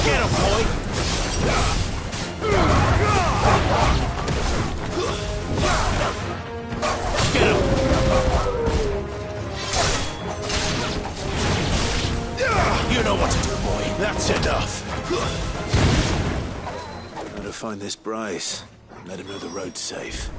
Get him, boy! Get him! You know what to do, boy. That's enough. Gotta find this Bryce. Let him know the road's safe.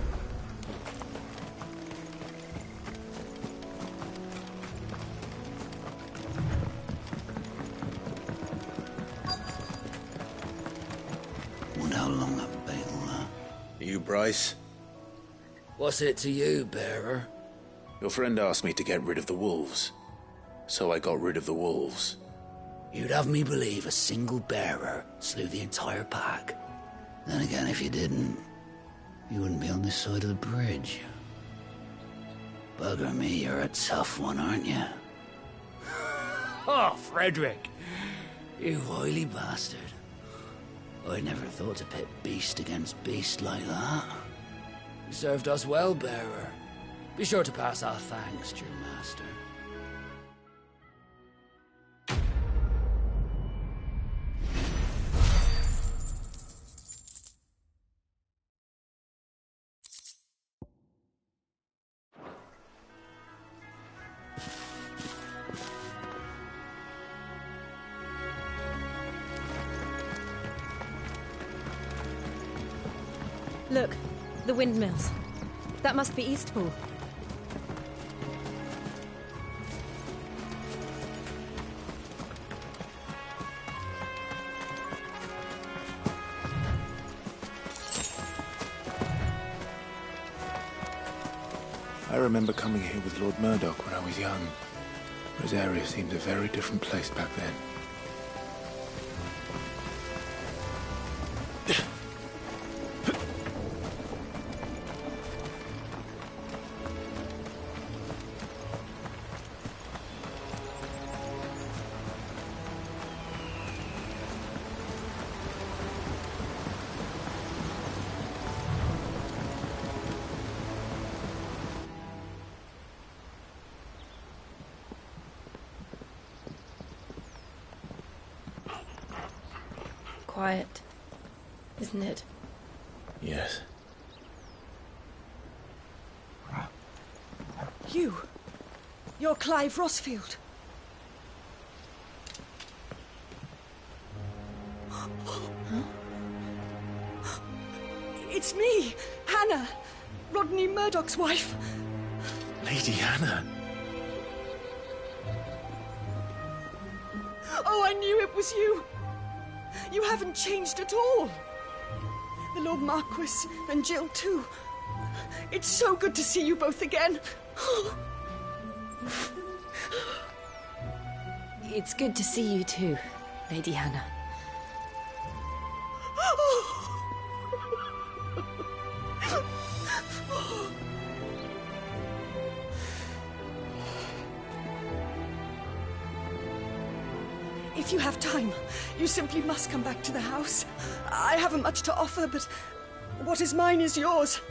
Wonder how long that battle, You, Bryce? What's it to you, bearer? Your friend asked me to get rid of the wolves. So I got rid of the wolves. You'd have me believe a single bearer slew the entire pack. Then again, if you didn't, you wouldn't be on this side of the bridge. Bugger me, you're a tough one, aren't you? Oh, Frederick! You wily bastard. I never thought to pit beast against beast like that. You served us well, bearer. Be sure to pass our thanks to your master. Look, the windmills. That must be Eastpool. I remember coming here with Lord Murdoch when I was young. Rosaria seemed a very different place back then. Quiet, isn't it? Yes. You're Clive Rossfield. Huh? It's me, Hannah, Rodney Murdoch's wife. Lady Hannah. Oh, I knew it was you. You haven't changed at all. The Lord Marquis and Jill too. It's so good to see you both again. It's good to see you too, Lady Hannah. If you have time, you simply must come back to the house. I haven't much to offer, but what is mine is yours.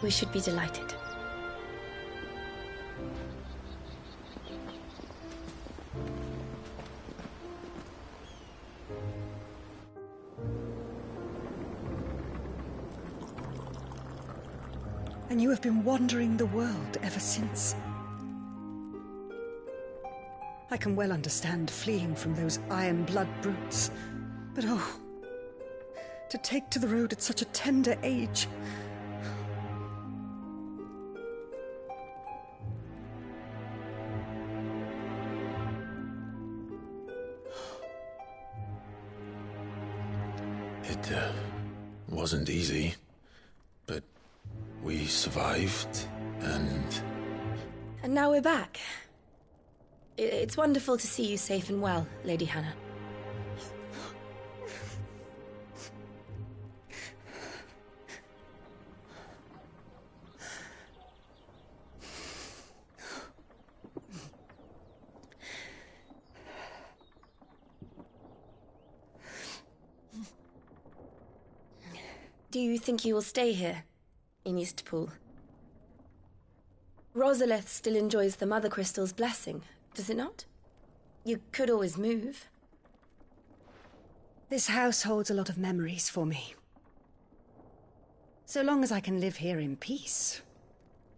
We should be delighted. And you have been wandering the world ever since. I can well understand fleeing from those iron-blood brutes. But oh, to take to the road at such a tender age. It wasn't easy, but we survived, and... And now we're back. It's wonderful to see you safe and well, Lady Hannah. Do you think you will stay here, in Eastpool? Rosalith still enjoys the Mother Crystal's blessing, does it not? You could always move. This house holds a lot of memories for me. So long as I can live here in peace,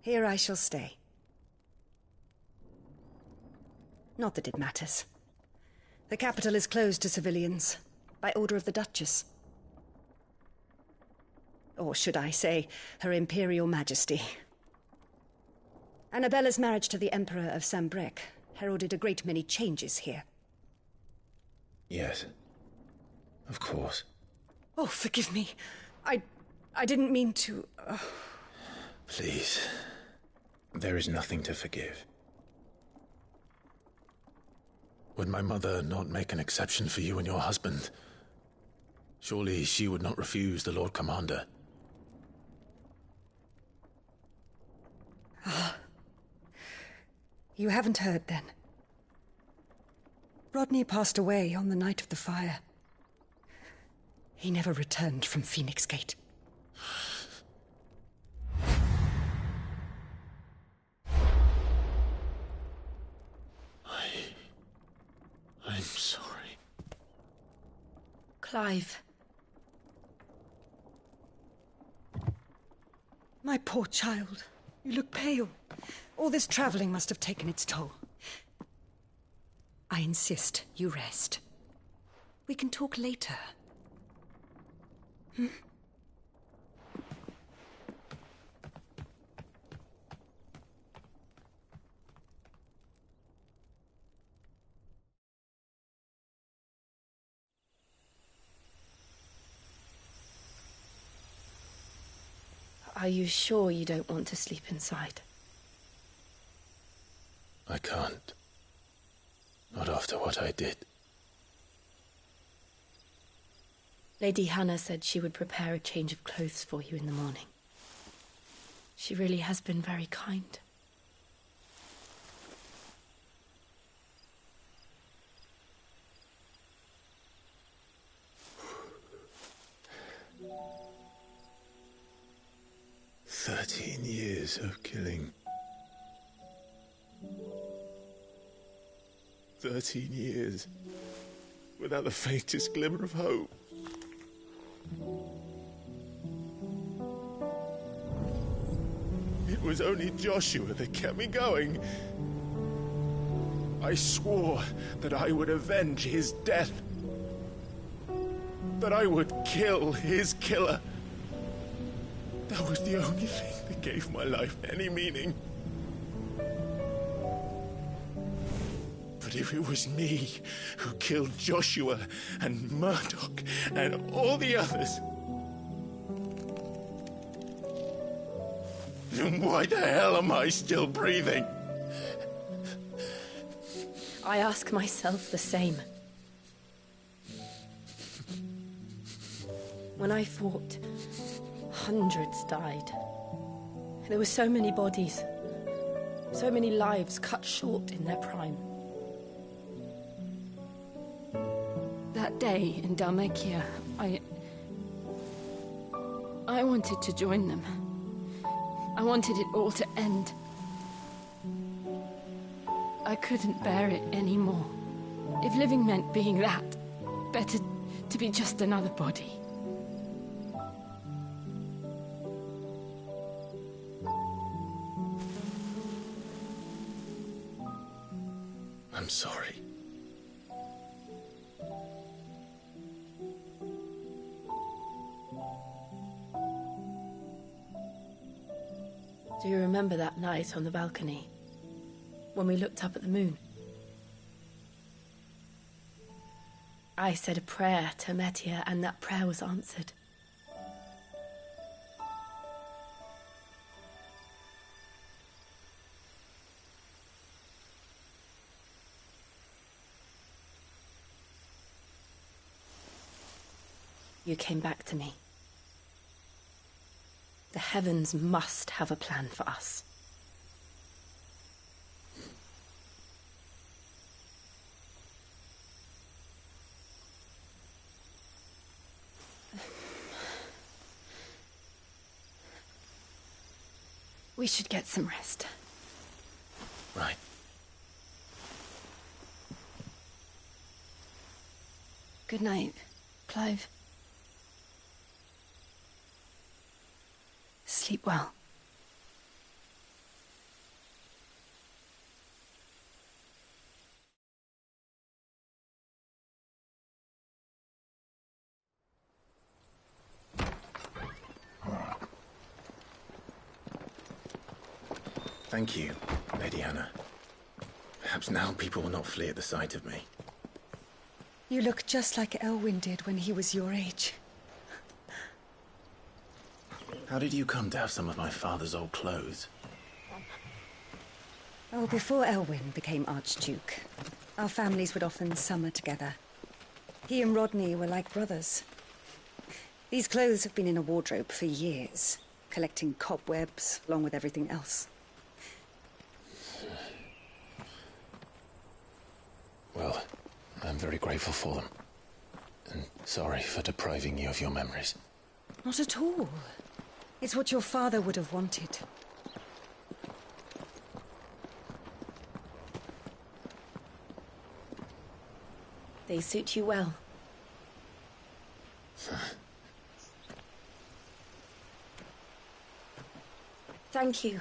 here I shall stay. Not that it matters. The capital is closed to civilians, by order of the Duchess. Or should I say, Her Imperial Majesty. Annabella's marriage to the Emperor of Sambrec heralded a great many changes here. Yes. Of course. Oh, forgive me. I didn't mean to... Please. There is nothing to forgive. Would my mother not make an exception for you and your husband? Surely she would not refuse the Lord Commander. You haven't heard, then. Rodney passed away on the night of the fire. He never returned from Phoenix Gate. I'm sorry. Clive. My poor child. You look pale. All this traveling must have taken its toll. I insist you rest. We can talk later. Are you sure you don't want to sleep inside? I can't. Not after what I did. Lady Hannah said she would prepare a change of clothes for you in the morning. She really has been very kind. Years of killing. 13 years without the faintest glimmer of hope. It was only Joshua that kept me going. I swore that I would avenge his death. That I would kill his killer. That was the only thing that gave my life any meaning. But if it was me who killed Joshua and Murdoch and all the others, then why the hell am I still breathing? I ask myself the same. When I fought, hundreds died. There were so many bodies, so many lives cut short in their prime. That day in Dalmekia, I wanted to join them. I wanted it all to end. I couldn't bear it anymore. If living meant being that, better to be just another body. I'm sorry. Do you remember that night on the balcony, when we looked up at the moon? I said a prayer to Metia, and that prayer was answered. You came back to me. The heavens must have a plan for us. We should get some rest. Right. Good night, Clive. Sleep well. Thank you, Lady Hannah. Perhaps now people will not flee at the sight of me. You look just like Elwyn did when he was your age. How did you come to have some of my father's old clothes? Oh, before Elwyn became Archduke, our families would often summer together. He and Rodney were like brothers. These clothes have been in a wardrobe for years, collecting cobwebs along with everything else. Well, I'm very grateful for them. And sorry for depriving you of your memories. Not at all. It's what your father would have wanted. They suit you well. Thank you,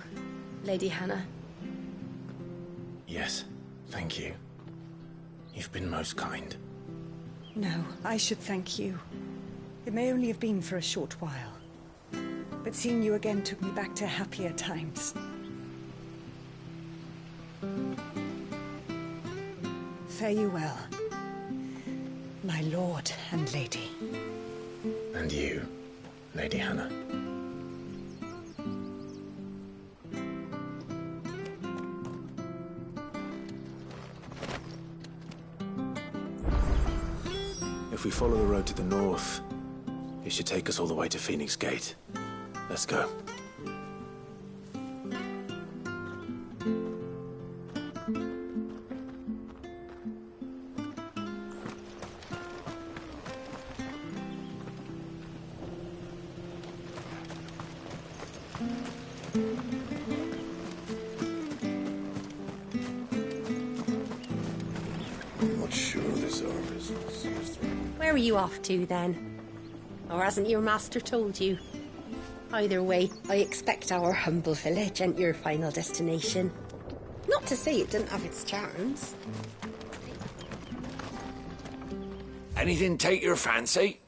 Lady Hannah. Yes, thank you. You've been most kind. No, I should thank you. It may only have been for a short while, but seeing you again took me back to happier times. Fare you well, my lord and lady. And you, Lady Hannah. If we follow the road to the north, it should take us all the way to Phoenix Gate. Let's go. Not sure this arm is. Where are you off to, then? Or hasn't your master told you? Either way, I expect our humble village ain't your final destination. Not to say it didn't have its charms. Anything take your fancy?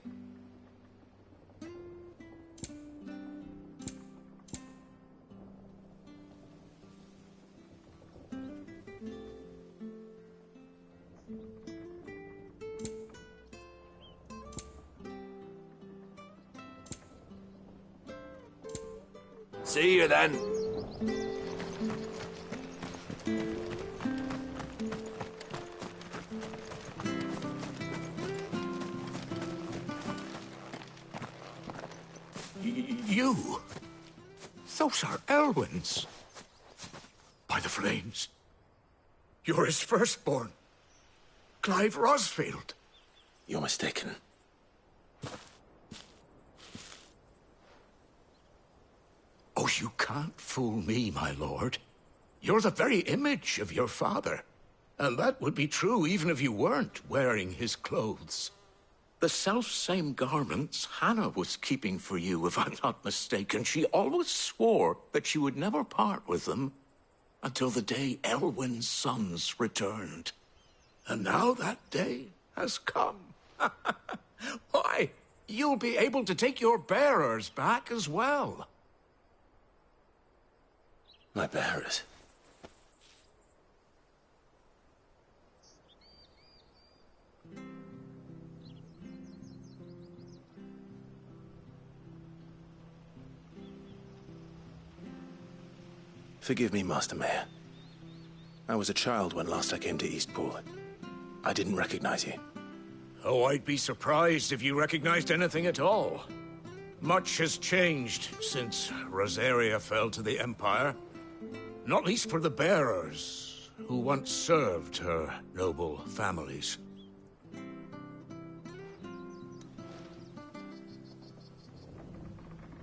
See you then. You? Those are Elwyn's. By the flames. You're his firstborn. Clive Rosfield. You're mistaken. Oh, you can't fool me, my lord. You're the very image of your father. And that would be true even if you weren't wearing his clothes. The self-same garments Hannah was keeping for you, if I'm not mistaken. She always swore that she would never part with them until the day Elwyn's sons returned. And now that day has come. Why, you'll be able to take your bearers back as well. My bearers. Forgive me, Master Mayor. I was a child when last I came to Eastpool. I didn't recognize you. Oh, I'd be surprised if you recognized anything at all. Much has changed since Rosaria fell to the Empire. Not least for the bearers, who once served her noble families.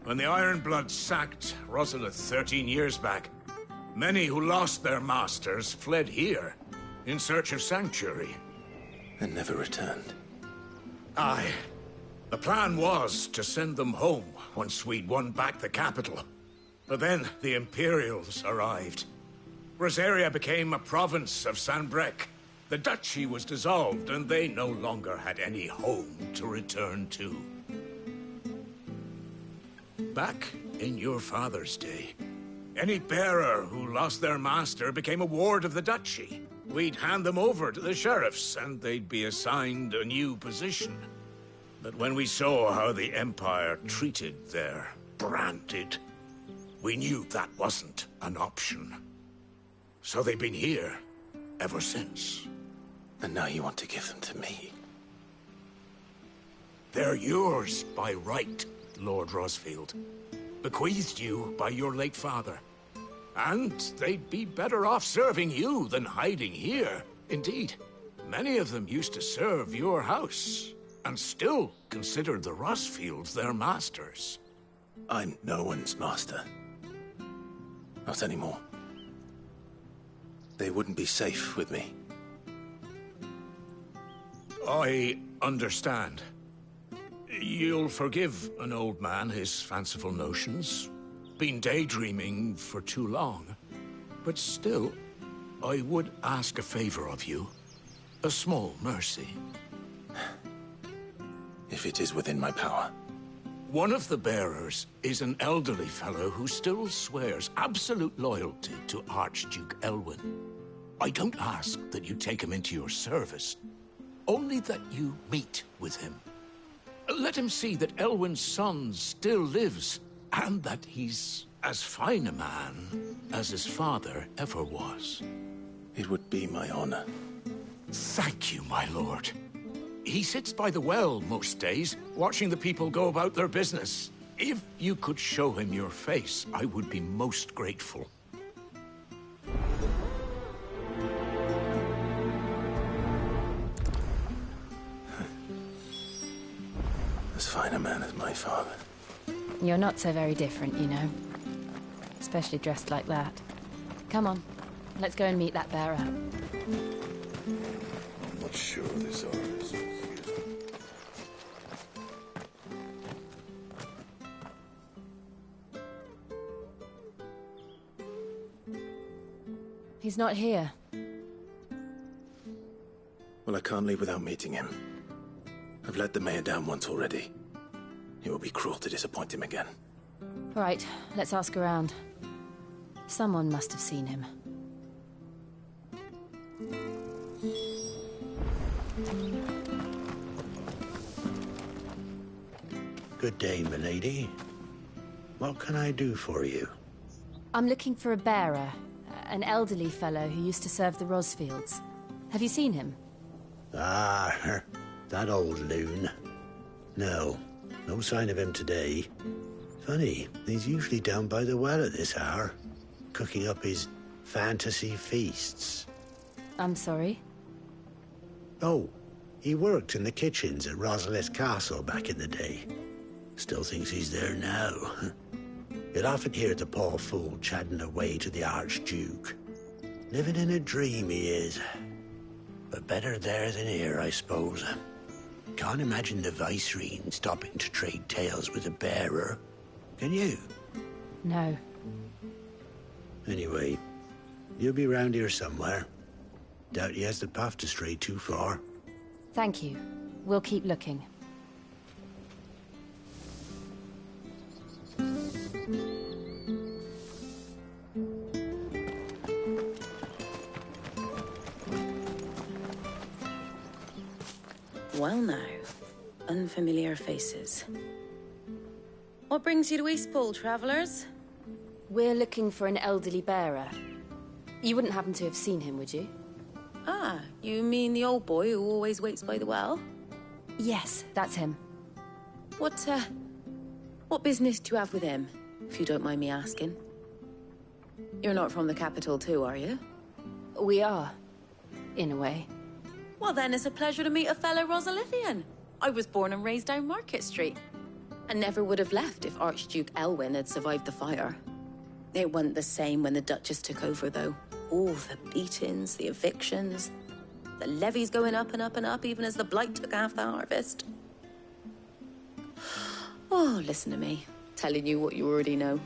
When the Ironbloods sacked Rosalith 13 years back, Many who lost their masters fled here in search of sanctuary. And never returned. Aye. The plan was to send them home once we'd won back the capital. But then the Imperials arrived. Rosaria became a province of Sanbreque. The duchy was dissolved, and they no longer had any home to return to. Back in your father's day, any bearer who lost their master became a ward of the duchy. We'd hand them over to the sheriffs, and they'd be assigned a new position. But when we saw how the Empire treated their branded, we knew that wasn't an option. So they've been here ever since. And now you want to give them to me? They're yours by right, Lord Rosfield. Bequeathed you by your late father. And they'd be better off serving you than hiding here. Indeed, many of them used to serve your house, and still considered the Rosfields their masters. I'm no one's master. Not anymore. They wouldn't be safe with me. I understand. You'll forgive an old man his fanciful notions. Been daydreaming for too long. But still, I would ask a favor of you. A small mercy. If it is within my power. One of the bearers is an elderly fellow who still swears absolute loyalty to Archduke Elwyn. I don't ask that you take him into your service, only that you meet with him. Let him see that Elwyn's son still lives, and that he's as fine a man as his father ever was. It would be my honor. Thank you, my lord. He sits by the well most days, watching the people go about their business. If you could show him your face, I would be most grateful. As fine a man as my father. You're not so very different, you know. Especially dressed like that. Come on, let's go and meet that bearer. I'm not sure this artist. He's not here. Well, I can't leave without meeting him. I've let the mayor down once already. It would be cruel to disappoint him again. Right, let's ask around. Someone must have seen him. Good day, milady. What can I do for you? I'm looking for a bearer. An elderly fellow who used to serve the Rosfields. Have you seen him? Ah, that old loon. No sign of him today. Funny, he's usually down by the well at this hour, cooking up his fantasy feasts. I'm sorry? Oh, he worked in the kitchens at Rosalith Castle back in the day. Still thinks he's there now. You'd often hear the poor fool chatting away to the Archduke. Living in a dream he is. But better there than here, I suppose. Can't imagine the Vicereine stopping to trade tales with a bearer. Can you? No. Anyway, you'll be round here somewhere. Doubt he has the path to stray too far. Thank you. We'll keep looking. Well now, unfamiliar faces. What brings you to Eastpool, travellers? We're looking for an elderly bearer. You wouldn't happen to have seen him, would you? Ah, you mean the old boy who always waits by the well? Yes, that's him. What business do you have with him, if you don't mind me asking? You're not from the capital too, are you? We are, in a way. Well then, it's a pleasure to meet a fellow Rosalithian. I was born and raised down Market Street, and never would have left if Archduke Elwyn had survived the fire. It wasn't the same when the Duchess took over, though. All the beatings, the evictions, the levies going up and up and up, even as the blight took half the harvest. Oh, listen to me, telling you what you already know.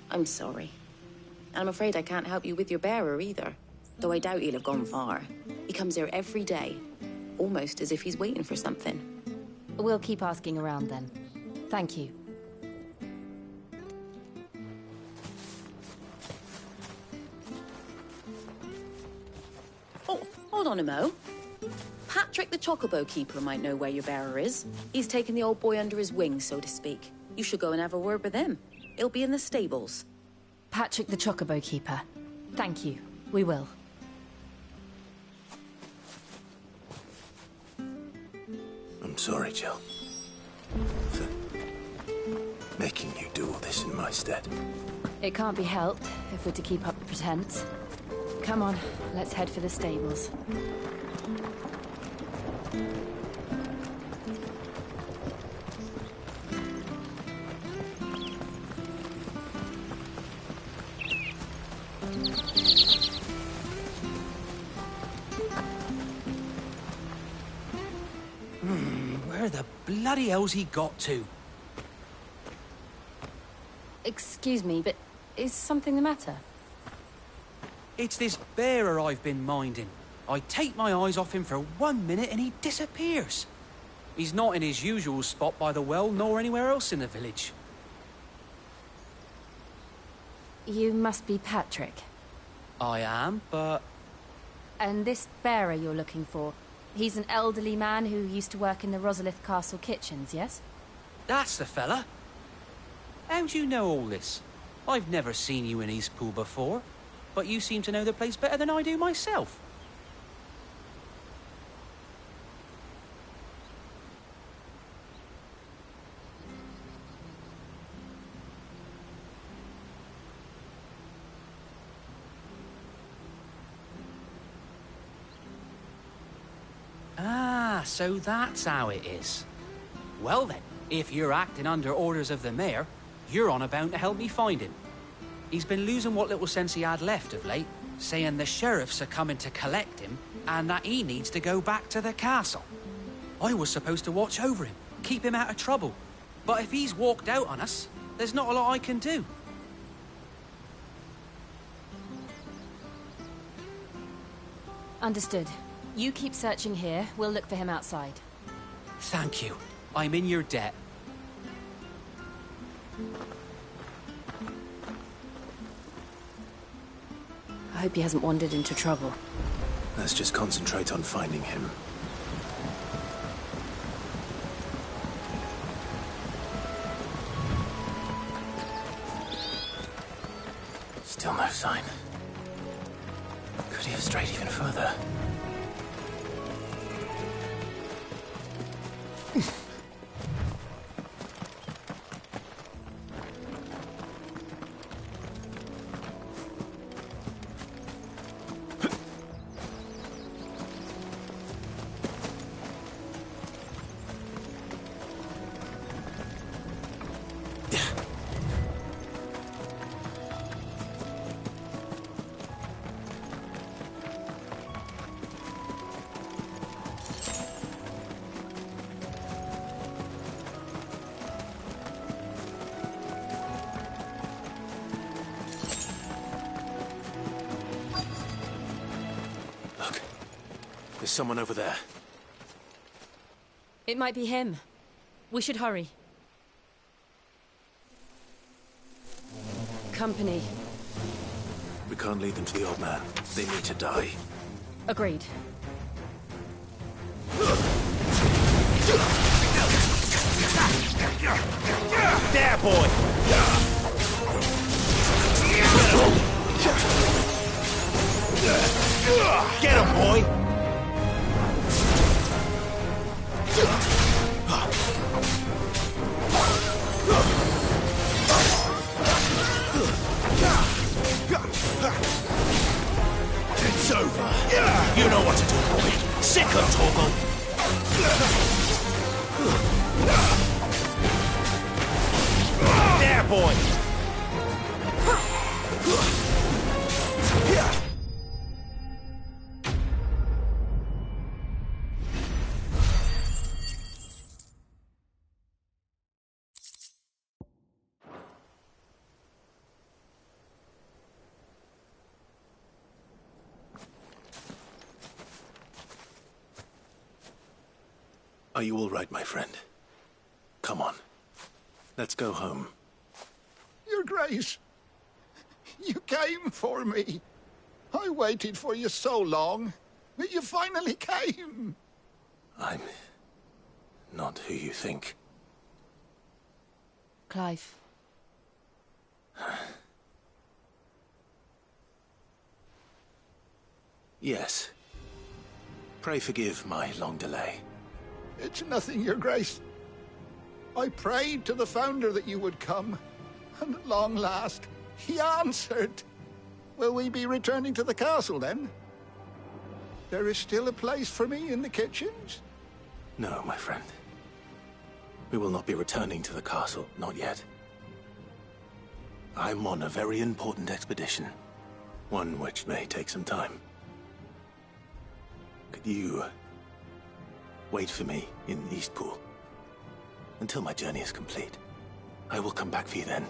I'm sorry. And I'm afraid I can't help you with your bearer either, though I doubt he'll have gone far. He comes here every day, almost as if he's waiting for something. We'll keep asking around then. Thank you. Oh, hold on a mo. Patrick the Chocobo Keeper might know where your bearer is. He's taken the old boy under his wing, so to speak. You should go and have a word with him. He'll be in the stables. Patrick the Chocobo Keeper. Thank you. We will. I'm sorry, Jill. For making you do all this in my stead. It can't be helped if we're to keep up the pretense. Come on, let's head for the stables. Where the bloody hell's he got to? Excuse me, but is something the matter? It's this bearer I've been minding. I take my eyes off him for 1 minute and he disappears. He's not in his usual spot by the well, nor anywhere else in the village. You must be Patrick. I am, but... And this bearer you're looking for, he's an elderly man who used to work in the Rosalith Castle kitchens, yes? That's the fella. How do you know all this? I've never seen you in Eastpool before, but you seem to know the place better than I do myself. Ah, so that's how it is. Well then, if you're acting under orders of the mayor, you're on about to help me find him. He's been losing what little sense he had left of late, saying the sheriffs are coming to collect him and that he needs to go back to the castle. I was supposed to watch over him, keep him out of trouble. But if he's walked out on us, there's not a lot I can do. Understood. You keep searching here, we'll look for him outside. Thank you. I'm in your debt. I hope he hasn't wandered into trouble. Let's just concentrate on finding him. Still no sign. Could he have strayed even further? There's someone over there. It might be him. We should hurry. Company. We can't lead them to the old man. They need to die. Agreed. There, boy! Get him, boy! It's over. You know what to do, boy. Sick of Torgal. There, boy. Are you all right, my friend? Come on. Let's go home. Your Grace, you came for me. I waited for you so long, but you finally came. I'm not who you think. Clive. Yes. Pray forgive my long delay. It's nothing, Your Grace. I prayed to the Founder that you would come, and at long last, he answered. Will we be returning to the castle, then? There is still a place for me in the kitchens? No, my friend. We will not be returning to the castle, not yet. I'm on a very important expedition. One which may take some time. Could you wait for me in Eastpool until my journey is complete? I will come back for you then.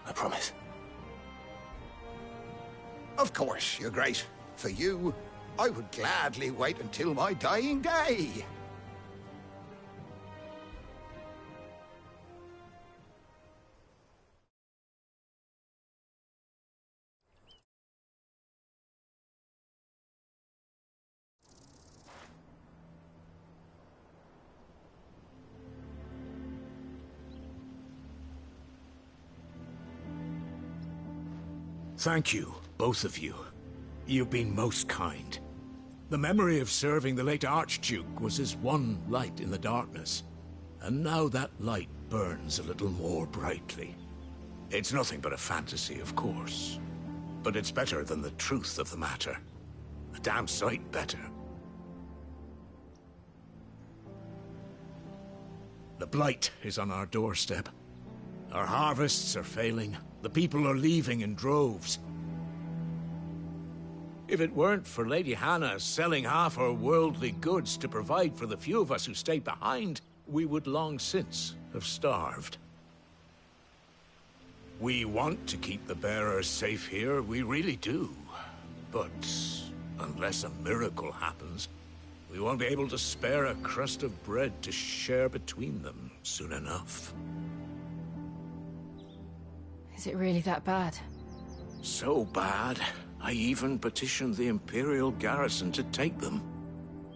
I promise. Of course, Your Grace. For you, I would gladly wait until my dying day. Thank you, both of you. You've been most kind. The memory of serving the late Archduke was as one light in the darkness, and now that light burns a little more brightly. It's nothing but a fantasy, of course, but it's better than the truth of the matter. A damn sight better. The blight is on our doorstep. Our harvests are failing. The people are leaving in droves. If it weren't for Lady Hannah selling half her worldly goods to provide for the few of us who stayed behind, we would long since have starved. We want to keep the bearers safe here, we really do. But unless a miracle happens, we won't be able to spare a crust of bread to share between them soon enough. Is it really that bad? So bad, I even petitioned the Imperial garrison to take them.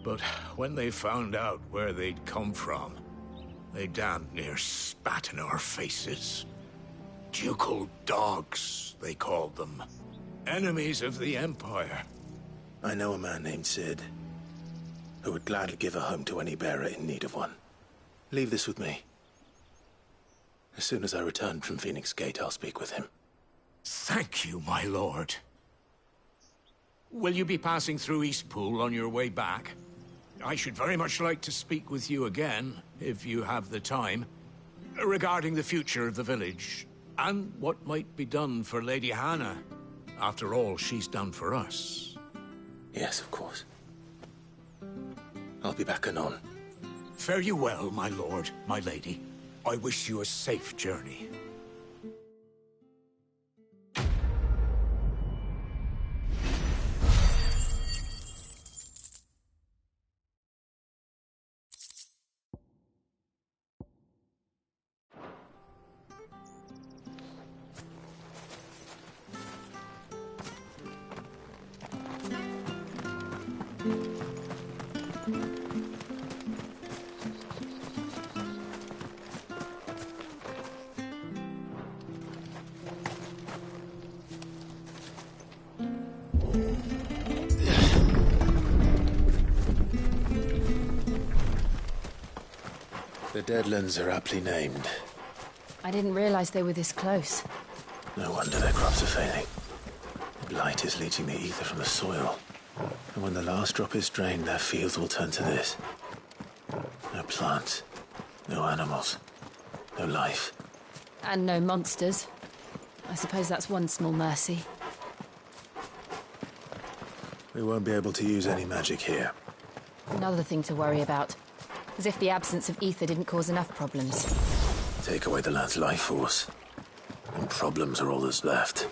But when they found out where they'd come from, they damn near spat in our faces. Ducal dogs, they called them. Enemies of the Empire. I know a man named Sid, who would gladly give a home to any bearer in need of one. Leave this with me. As soon as I return from Phoenix Gate, I'll speak with him. Thank you, my lord. Will you be passing through Eastpool on your way back? I should very much like to speak with you again, if you have the time, regarding the future of the village, and what might be done for Lady Hannah, after all she's done for us. Yes, of course. I'll be back anon. Fare you well, my lord, my lady. I wish you a safe journey. The Deadlands are aptly named. I didn't realize they were this close. No wonder their crops are failing. The blight is leaching the ether from the soil. And when the last drop is drained, their fields will turn to this. No plants, no animals, no life. And no monsters. I suppose that's one small mercy. We won't be able to use any magic here. Another thing to worry about. As if the absence of ether didn't cause enough problems. Take away the lad's life force, and problems are all that's left.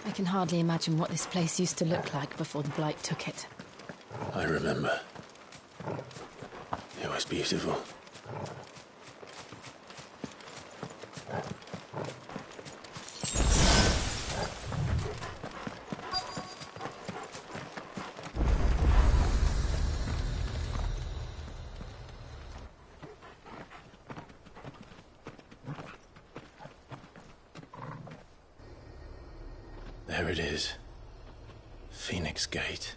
I can hardly imagine what this place used to look like before the Blight took it. I remember. It was beautiful. There it is. Phoenix Gate.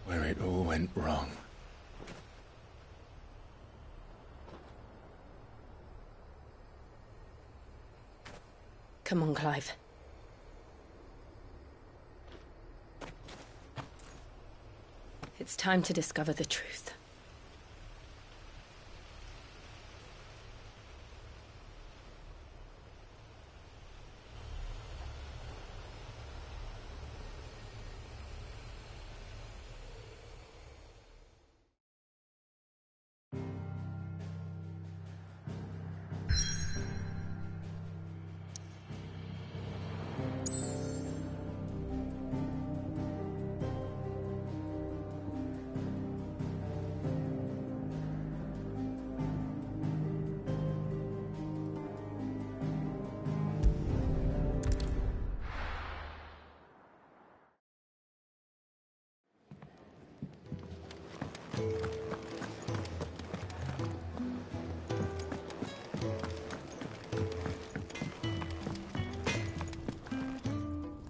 Where it all went wrong. Come on, Clive. It's time to discover the truth.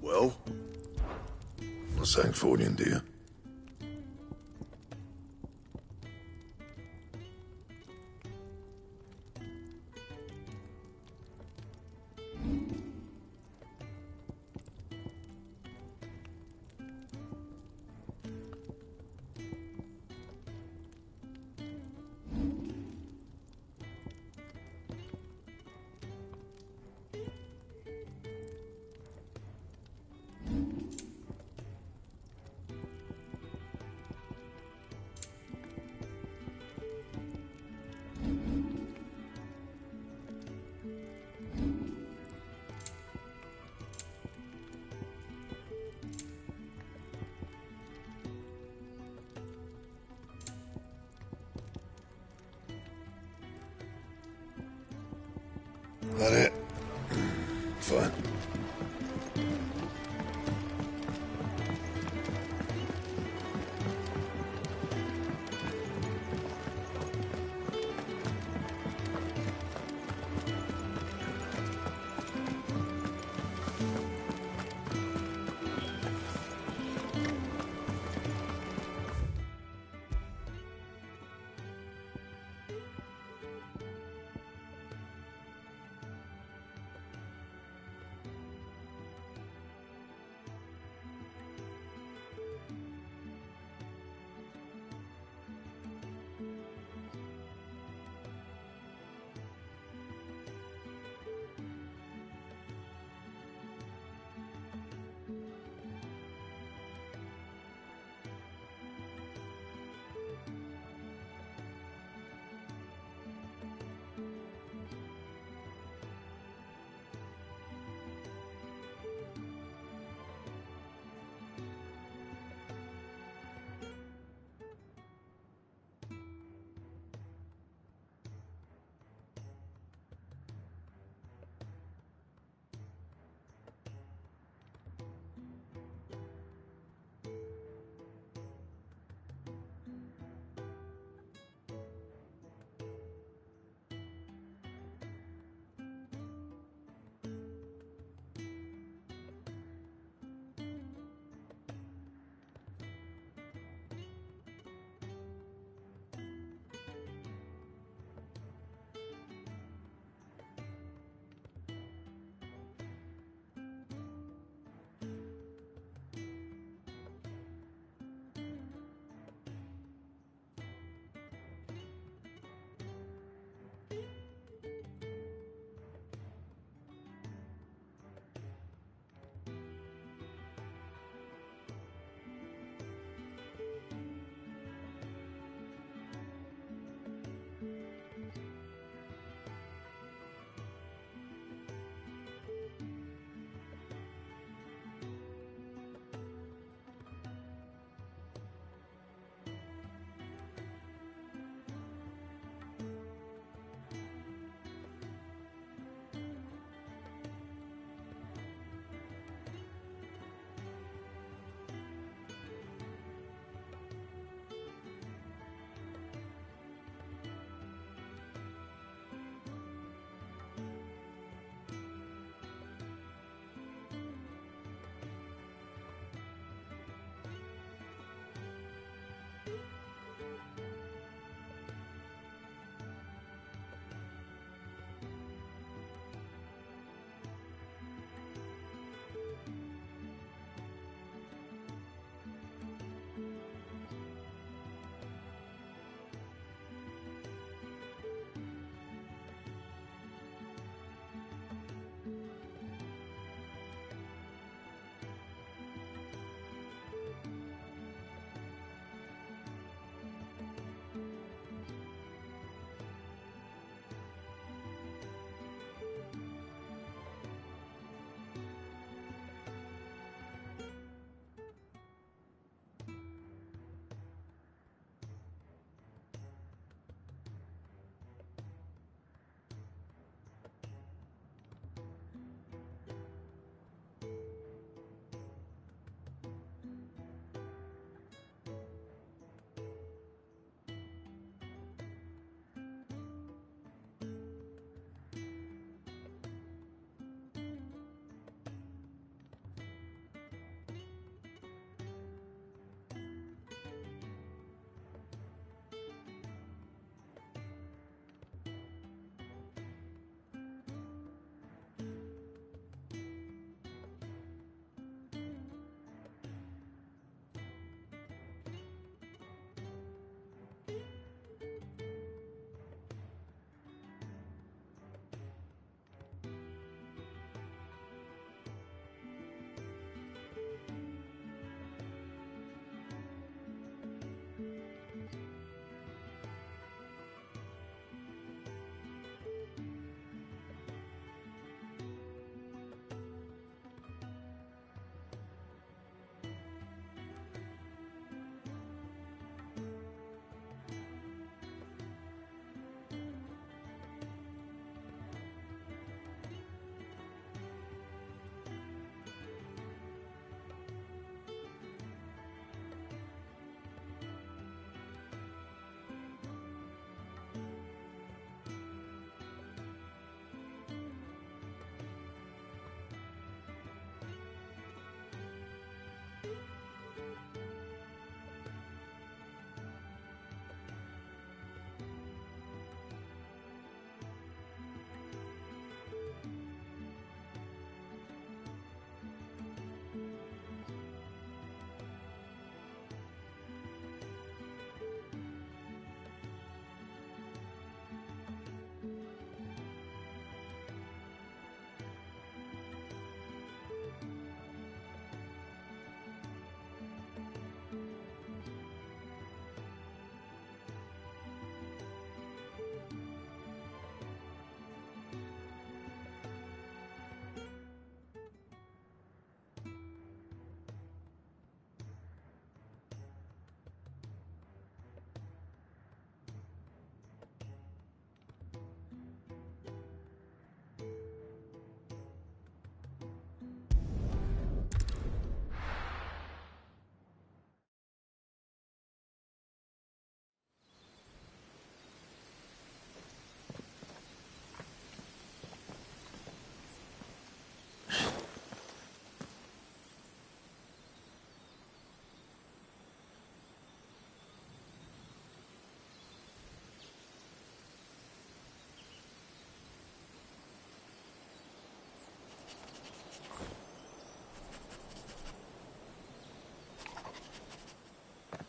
Well? What's that for you, dear? That it? Fine.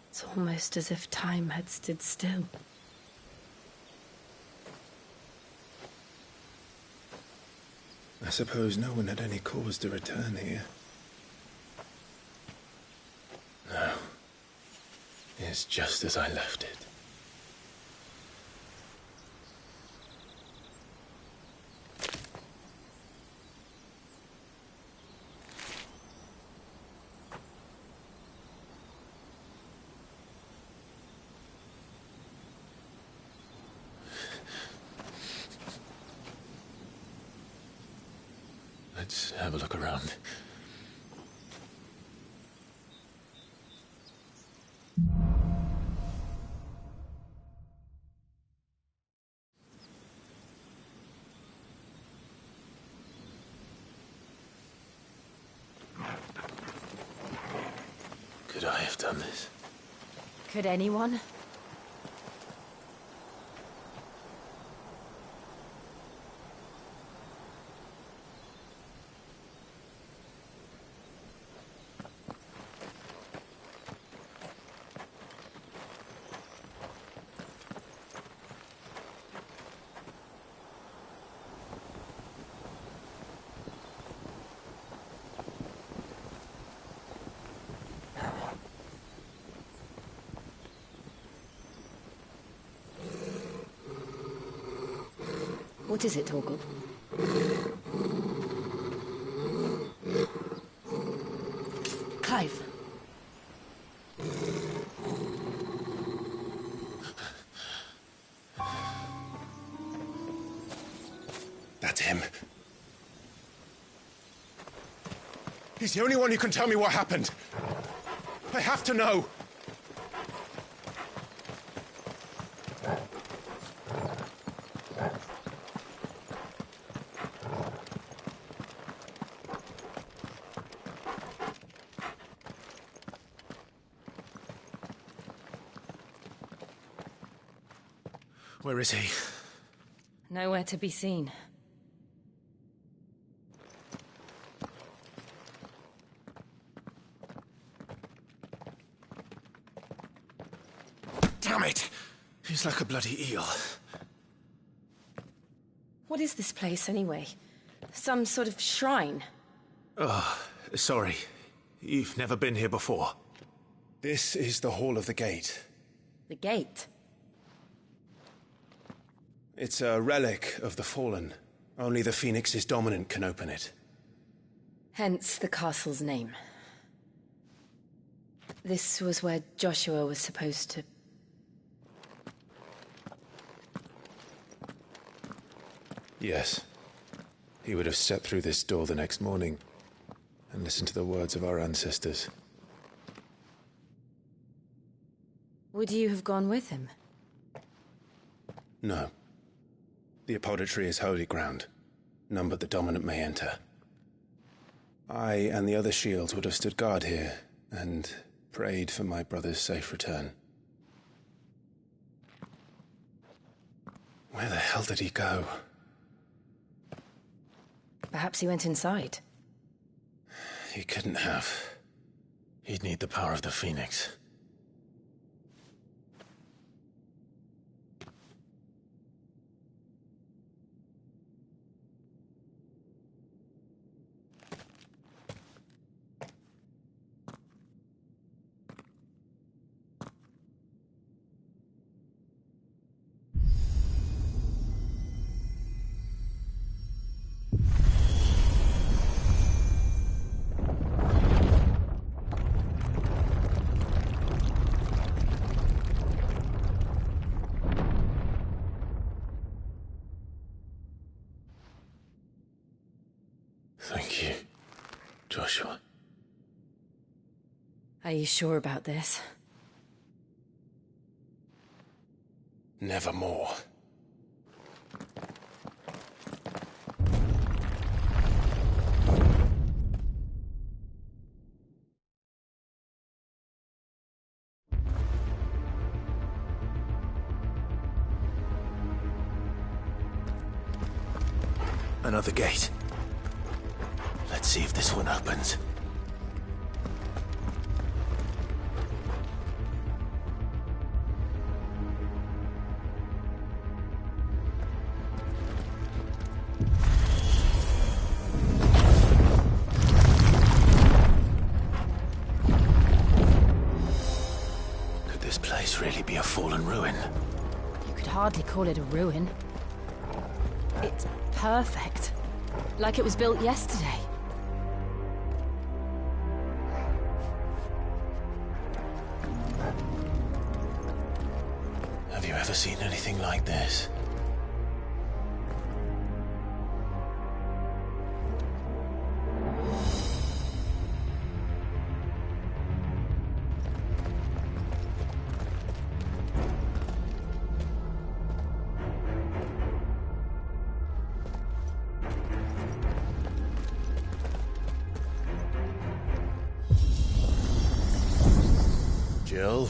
It's almost as if time had stood still. I suppose no one had any cause to return here. No. It's just as I left it. Let's have a look around. Could I have done this? Could anyone? What is it, Torgal? Clive. That's him. He's the only one who can tell me what happened. I have to know. Where is he? Nowhere to be seen. Damn it! He's like a bloody eel. What is this place, anyway? Some sort of shrine? Oh, sorry. You've never been here before. This is the Hall of the Gate. The gate? It's a relic of the Fallen. Only the Phoenix's dominant can open it. Hence the castle's name. This was where Joshua was supposed to... Yes. He would have stepped through this door the next morning and listened to the words of our ancestors. Would you have gone with him? No. The apodatory is holy ground. None but the dominant may enter. I and the other shields would have stood guard here, and prayed for my brother's safe return. Where the hell did he go? Perhaps he went inside. He couldn't have. He'd need the power of the Phoenix. Thank you, Joshua. Are you sure about this? Nevermore. Another gate. Let's see if this one opens. Could this place really be a fallen ruin? You could hardly call it a ruin. It's perfect. Like it was built yesterday. Have you ever seen anything like this? Jill?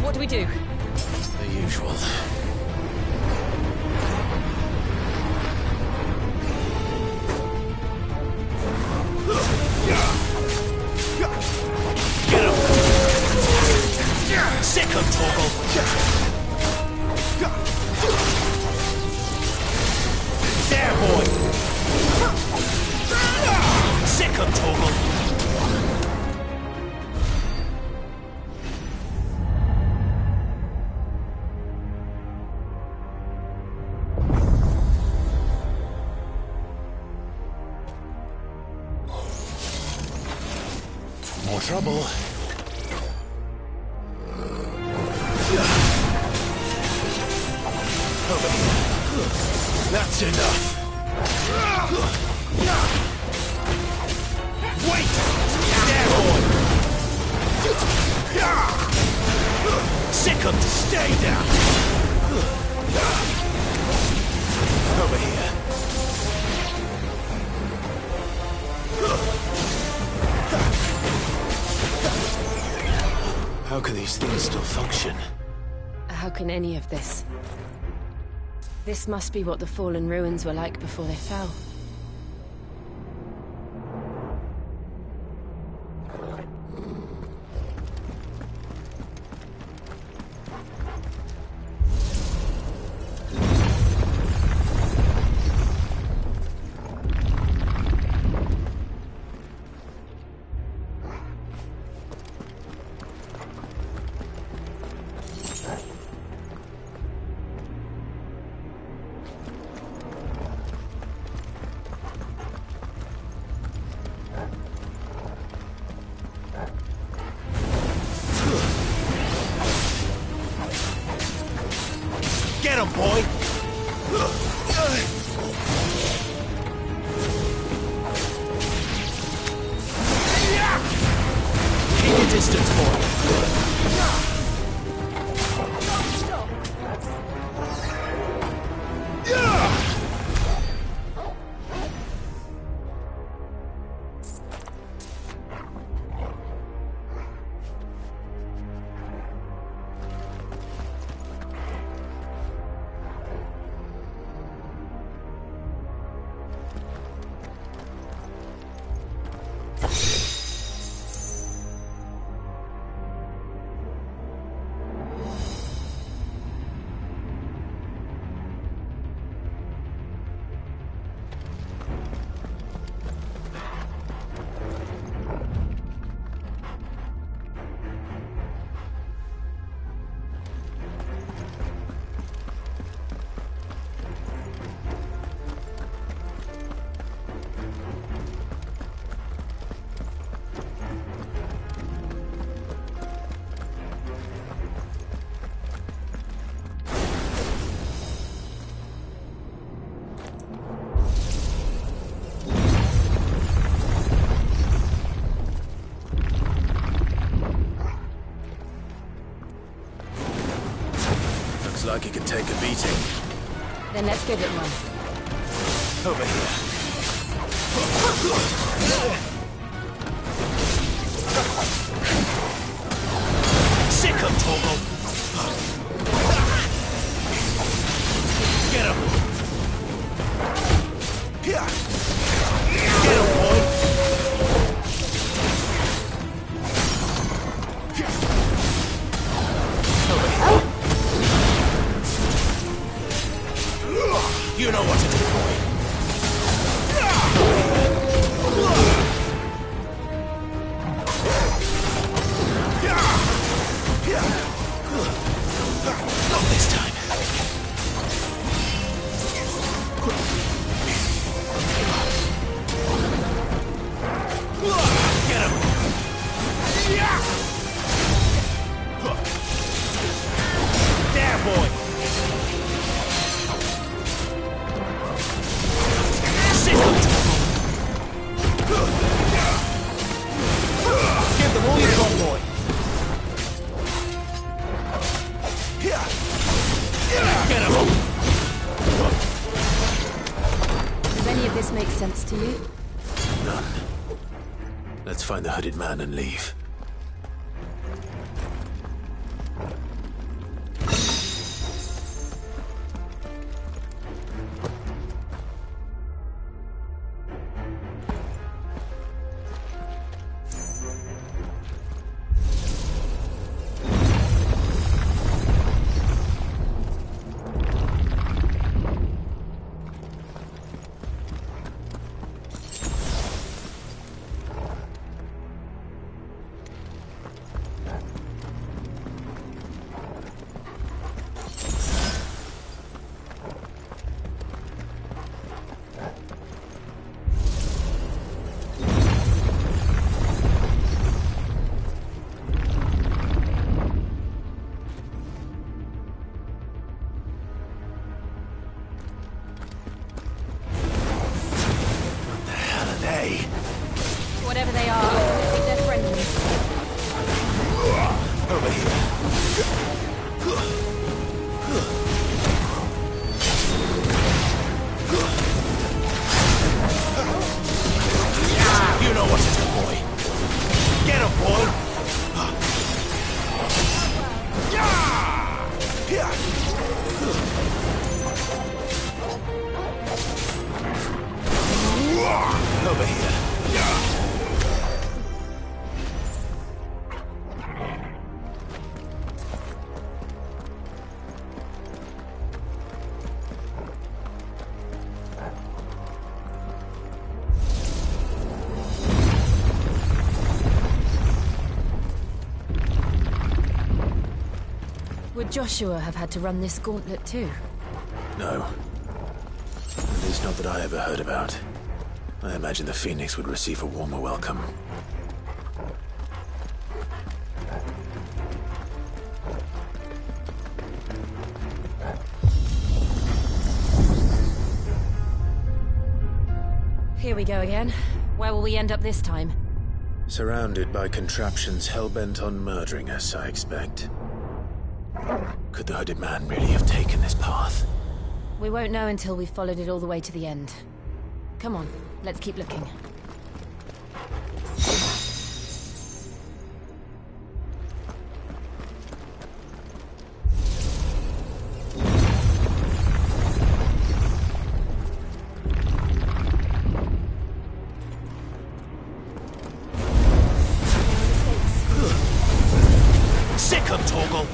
What do we do? The usual. Sick of Torgal! There, boy! Sick of Torgal! More trouble. Over here. That's enough. Wait! There, boy! Sick of stay down! Over here. How can these things still function? How can any of this? This must be what the fallen ruins were like before they fell. Get him, boy! your distance, boy. Like he can take a beating. Then let's give it one. Over here. Sick of Torgal. Get him. Get him, boy. Over here. You know what to do, boy. Not this time. Get him. There, boy. Give them all you've got, boy. Get him. Does any of this make sense to you? None. Let's find the hooded man and leave. Whatever they are, I think they're friendly. Over here. You know what to do, boy. Get him, boy. Over here. Would Joshua have had to run this gauntlet too? No. At least not that I ever heard about. I imagine the Phoenix would receive a warmer welcome. Here we go again. Where will we end up this time? Surrounded by contraptions hell-bent on murdering us, I expect. Could the hooded man really have taken this path? We won't know until we've followed it all the way to the end. Come on, let's keep looking. Sick him, Torgal!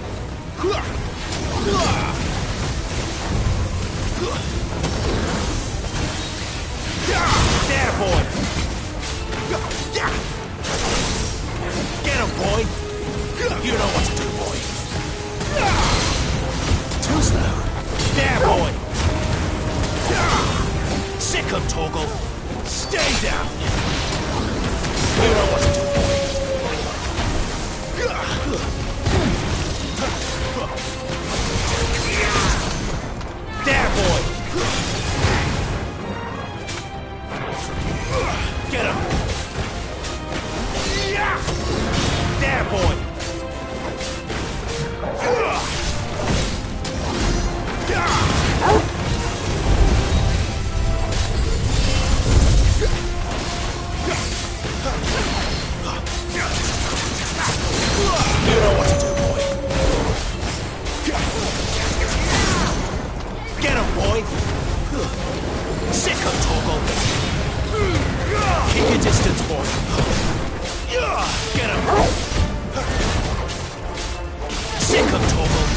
There, boy! Get him, boy! You know what to do, boy! Too slow. There, boy! Sick him, Torgal! Stay down! You know what to do, boy! There, boy! Get him! There, boy! You know what to do, boy. Get him, boy! Sick him, Torgal! Keep your distance, boy! Get him! Sick him, Torgal!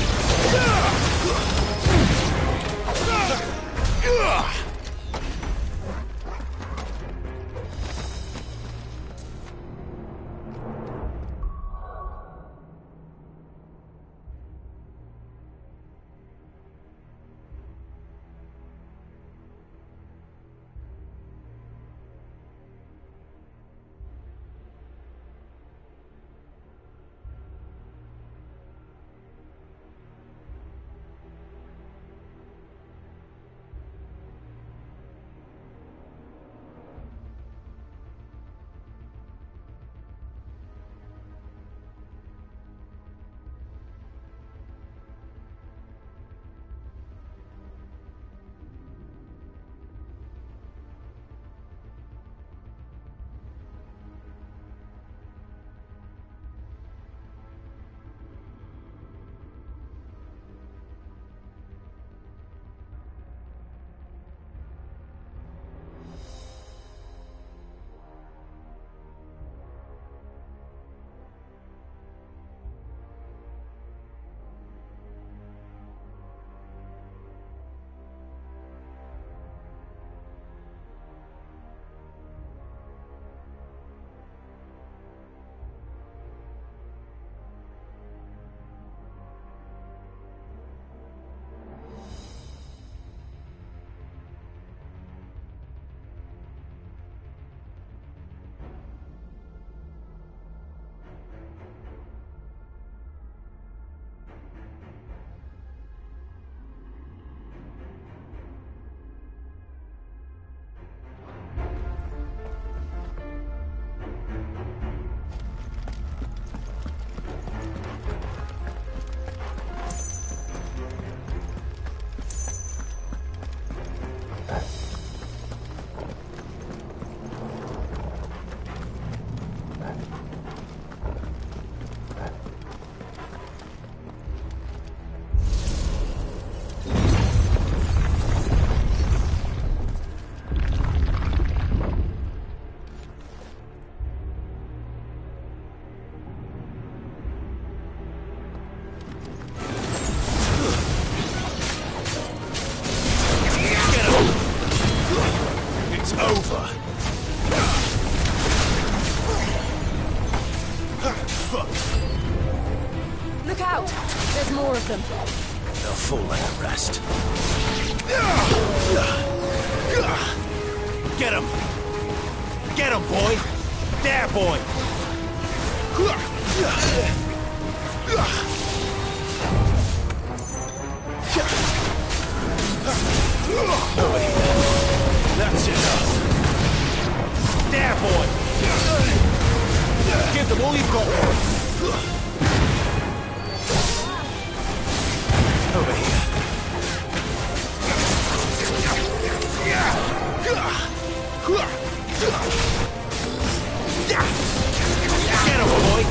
Look out! There's more of them. They'll fall like the rest. Get him! Get him, boy! There, boy! Over here. That's enough. There, boy! Give them all you've got. Over here. Get him, boy!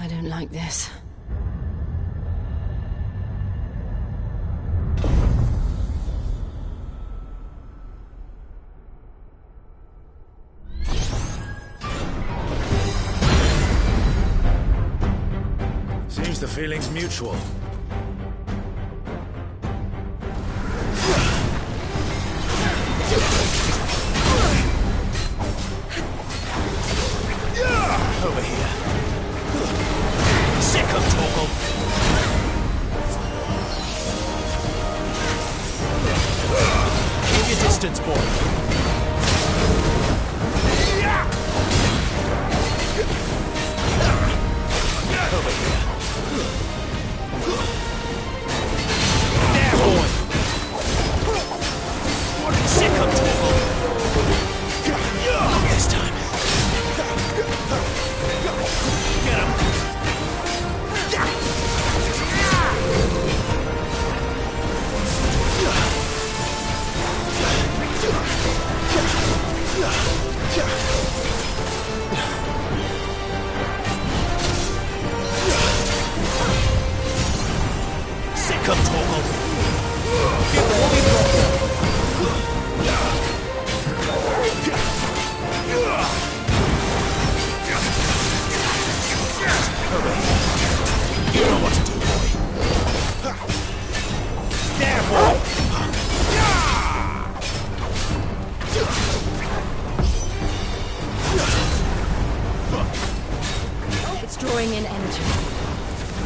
I don't like this. Seems the feeling's mutual. Over here. Sick of Torgal. Keep your distance, boy. Over here. There, boy. Sick of Torgal. This time. Get him. Sick of Torgal. Give them all you've got. Over here. You know what to do, boy. There, boy. It's drawing in energy.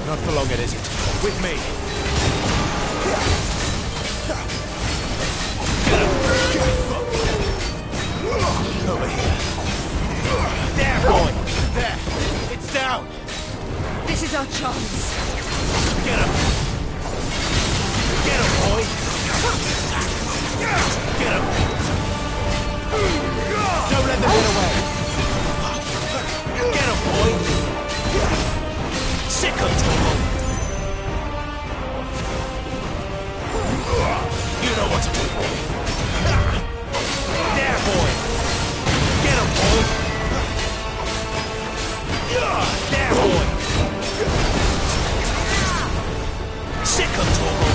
Not for long, it isn't. With me. Over here. There, boy. There. It's down. This is our chance. Get him. Get him, boy. Get him. Don't let them get away. Get him, boy. Sick of trouble. You know what to do, boy. There, boy. Get him, boy. There, boy. Sick of Torgal.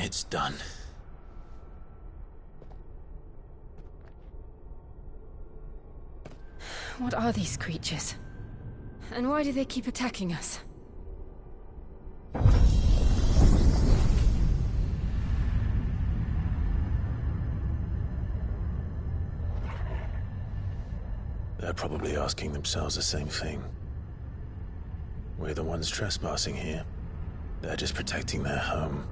It's done. What are these creatures? And why do they keep attacking us? They're probably asking themselves the same thing. We're the ones trespassing here. They're just protecting their home.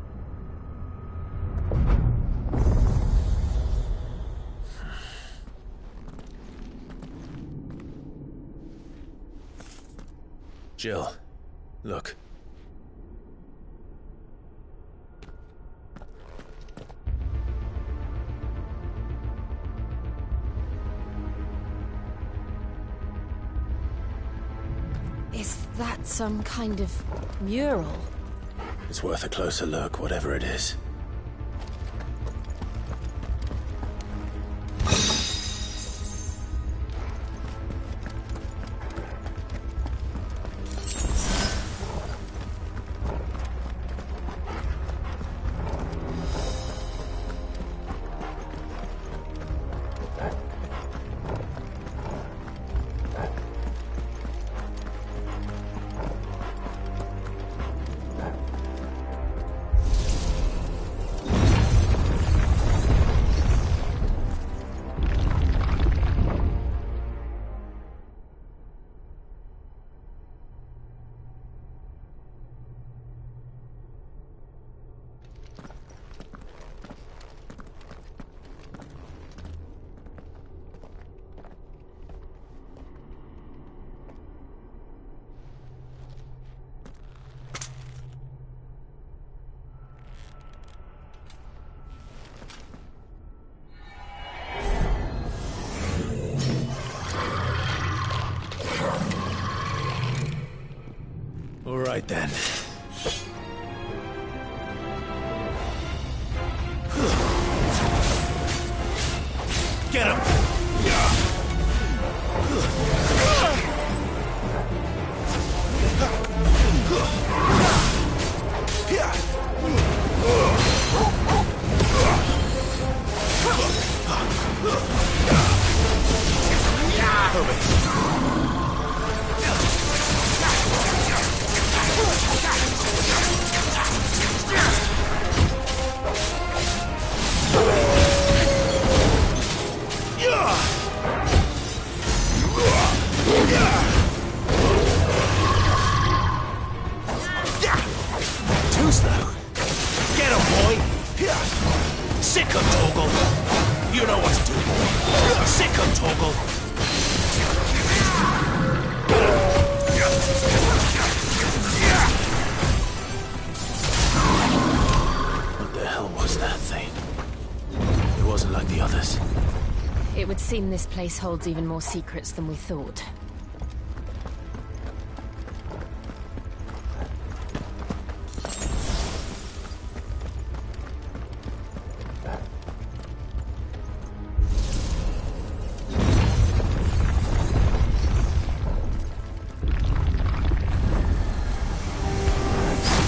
Jill, Look. Is that some kind of mural? It's worth a closer look, whatever it is. All right, then. Get him! Too slow. Get him, boy. Sick him, Torgal. You know what to do. Sick him, Torgal. What the hell was that thing? It wasn't like the others. It would seem this place holds even more secrets than we thought.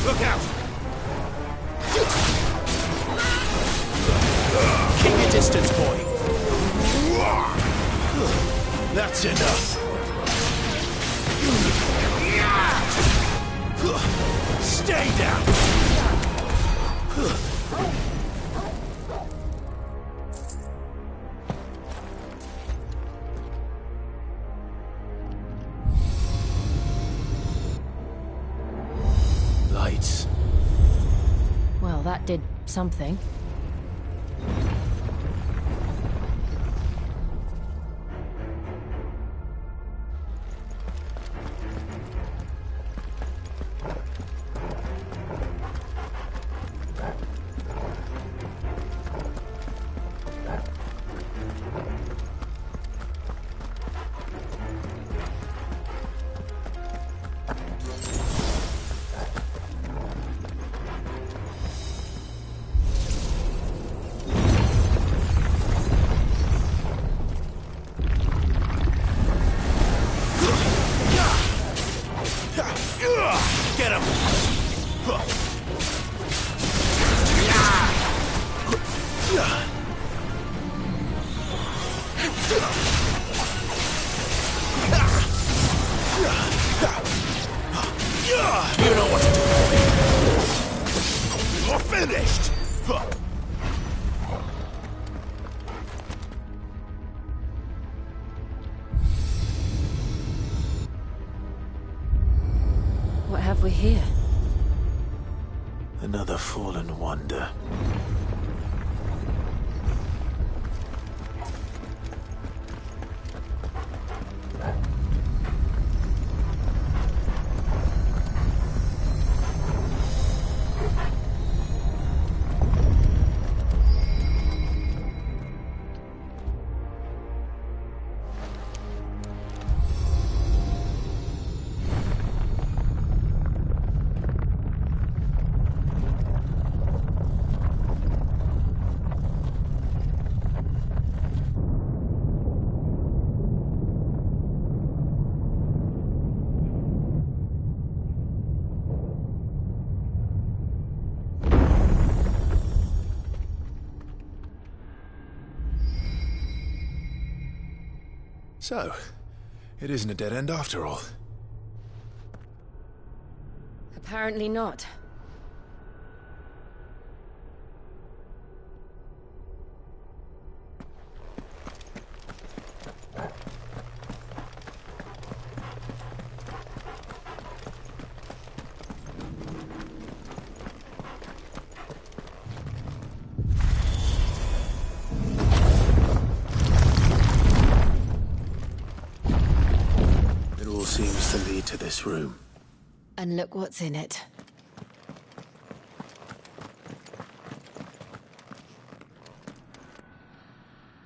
Look out! Keep your distance, boy. That's enough. Stay down. Lights. Well, that did something. Get him! You know what to do. You're finished! What have we here? Another fallen wonder. So, it isn't a dead end after all. Apparently not. It all seems to lead to this room. And look what's in it.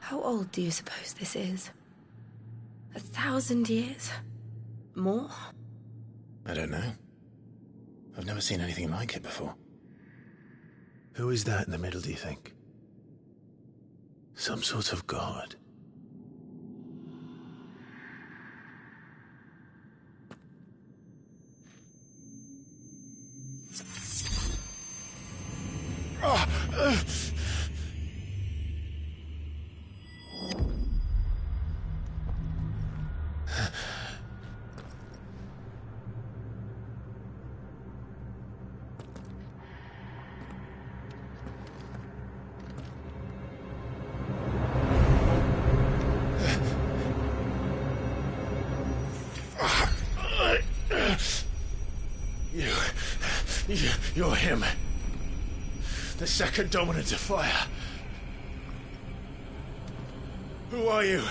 How old do you suppose this is? 1,000 years? More? I don't know. I've never seen anything like it before. Who is that in the middle, do you think? Some sort of god? You're him. The second dominant of fire. Who are you?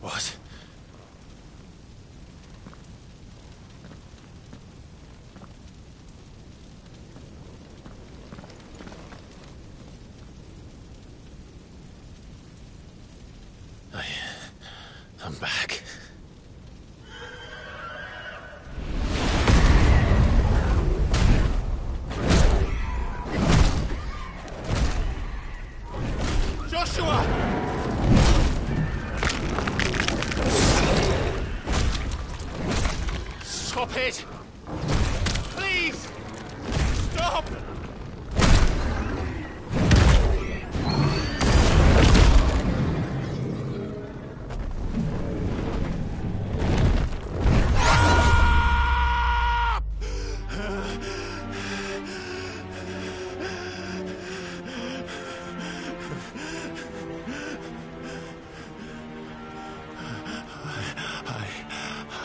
What? I'm back. Joshua! Stop it! Please! Stop!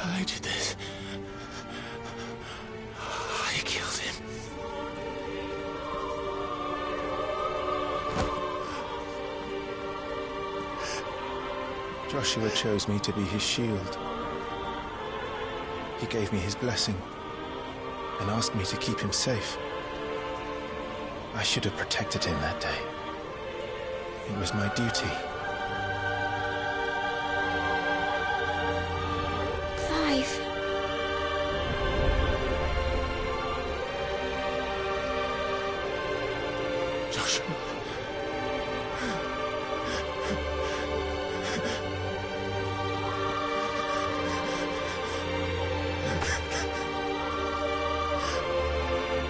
I did this. I killed him. Joshua chose me to be his shield. He gave me his blessing and asked me to keep him safe. I should have protected him that day. It was my duty. Clive. Joshua.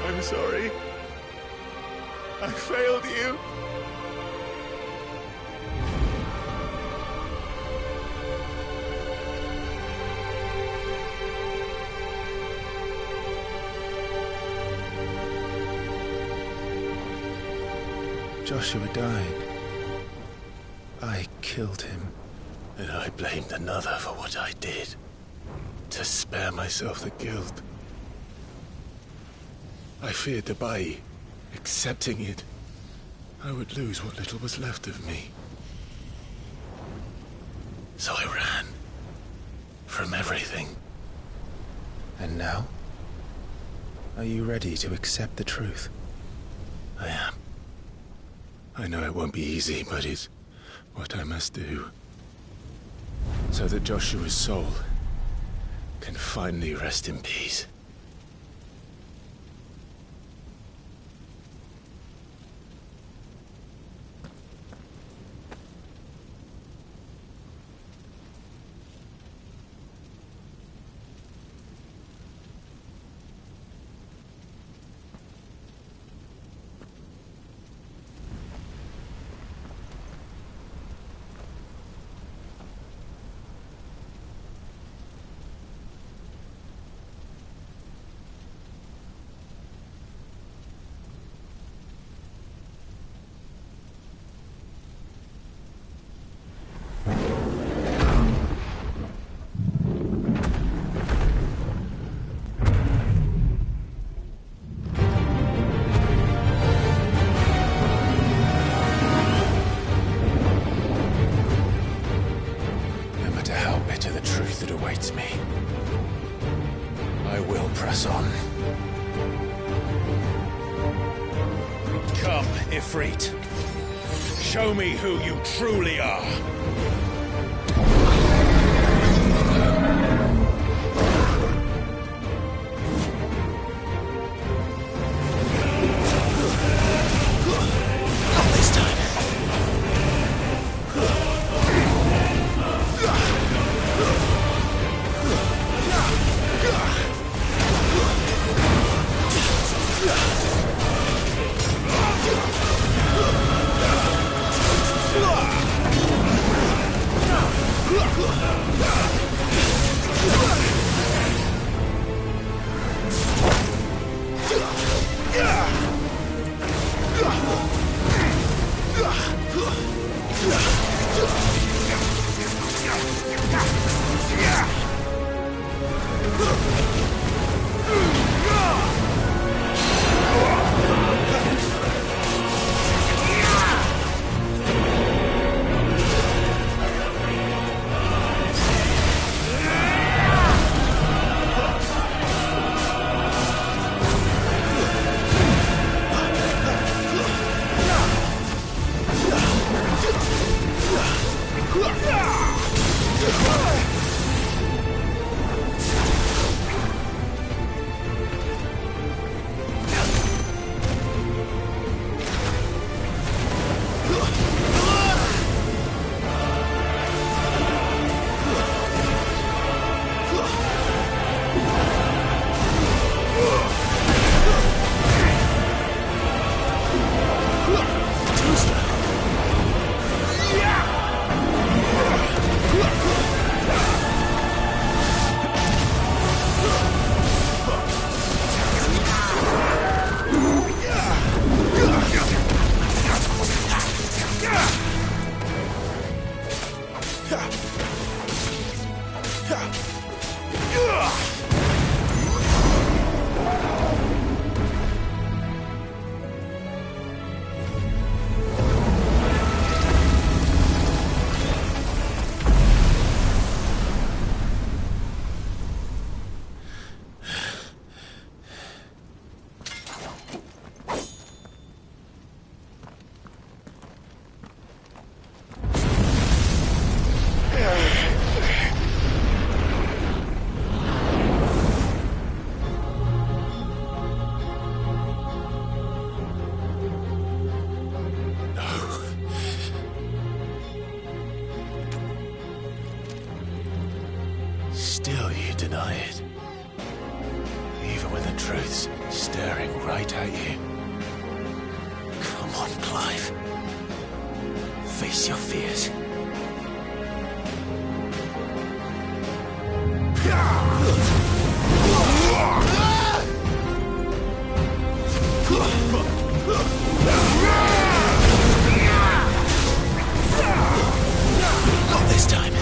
I'm sorry. I failed you. Joshua died. I killed him. And I blamed another for what I did. To spare myself the guilt. I feared that by accepting it, I would lose what little was left of me. So I ran. From everything. And now? Are you ready to accept the truth? I am. I know it won't be easy, but it's what I must do. so that Joshua's soul can finally rest in peace. Show me who you truly are. Still you deny it. Even when the truth's staring right at you. Come on, Clive. Face your fears. Not this time.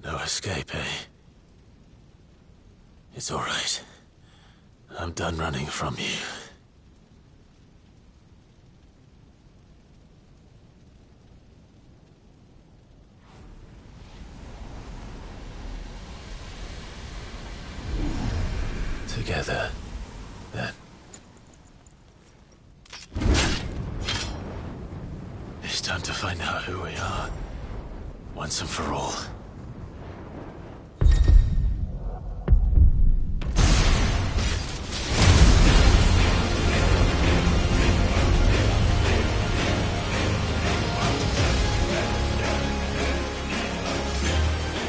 No escape, eh? It's all right. I'm done running from you. Together, then. It's time to find out who we are, once and for all.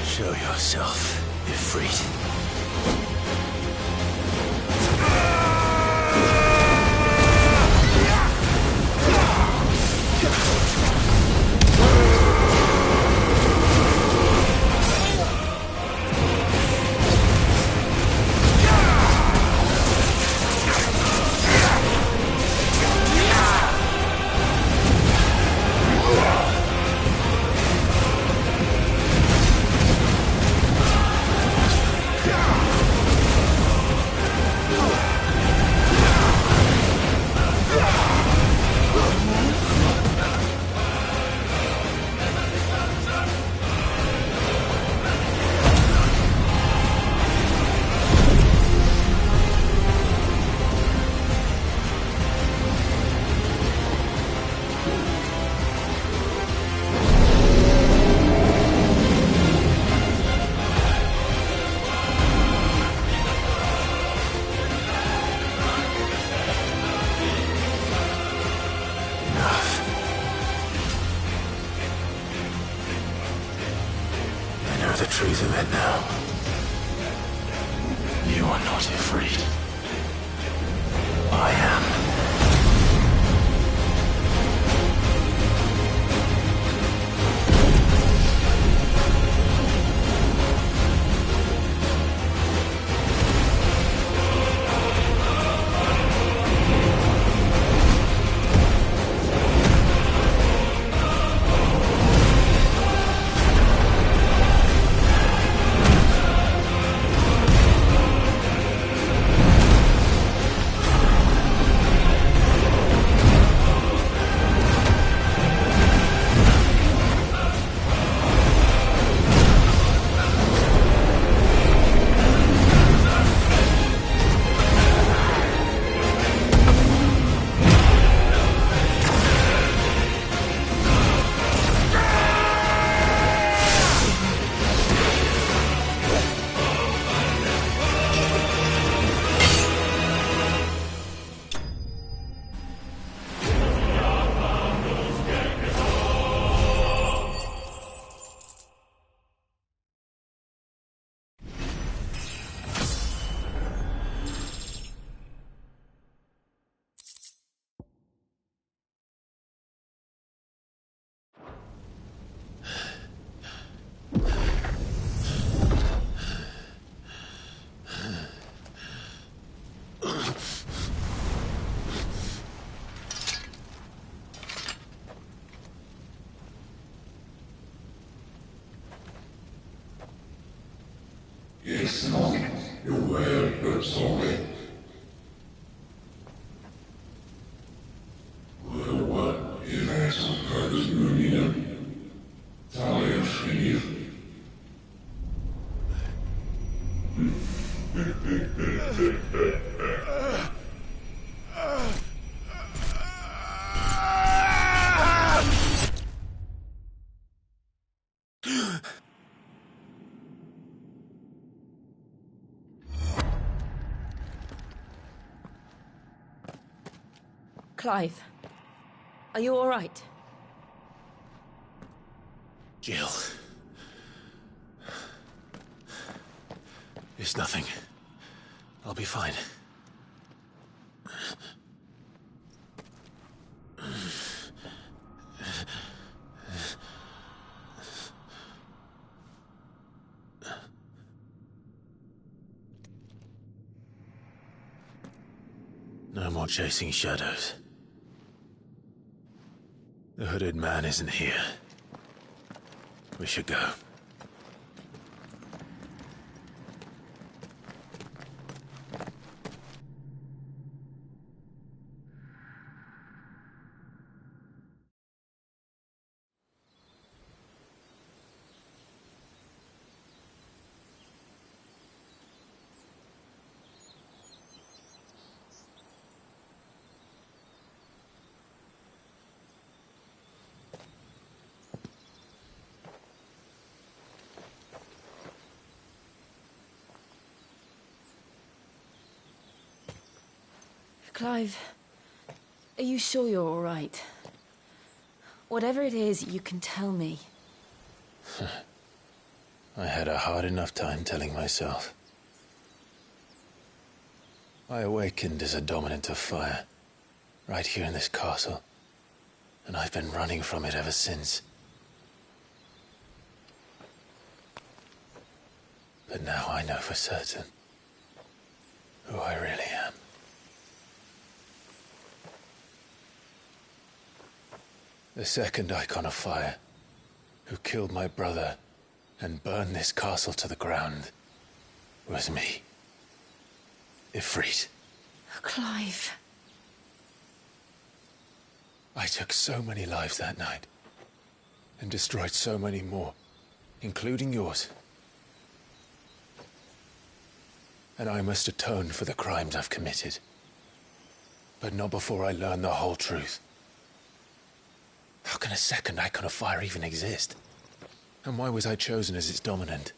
Show yourself, Ifrit. The truth of it now. You are not Ifrit. I am. It's not your word, but sorry. What is that purpose moving? Talia Shreya. Clive, are you all right? Jill. It's nothing. I'll be fine. No more chasing shadows. The hooded man isn't here. We should go. Clive, are you sure you're all right? Whatever it is, you can tell me. I had a hard enough time telling myself. I awakened as a dominant of fire, right here in this castle, and I've been running from it ever since. But now I know for certain who I really am. The second icon of fire, who killed my brother and burned this castle to the ground, was me. Ifrit. Clive. I took so many lives that night, and destroyed so many more, including yours. And I must atone for the crimes I've committed. But not before I learn the whole truth. How can a second icon of fire even exist? And why was I chosen as its dominant?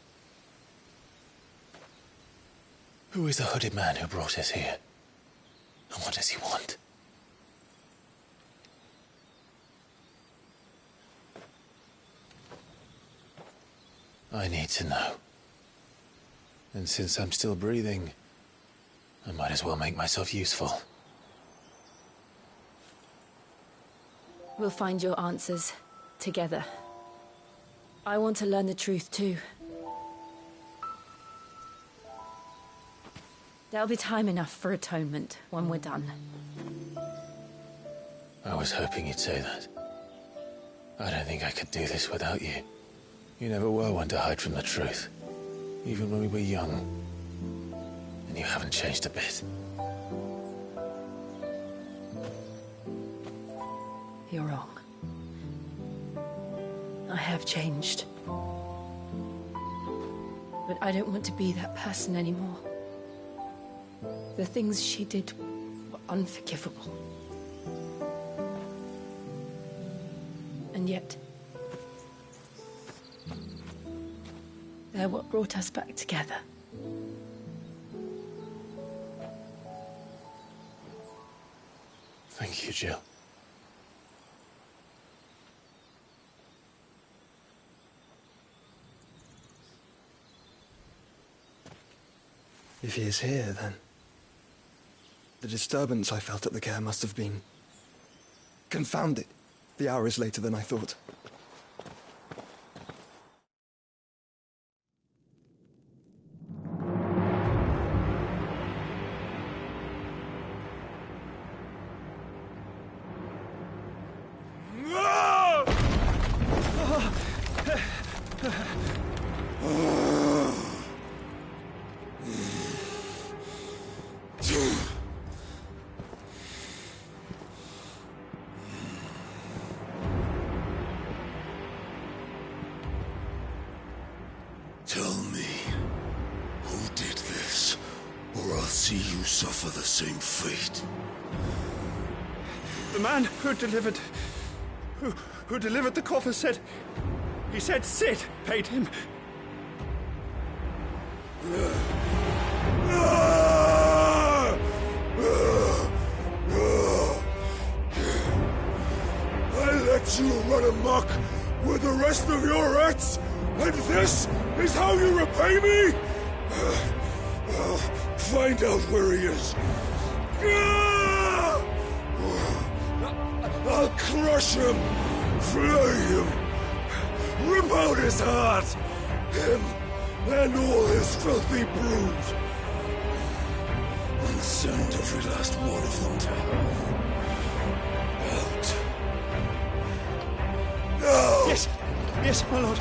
Who is the hooded man who brought us here? And what does he want? I need to know. And since I'm still breathing, I might as well make myself useful. We'll find your answers together. I want to learn the truth too. There'll be time enough for atonement when we're done. I was hoping you'd say that. I don't think I could do this without you. You never were one to hide from the truth, even when we were young. And you haven't changed a bit. You're wrong. I have changed. But I don't want to be that person anymore. The things she did were unforgivable. And yet, they're what brought us back together. Thank you, Jill. If he is here, then the disturbance I felt at the care must have been confounded. The hour is later than I thought. Tell me, who did this, or I'll see you suffer the same fate. The man who delivered the coffin said... He said Sid paid him. I let you run amok with the rest of your rats, and this is how you repay me? Find out where he is. I'll crush him, flay him, rip out his heart, him and all his filthy brood, and send every last one of them to hell. Out. Now! Yes, my lord.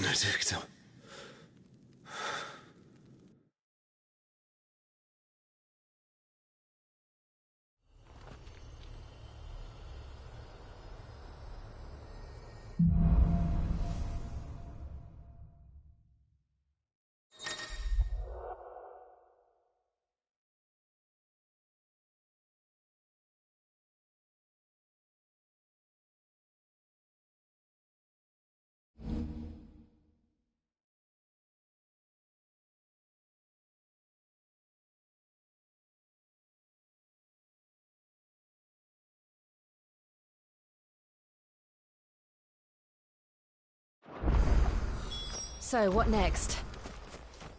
Benedicta. So, what next?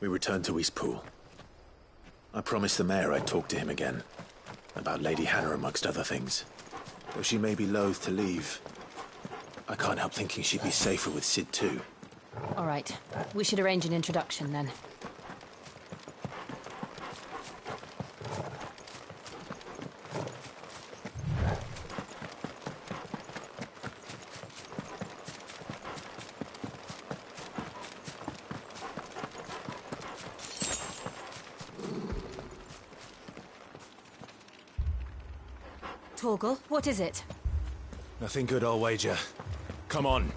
We return to Eastpool. I promised the mayor I'd talk to him again. About Lady Hannah, amongst other things. Though she may be loath to leave, I can't help thinking she'd be safer with Sid too. All right. We should arrange an introduction, then. Torgal, what is it? Nothing good, I'll wager. Come on.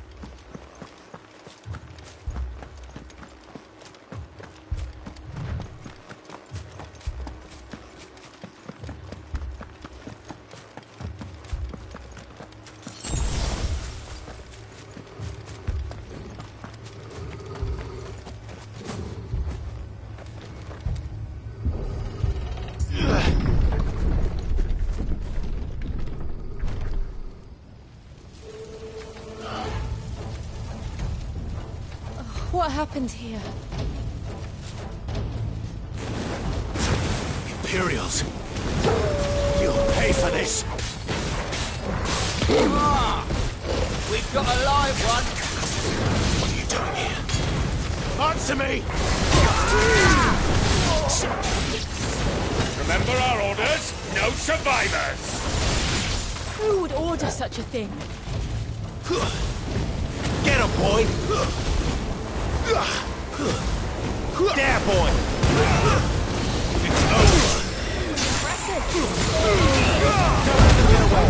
What happened here? Imperials! You'll pay for this! We've got a live one! What are you doing here? Answer me! Remember our orders? No survivors! Who would order such a thing? Get him, boy! There, boy! It's over! Impressive! Get away!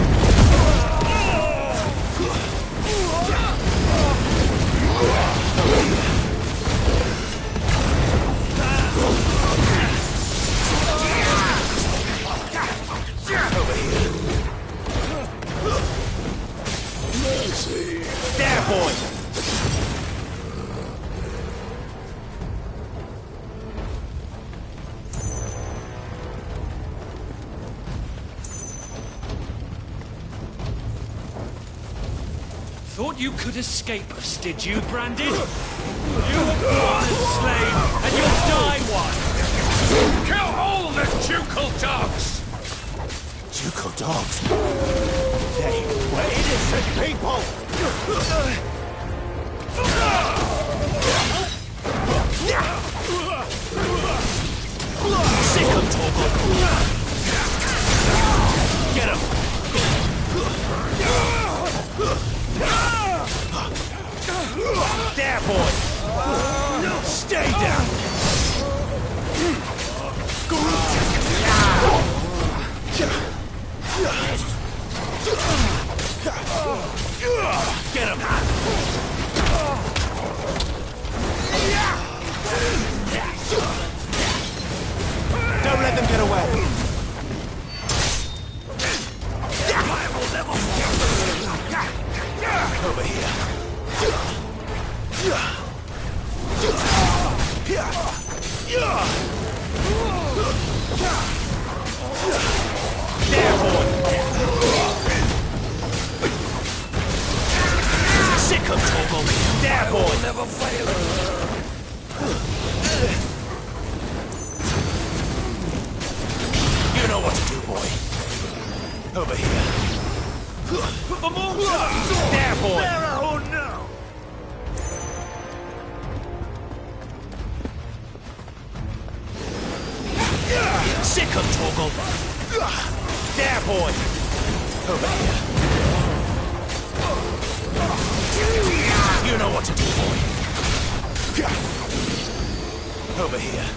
Over here. Mercy! There, boy! Thought you could escape us, did you, Brandon? You were born a slave, and you'll die one! Kill all the ducal dogs! Ducal dogs? They were innocent people! Sick of Torgal! Get him! There, boy! Stay down! Get him! Don't let them get away! I will never over here. There, boy! Sick of Torgal! There, boy! Never fail! You know what to do, boy. Over here. There, boy! Oh no! Sick of Torgal! There, boy! Over here. You know what to do, boy. here.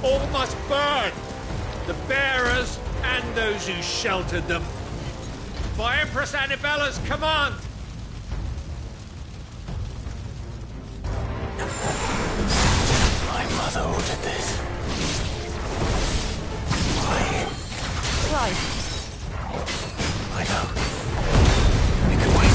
All must burn! The bearers and those who sheltered them. By Empress Annibella's command! My mother ordered this. Why? I know. You can wait.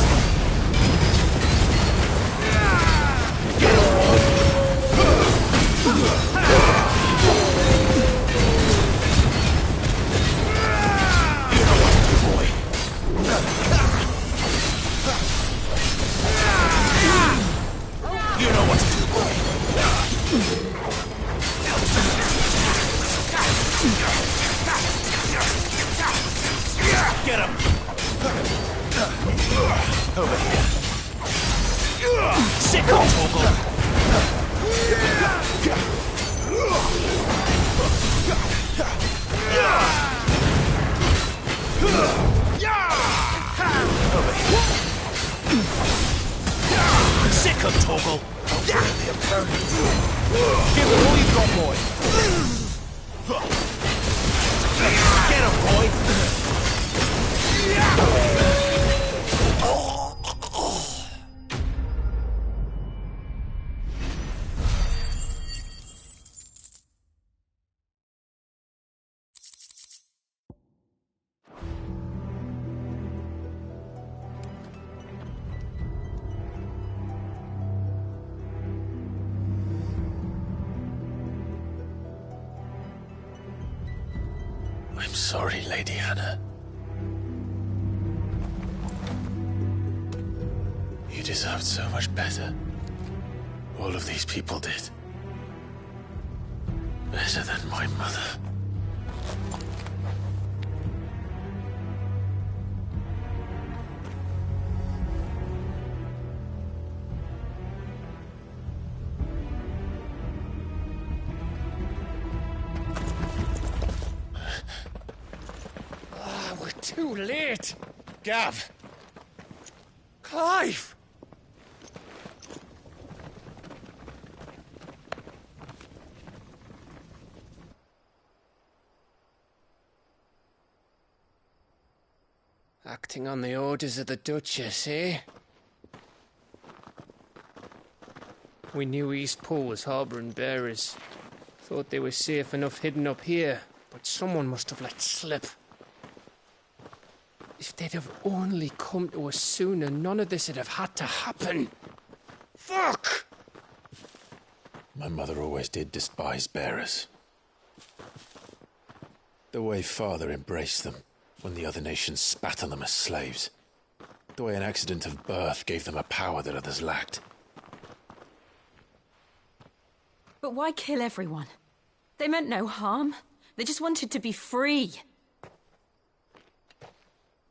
You know what to do, boy. Get him! Over here. Sick of Toggle! Over here. Sick of Toggle! The opponent. Give it all you've got, boy. Get him, boy. I'm sorry, Lady Hannah. You deserved so much better. All of these people did. Better than my mother. We're too late. Gav. Clive. Acting on the orders of the Duchess, eh? We knew Eastpool was harbouring bearers. Thought they were safe enough hidden up here, but someone must have let slip. If they'd have only come to us sooner, none of this would have had to happen. Fuck! My mother always did despise bearers. The way Father embraced them when the other nations spat on them as slaves. The way an accident of birth gave them a power that others lacked. But why kill everyone? They meant no harm. They just wanted to be free.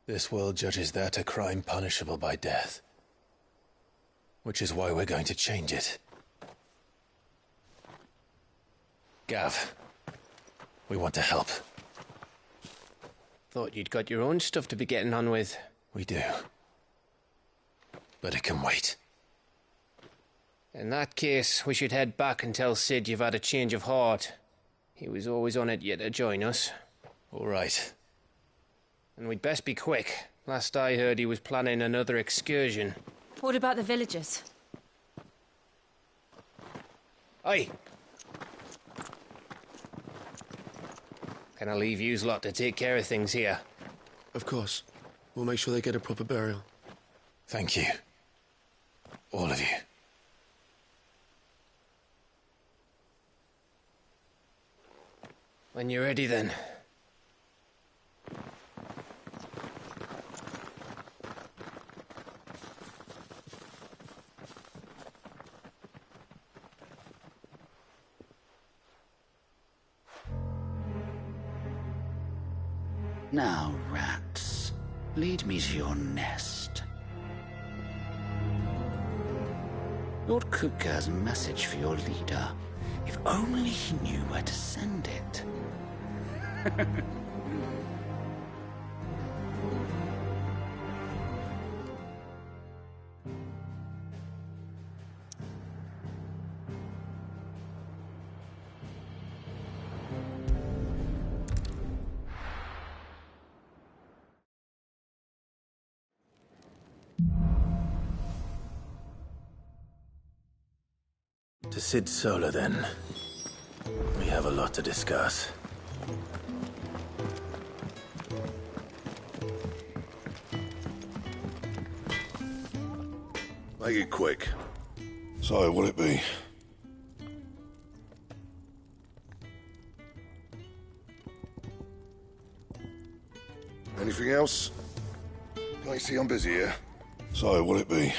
This world judges that a crime punishable by death. Which is why we're going to change it. Gav, we want to help. Thought you'd got your own stuff to be getting on with. We do. But it can wait. In that case, we should head back and tell Sid you've had a change of heart. He was always on it yet to join us. All right. And we'd best be quick. Last I heard, he was planning another excursion. What about the villagers? Aye. Can I leave yous lot to take care of things here? Of course. We'll make sure they get a proper burial. Thank you. All of you. When you're ready, then. Now, rats, lead me to your nest. Lord Kupka has a message for your leader. If only he knew where to send it. To Sid Solar, then. We have a lot to discuss. Make it quick. So, what'll it be? Anything else? Can't you see I'm busy here? So, what'll it be?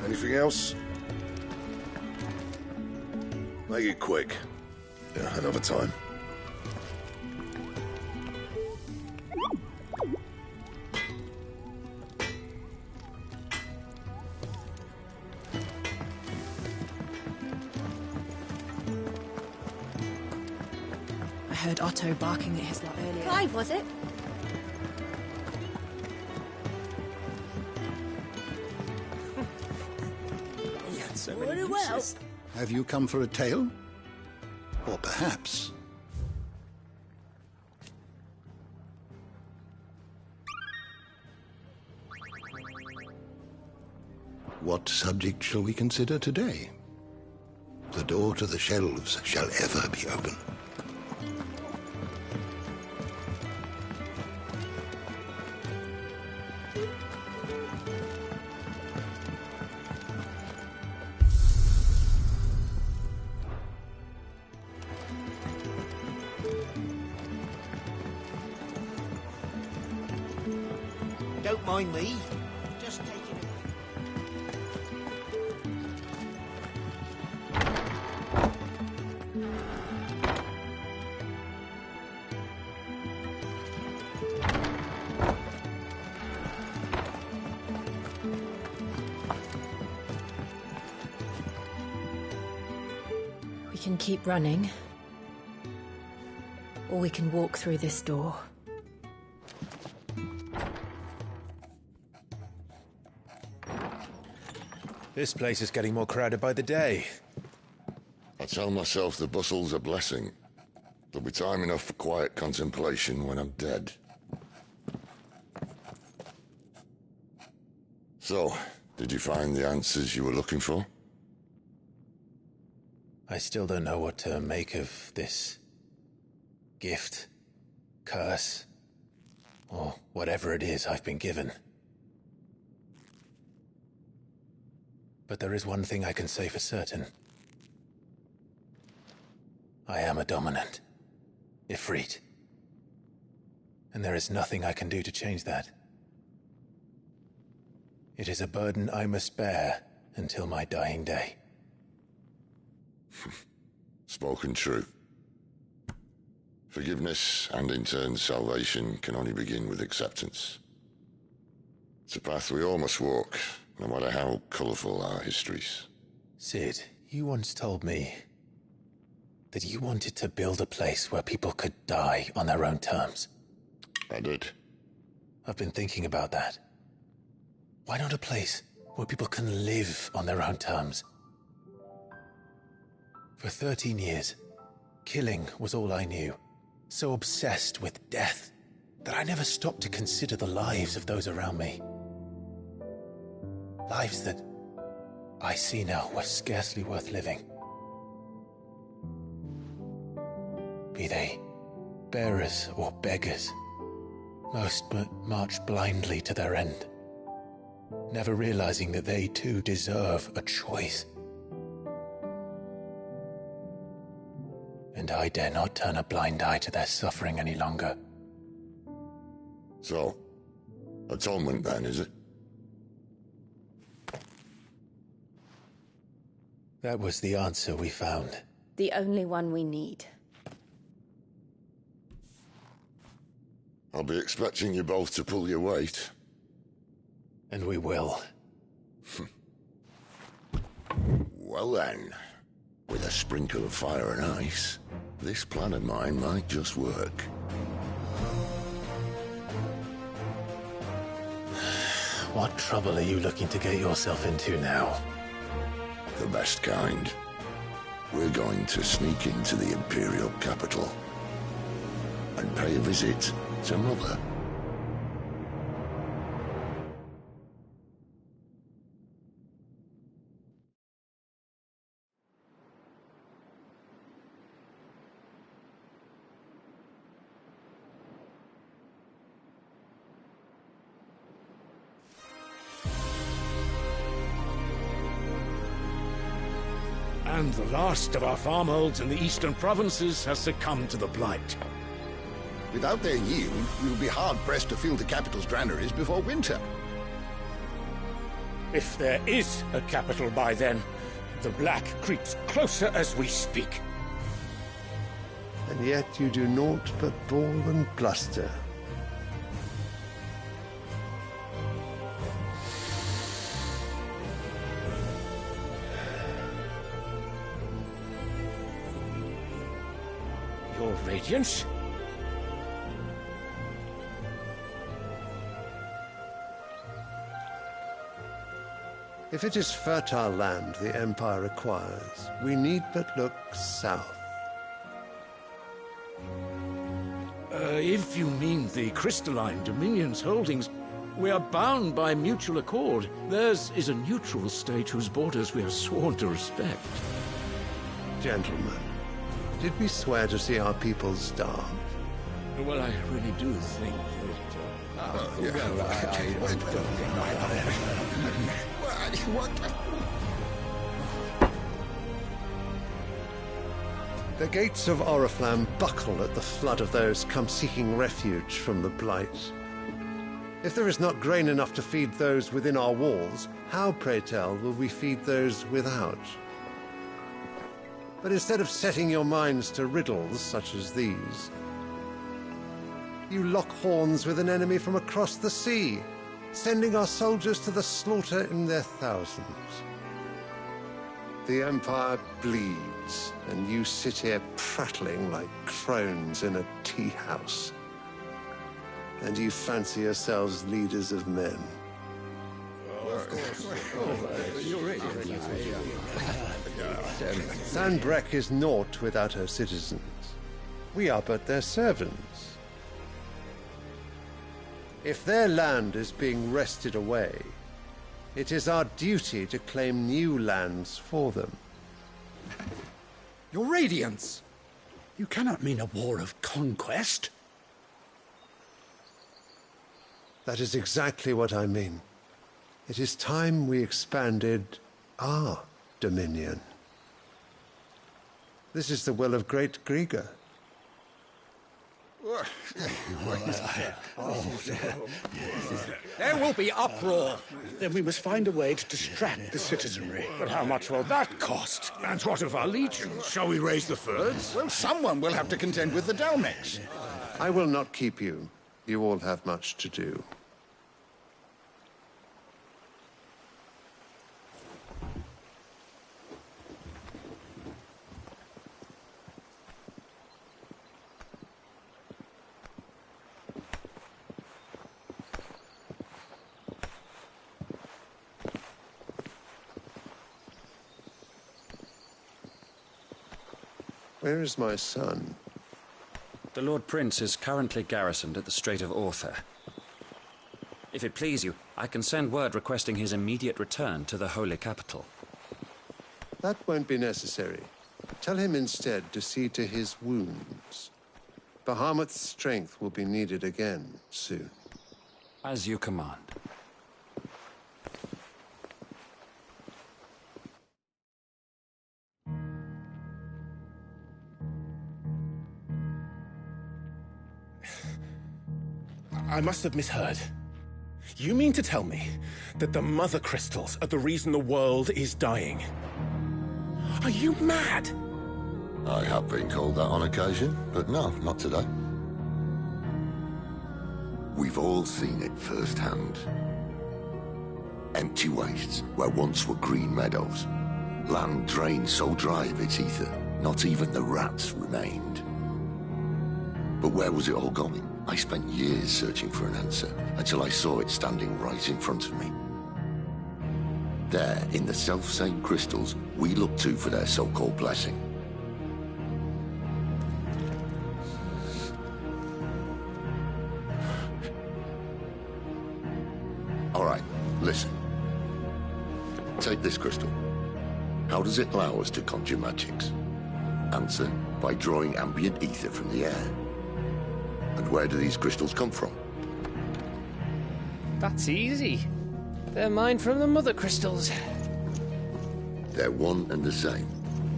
Anything else? Make it quick. Yeah, another time. I heard Otto barking at his lot earlier. Clive, was it? Very well. Have you come for a tale? Or perhaps... What subject shall we consider today? The door to the shelves shall ever be open. Don't mind me. Just taking it. We can keep running. Or we can walk through this door. This place is getting more crowded by the day. I tell myself the bustle's a blessing. There'll be time enough for quiet contemplation when I'm dead. So, did you find the answers you were looking for? I still don't know what to make of this gift, curse, or whatever it is I've been given. But there is one thing I can say for certain. I am a dominant, Ifrit. And there is nothing I can do to change that. It is a burden I must bear until my dying day. Spoken true. Forgiveness and in turn salvation can only begin with acceptance. It's a path we all must walk, no matter how colourful our histories. Sid, you once told me that you wanted to build a place where people could die on their own terms. I did. I've been thinking about that. Why not a place where people can live on their own terms? For 13 years, killing was all I knew. So obsessed with death that I never stopped to consider the lives of those around me. Lives that I see now were scarcely worth living. Be they bearers or beggars, most march blindly to their end, never realizing that they too deserve a choice. And I dare not turn a blind eye to their suffering any longer. So, atonement then, is it? That was the answer we found. The only one we need. I'll be expecting you both to pull your weight. And we will. Well then, with a sprinkle of fire and ice, this plan of mine might just work. What trouble are you looking to get yourself into now? The best kind. We're going to sneak into the Imperial capital and pay a visit to Mother. And the last of our farmholds in the eastern provinces has succumbed to the blight. Without their yield, we will be hard-pressed to fill the capital's granaries before winter. If there is a capital by then, the black creeps closer as we speak. And yet you do naught but bawl and bluster. Your Radiance? If it is fertile land the Empire requires, we need but look south. If you mean the crystalline Dominion's holdings, we are bound by mutual accord. Theirs is a neutral state whose borders we are sworn to respect. Gentlemen, did we swear to see our people starve? Well, I really do think The gates of Oriflamme buckle at the flood of those come seeking refuge from the blight. If there is not grain enough to feed those within our walls, how, pray tell, will we feed those without? But instead of setting your minds to riddles such as these, you lock horns with an enemy from across the sea, sending our soldiers to the slaughter in their thousands. The Empire bleeds, and you sit here prattling like crones in a tea-house. And you fancy yourselves leaders of men. Sandbreck is naught without her citizens. We are but their servants. If their land is being wrested away, it is our duty to claim new lands for them. Your Radiance! You cannot mean a war of conquest. That is exactly what I mean. It is time we expanded our dominion. This is the will of great Grieger. There will be uproar. Then we must find a way to distract the citizenry. But how much will that cost? And what of our legions? Shall we raise the furs? Well, someone will have to contend with the Dalmex. I will not keep you. You all have much to do. Where is my son? The Lord Prince is currently garrisoned at the Strait of Author. If it please you, I can send word requesting his immediate return to the Holy Capital. That won't be necessary. Tell him instead to see to his wounds. Bahamut's strength will be needed again soon. As you command. I must have misheard. You mean to tell me that the mother crystals are the reason the world is dying? Are you mad? I have been called that on occasion, but no, not today. We've all seen it firsthand. Empty wastes where once were green meadows. Land drained so dry of its ether, not even the rats remained. But where was it all going? I spent years searching for an answer, until I saw it standing right in front of me. There, in the self-same crystals we look to for their so-called blessing. All right, listen. Take this crystal. How does it allow us to conjure magics? Answer, by drawing ambient ether from the air. And where do these crystals come from? That's easy. They're mine from the mother crystals. They're one and the same.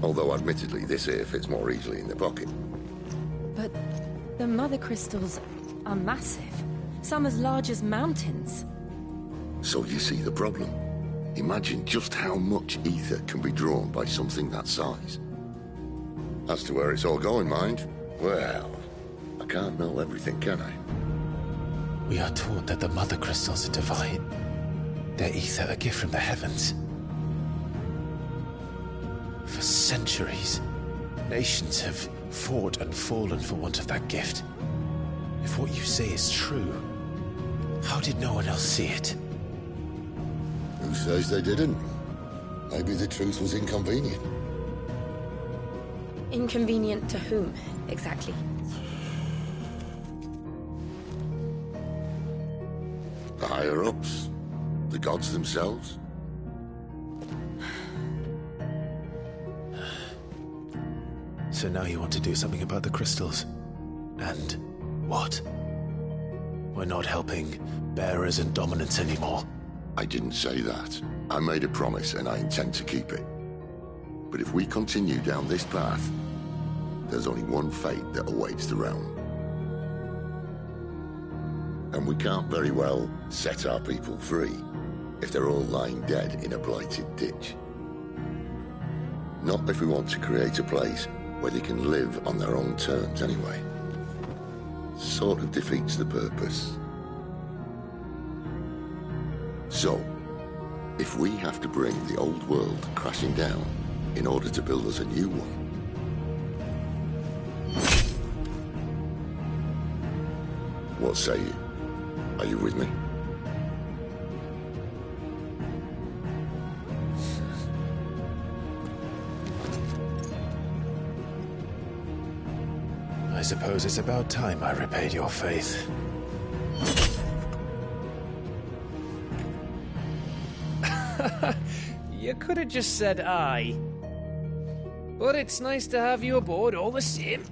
Although admittedly this here fits more easily in the pocket. But the mother crystals are massive. Some as large as mountains. So you see the problem. Imagine just how much ether can be drawn by something that size. As to where it's all going, mind, well, I can't know everything, can I? We are taught that the mother crystals are divine. Their ether a gift from the heavens. For centuries, nations have fought and fallen for want of that gift. If what you say is true, how did no one else see it? Who says they didn't? Maybe the truth was inconvenient. Inconvenient to whom, exactly? The higher-ups? The gods themselves? So now you want to do something about the crystals. And what? We're not helping bearers and dominants anymore. I didn't say that. I made a promise and I intend to keep it. But if we continue down this path, there's only one fate that awaits the realm. And we can't very well set our people free if they're all lying dead in a blighted ditch. Not if we want to create a place where they can live on their own terms anyway. Sort of defeats the purpose. So, if we have to bring the old world crashing down in order to build us a new one, what say you? Are you with me? I suppose it's about time I repaid your faith. You could have just said aye. But it's nice to have you aboard all the same.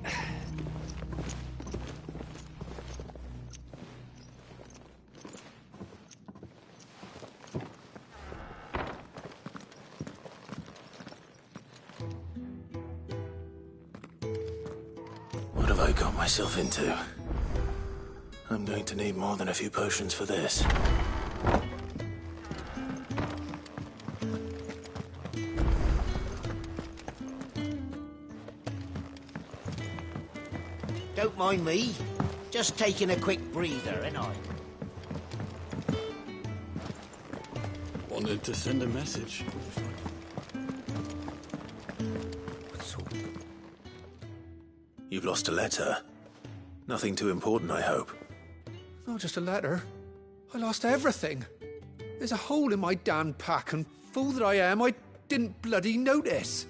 What have I got myself into? I'm going to need more than a few potions for this. Don't mind me. Just taking a quick breather, ain't I? Wanted to send a message. You've lost a letter. Nothing too important, I hope. Not just a letter. I lost everything. There's a hole in my damn pack, and fool that I am, I didn't bloody notice.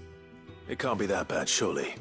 It can't be that bad, surely.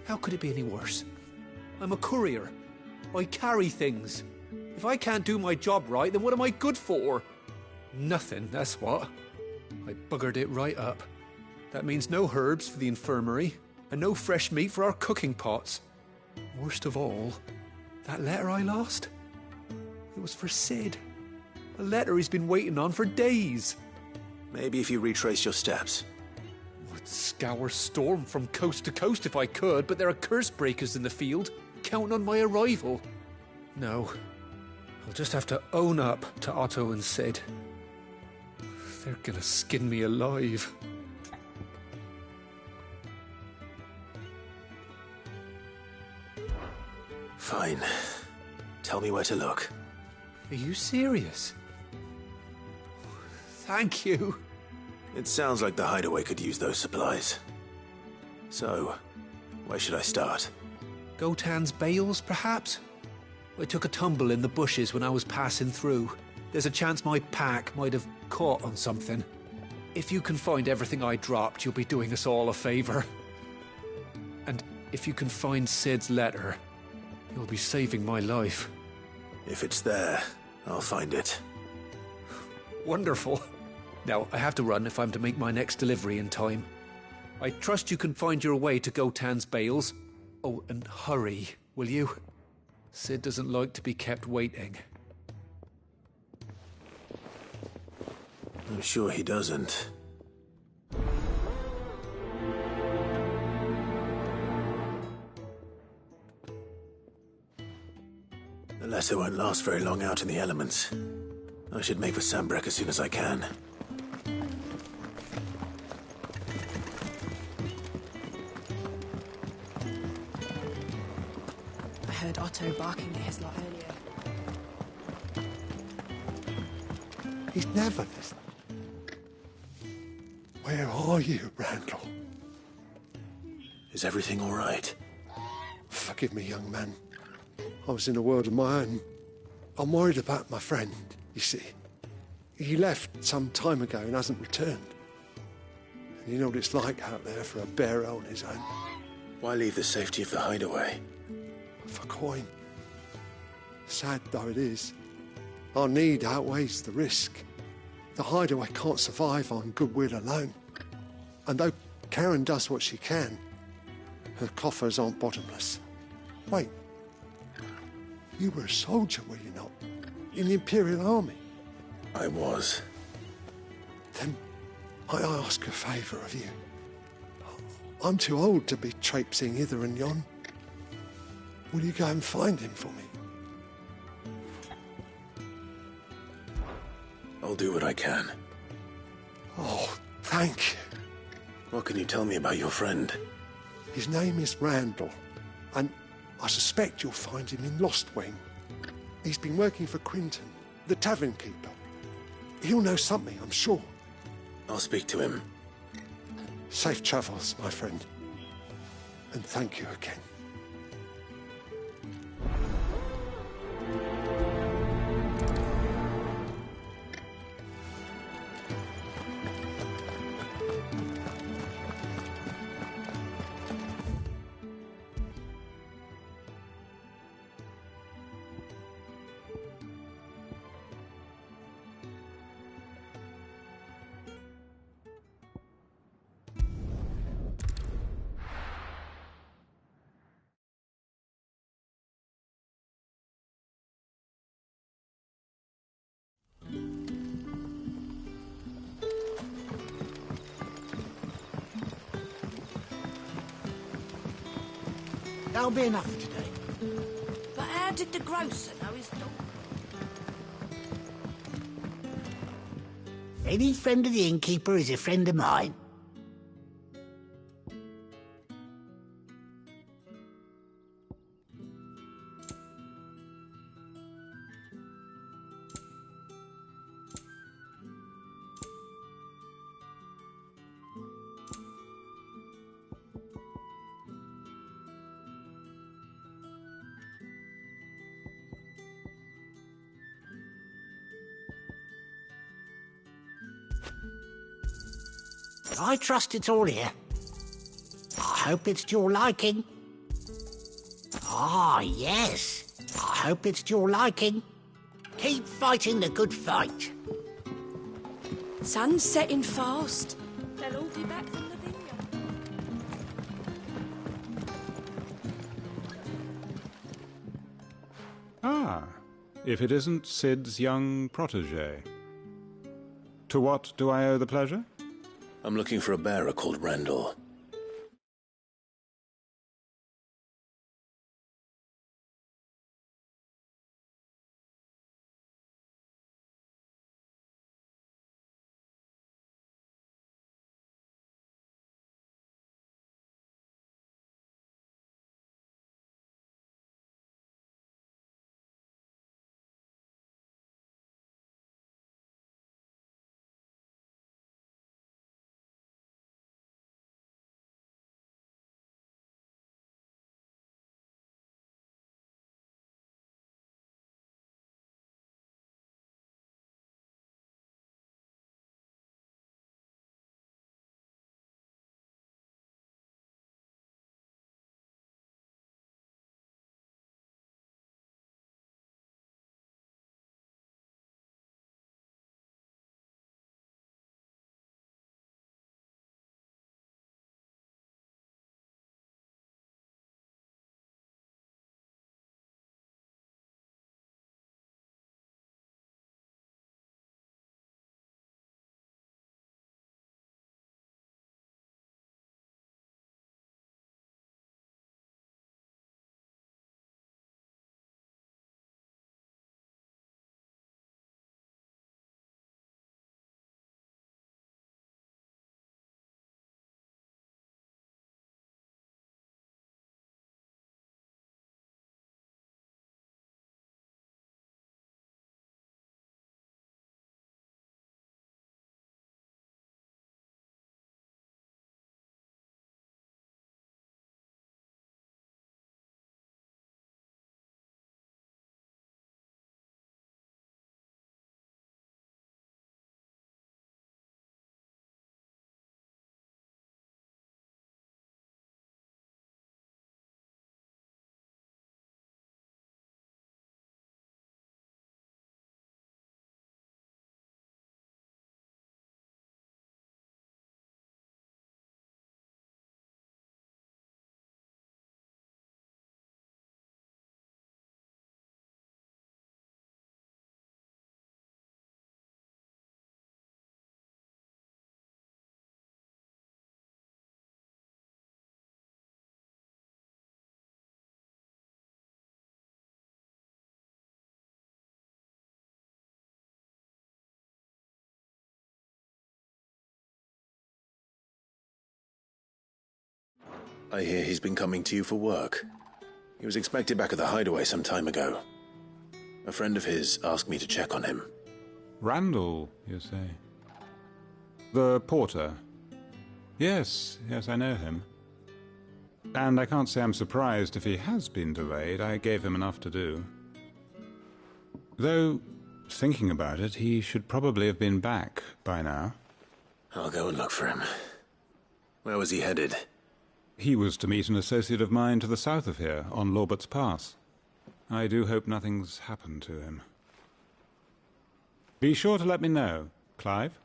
How could it be any worse? I'm a courier. I carry things. If I can't do my job right, then what am I good for? Nothing, that's what. I buggered it right up. That means no herbs for the infirmary, and no fresh meat for our cooking pots. Worst of all, that letter I lost? It was for Sid. A letter he's been waiting on for days. Maybe if you retrace your steps. I'd scour Storm from coast to coast if I could, but there are curse breakers in the field, counting on my arrival. No, I'll just have to own up to Otto and Sid. They're gonna skin me alive. Fine. Tell me where to look. Are you serious? Thank you. It sounds like the hideaway could use those supplies. So, where should I start? Gotan's bales, perhaps? I took a tumble in the bushes when I was passing through. There's a chance my pack might have caught on something. If you can find everything I dropped, you'll be doing us all a favor. And if you can find Sid's letter, you'll be saving my life. If it's there, I'll find it. Wonderful. Now, I have to run if I'm to make my next delivery in time. I trust you can find your way to Gotan's bales. Oh, and hurry, will you? Sid doesn't like to be kept waiting. I'm sure he doesn't. The letter won't last very long out in the elements. I should make for Sambrek as soon as I can. I heard Otto barking at his lot earlier. He's never this. Where are you, Randall? Is everything all right? Forgive me, young man. I was in a world of my own. I'm worried about my friend, you see. He left some time ago and hasn't returned. And you know what it's like out there for a bearer on his own. Why leave the safety of the hideaway? For coin. Sad though it is, our need outweighs the risk. The hideaway can't survive on goodwill alone. And though Karen does what she can, her coffers aren't bottomless. Wait. You were a soldier, were you not? In the Imperial Army? I was. Then I ask a favour of you. I'm too old to be traipsing hither and yon. Will you go and find him for me? I'll do what I can. Oh, thank you. What can you tell me about your friend? His name is Randall, and I suspect you'll find him in Lostwing. He's been working for Quinton, the tavern keeper. He'll know something, I'm sure. I'll speak to him. Safe travels, my friend. And thank you again. That'll be enough for today. But how did the grocer know his dog? Any friend of the innkeeper is a friend of mine. I trust it's all here. I hope it's to your liking. Ah, yes. I hope it's to your liking. Keep fighting the good fight. Sun's setting fast. They'll all be back from the vineyard. Ah, if it isn't Sid's young protege. To what do I owe the pleasure? I'm looking for a bearer called Randall. I hear he's been coming to you for work. He was expected back at the hideaway some time ago. A friend of his asked me to check on him. Randall, you say? The porter? Yes, I know him. And I can't say I'm surprised if he has been delayed. I gave him enough to do. Though, thinking about it, he should probably have been back by now. I'll go and look for him. Where was he headed? He was to meet an associate of mine to the south of here, on Lorbert's Pass. I do hope nothing's happened to him. Be sure to let me know, Clive.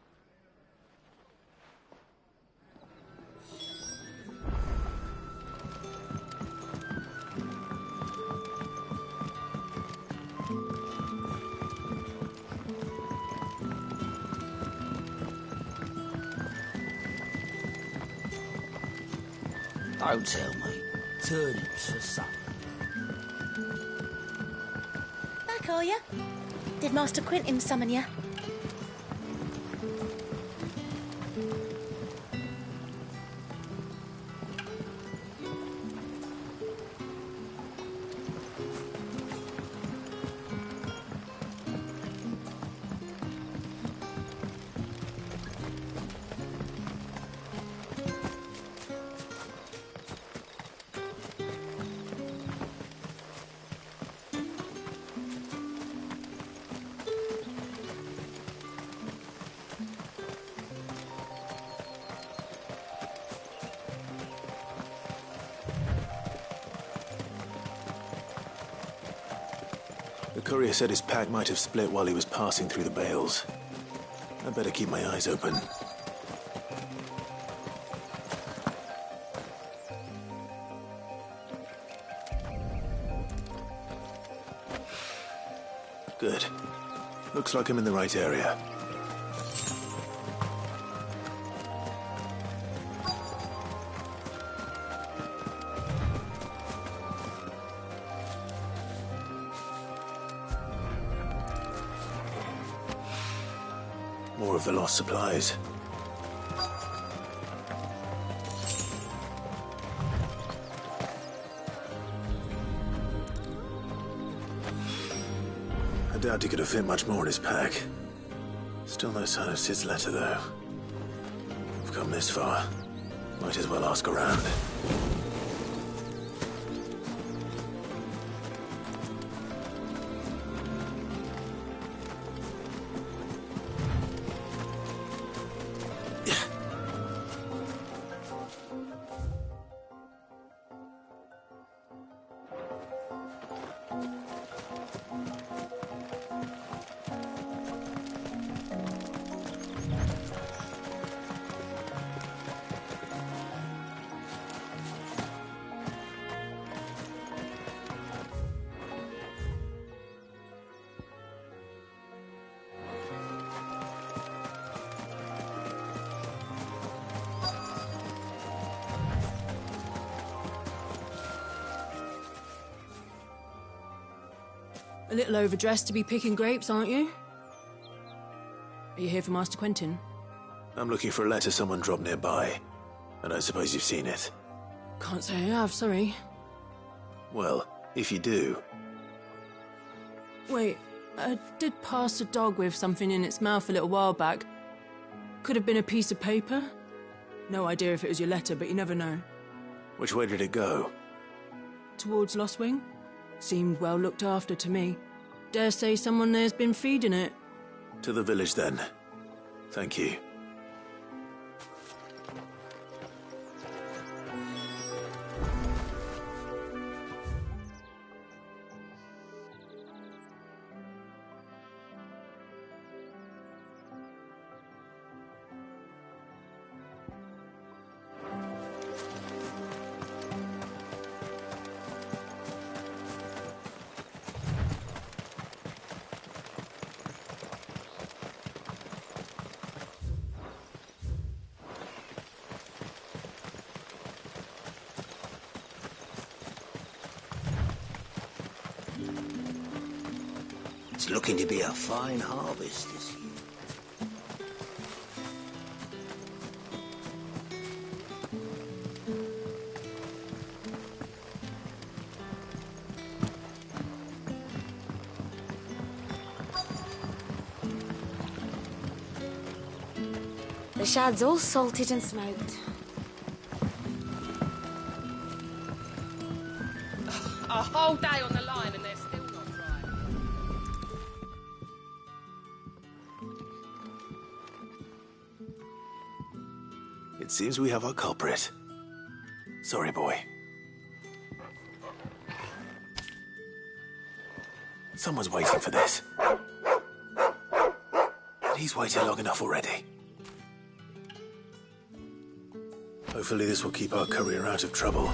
Don't tell me. Turnips for supper. Back, are you? Did Master Quentin summon you? The courier said his pack might have split while he was passing through the bales. I better keep my eyes open. Good. Looks like I'm in the right area. More of the lost supplies. I doubt he could have fit much more in his pack. Still no sign of Sid's letter, though. We've come this far. Might as well ask around. A little overdressed to be picking grapes, aren't you? Are you here for Master Quentin? I'm looking for a letter someone dropped nearby, and I suppose you've seen it. Can't say I have, sorry. Well, if you do... Wait, I did pass a dog with something in its mouth a little while back. Could have been a piece of paper. No idea if it was your letter, but you never know. Which way did it go? Towards Lost Wing? Seemed well looked after to me. Dare say someone there's been feeding it. To the village, then. Thank you. It's looking to be a fine harvest this year. The shad's all salted and smoked. A whole day on the line and they're still not dry. It seems we have our culprit. Sorry, boy. Someone's waiting for this. And he's waited long enough already. Hopefully this will keep our courier out of trouble.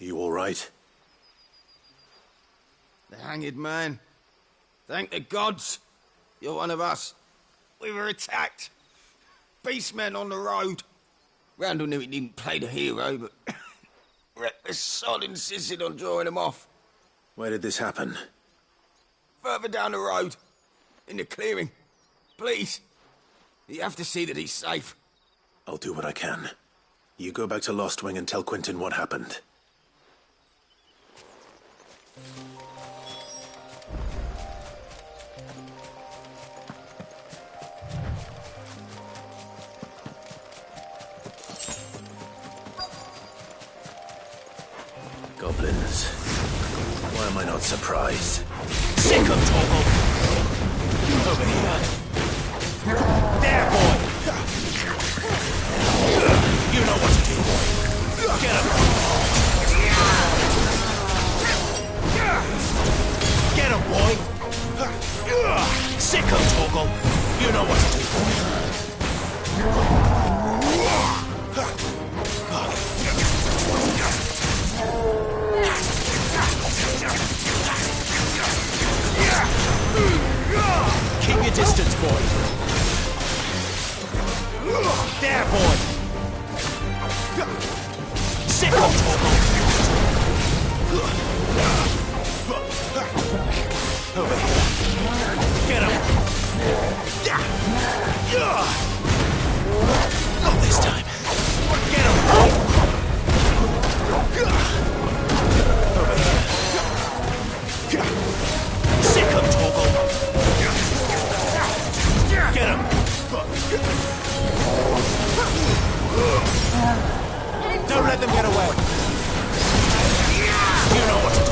You all right? The hanged man. Thank the gods. You're one of us. We were attacked. Beastmen on the road. Randall knew he didn't play the hero, but reckless sod insisted on drawing him off. Where did this happen? Further down the road. In the clearing. Please. You have to see that he's safe. I'll do what I can. You go back to Lost Wing and tell Quentin what happened. Goblins. Why am I not surprised? Sick of Torgal! Over here. There, boy! You know what to do, boy. Get him! Get him, boy! Sick of Torgal! You know what to do, boy. Keep your distance, boy. There, boy. Sick of Torgal. Over here. Get him. Not this time. Get him, boy. Over here. Sick of Torgal. Get him! Don't let them get away! You know what to do!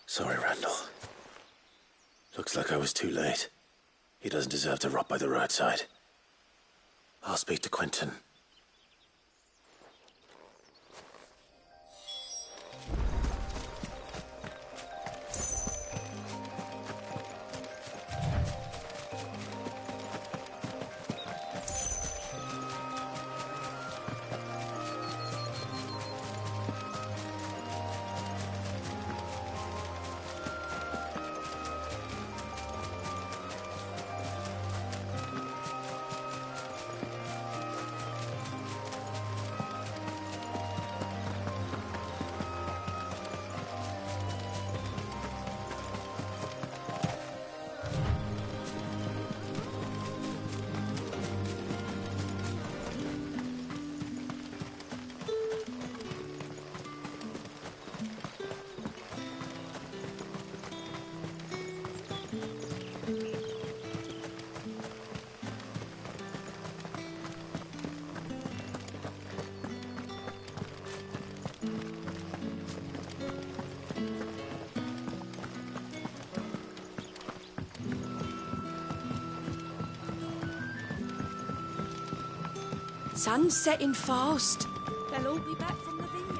Sorry, Randall. Looks like I was too late. He doesn't deserve to rot by the roadside. I'll speak to Quentin. Sun's setting fast. They'll all be back from the vineyard.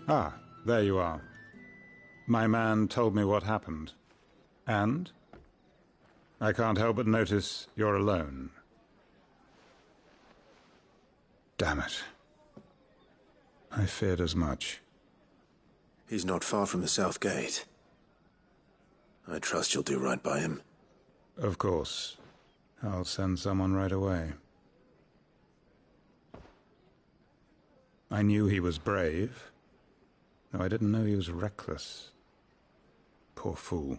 Ah, there you are. My man told me what happened. And? I can't help but notice you're alone. Damn it. I feared as much. He's not far from the south gate. I trust you'll do right by him. Of course. I'll send someone right away. I knew he was brave, though I didn't know he was reckless. Poor fool.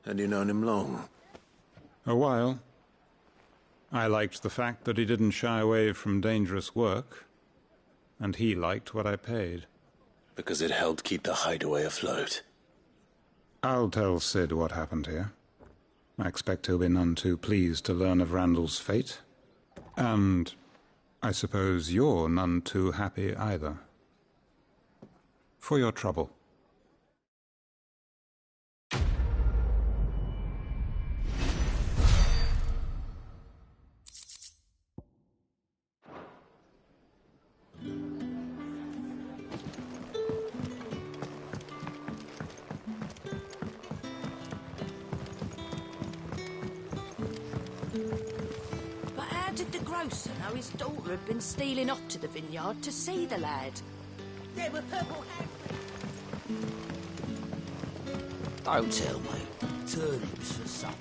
Had you known him long? A while. I liked the fact that he didn't shy away from dangerous work, and he liked what I paid. Because it helped keep the hideaway afloat. I'll tell Sid what happened here. I expect he'll be none too pleased to learn of Randall's fate. And I suppose you're none too happy either. For your trouble. Did the grocer know his daughter had been stealing off to the vineyard to see the lad? There were purple handprints. Don't tell me. Turnips for supper.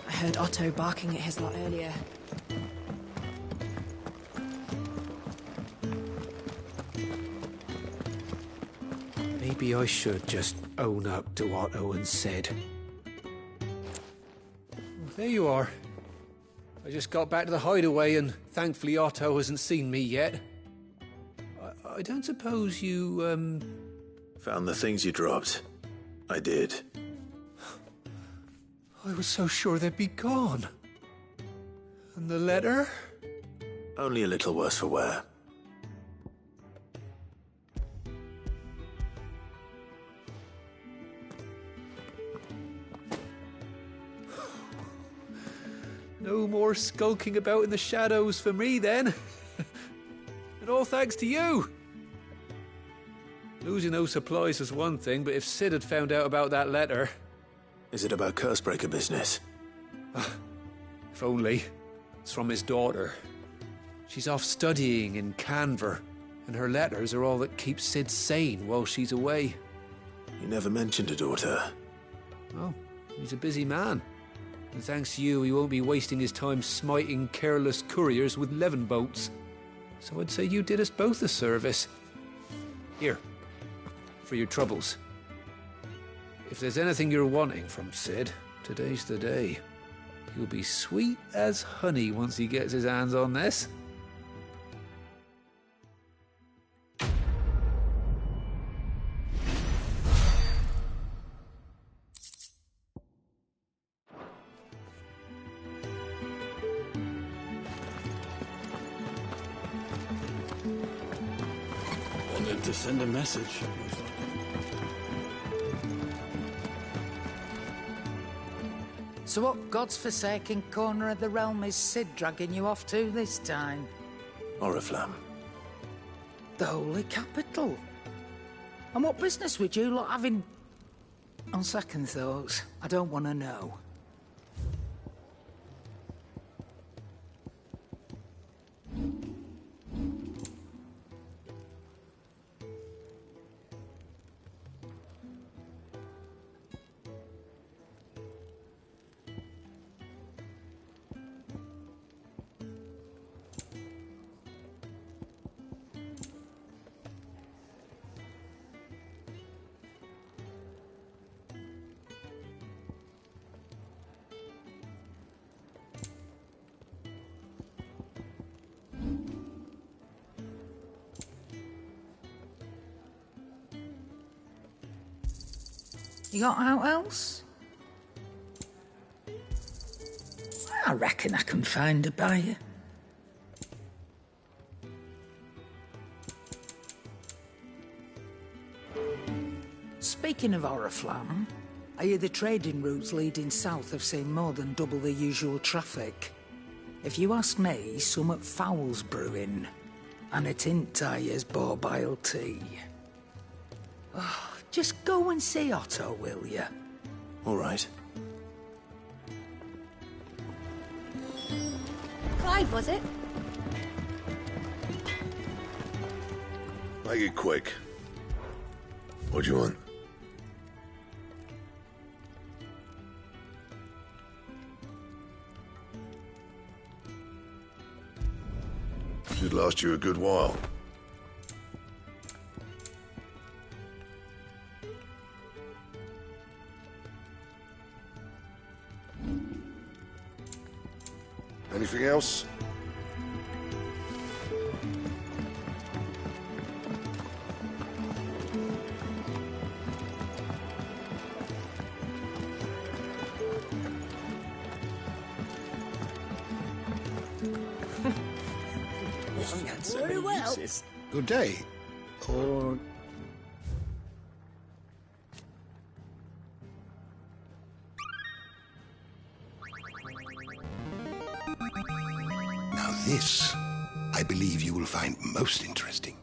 I heard Otto barking at his lot earlier. Maybe I should just own up to Otto and Sid. There you are. I just got back to the hideaway and thankfully Otto hasn't seen me yet. I don't suppose you, Found the things you dropped. I did. I was so sure they'd be gone. And the letter? Only a little worse for wear. No more skulking about in the shadows for me, then. And all thanks to you. Losing those supplies was one thing, but if Sid had found out about that letter... Is it about Cursebreaker business? If only. It's from his daughter. She's off studying in Canver, and her letters are all that keeps Sid sane while she's away. He never mentioned a daughter. Oh, he's a busy man. And thanks to you, he won't be wasting his time smiting careless couriers with levin boats. So I'd say you did us both a service. Here, for your troubles. If there's anything you're wanting from Sid, today's the day. He'll be sweet as honey once he gets his hands on this. Wanted to send a message. So what god's-forsaken corner of the realm is Sid dragging you off to this time? Oriflamme. The Holy Capital. And what business would you lot have in... On second thoughts, I don't want to know. You got out else? I reckon I can find a buyer. Speaking of Oriflamme, I hear the trading routes leading south have seen more than double the usual traffic. If you ask me, somewhat foul's brewing, and it ain't Tyre's borbile tea. Oh, just go and see Otto, will you? All right. Clive, was it? Make it quick. What do you want? Should last you a good while. Anything else? Very well. Good day. Or... Now this, I believe you will find most interesting.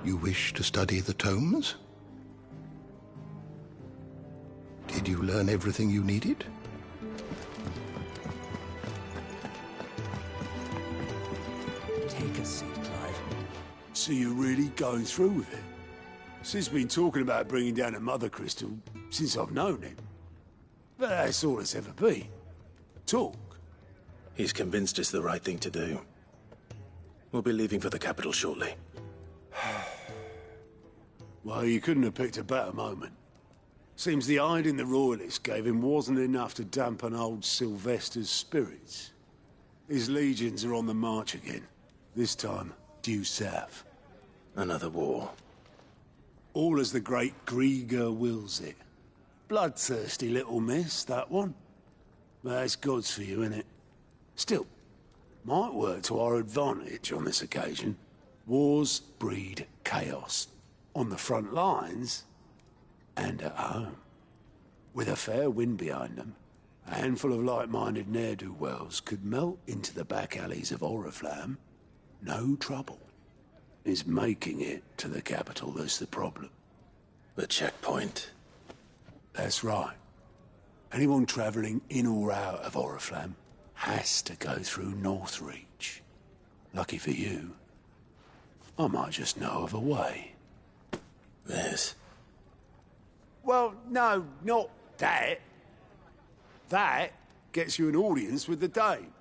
You wish to study the tomes? Did you learn everything you needed? Take a seat, Clive. So you're really going through with it? Sid's been talking about bringing down a mother crystal since I've known him. But that's all it's ever been. Talk. He's convinced it's the right thing to do. We'll be leaving for the capital shortly. Well, you couldn't have picked a better moment. Seems the hiding the royalists gave him wasn't enough to dampen old Sylvester's spirits. His legions are on the march again. This time, due south. Another war. All as the great Grieger wills it. Bloodthirsty little miss, that one. But that's God's for you, innit? Still, might work to our advantage on this occasion. Wars breed chaos. On the front lines, and at home. With a fair wind behind them, a handful of like-minded ne'er-do-wells could melt into the back alleys of Oriflamme. No trouble. It's making it to the capital that's the problem. The checkpoint. That's right. Anyone travelling in or out of Oriflamme has to go through Northreach. Lucky for you, I might just know of a way. This? Well, no, not that. That gets you an audience with the Dame.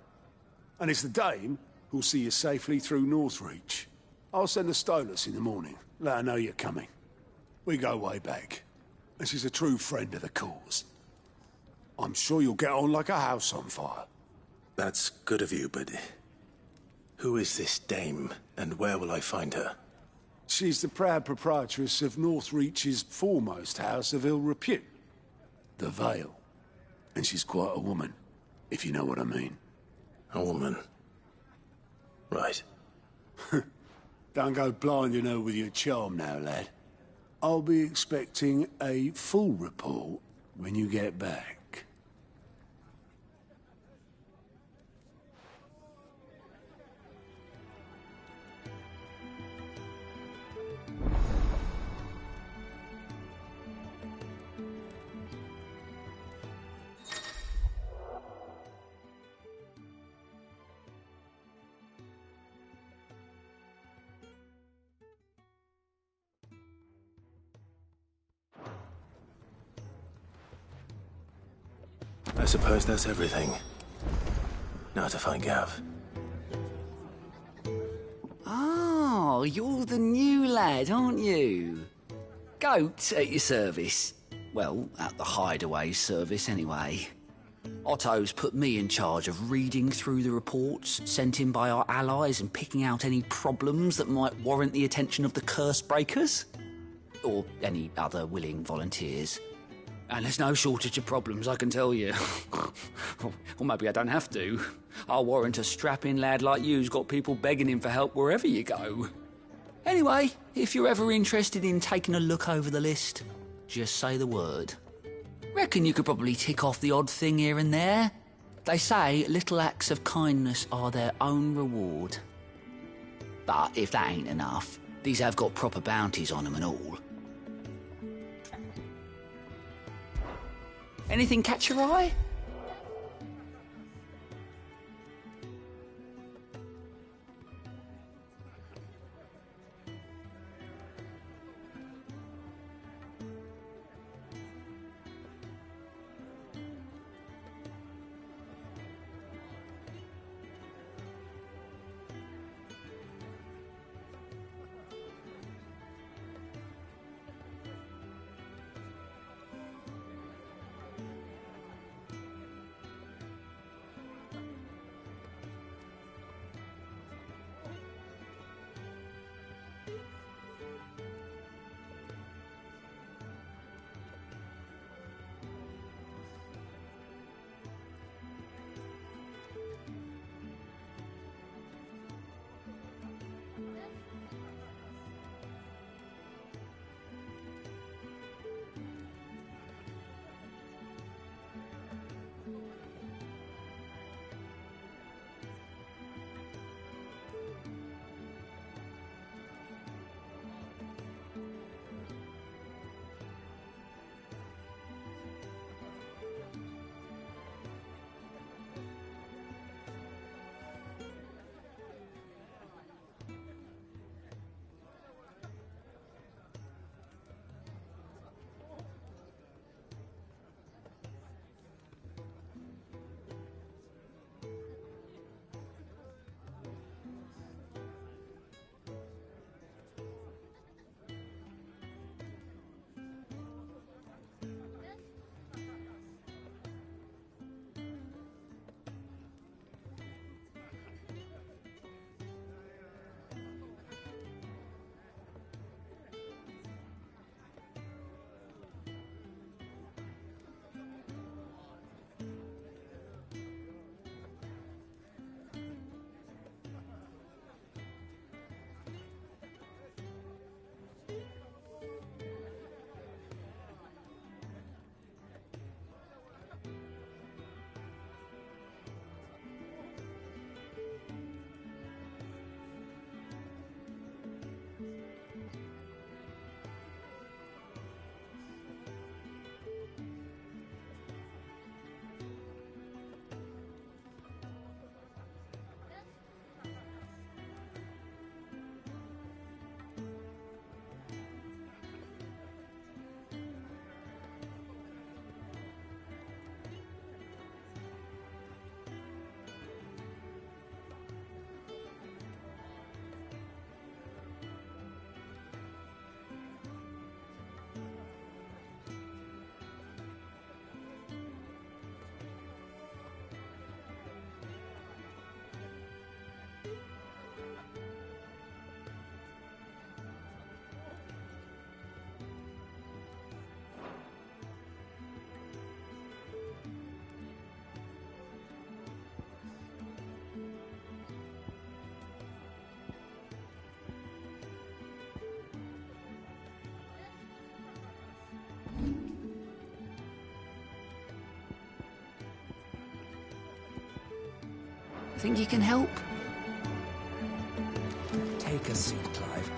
And it's the dame who'll see you safely through Northreach. I'll send the Stolas in the morning. Let her know you're coming. We go way back. And she's a true friend of the cause. I'm sure you'll get on like a house on fire. That's good of you, but... who is this dame, and where will I find her? She's the proud proprietress of Northreach's foremost house of ill repute. The Vale. And she's quite a woman, if you know what I mean. A woman? Right. Don't go blinding her with your charm now, lad. I'll be expecting a full report when you get back. I suppose that's everything. Now to find Gav. Oh, you're the new lad, aren't you? Goat at your service. Well, at the Hideaway service, anyway. Otto's put me in charge of reading through the reports sent in by our allies and picking out any problems that might warrant the attention of the curse breakers. Or any other willing volunteers. And there's no shortage of problems, I can tell you. Or maybe I don't have to. I'll warrant a strapping lad like you's got people begging him for help wherever you go. Anyway, if you're ever interested in taking a look over the list, just say the word. Reckon you could probably tick off the odd thing here and there. They say little acts of kindness are their own reward. But if that ain't enough, these have got proper bounties on them and all. Anything catch your eye? Think you can help? Take a seat, Clive.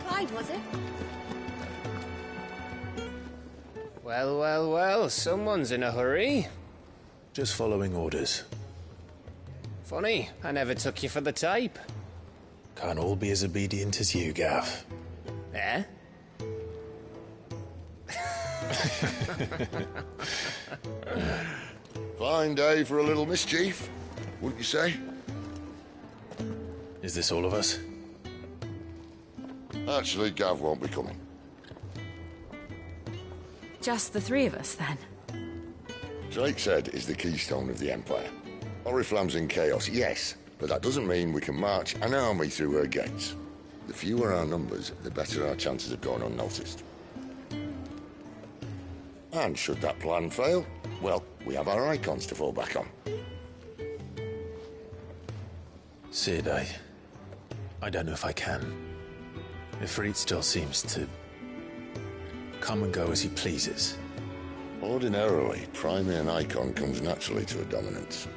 Clive, was it? Well, well, well, someone's in a hurry. Just following orders. Funny, I never took you for the type. Can't all be as obedient as you, Gav. Eh? Fine day for a little mischief, wouldn't you say? Is this all of us? Actually, Gav won't be coming. Just the three of us, then? Drake's Head is the keystone of the Empire. Oriflamme's in chaos, yes, but that doesn't mean we can march an army through her gates. The fewer our numbers, the better our chances of going unnoticed. And should that plan fail, well, we have our icons to fall back on. Sid, I don't know if I can. Ifrit still seems to come and go as he pleases. Ordinarily, priming an icon comes naturally to a dominance.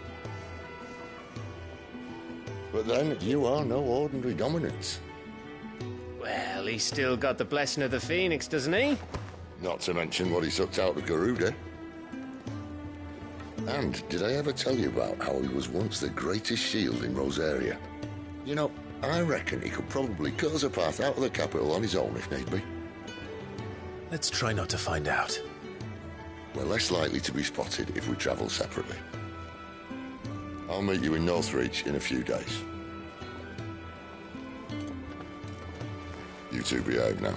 But then, you are no ordinary dominance. Well, he's still got the blessing of the Phoenix, doesn't he? Not to mention what he sucked out of Garuda. And did I ever tell you about how he was once the greatest shield in Rosaria? You know, I reckon he could probably cut us a path out of the capital on his own if need be. Let's try not to find out. We're less likely to be spotted if we travel separately. I'll meet you in Northreach in a few days. You two behave now.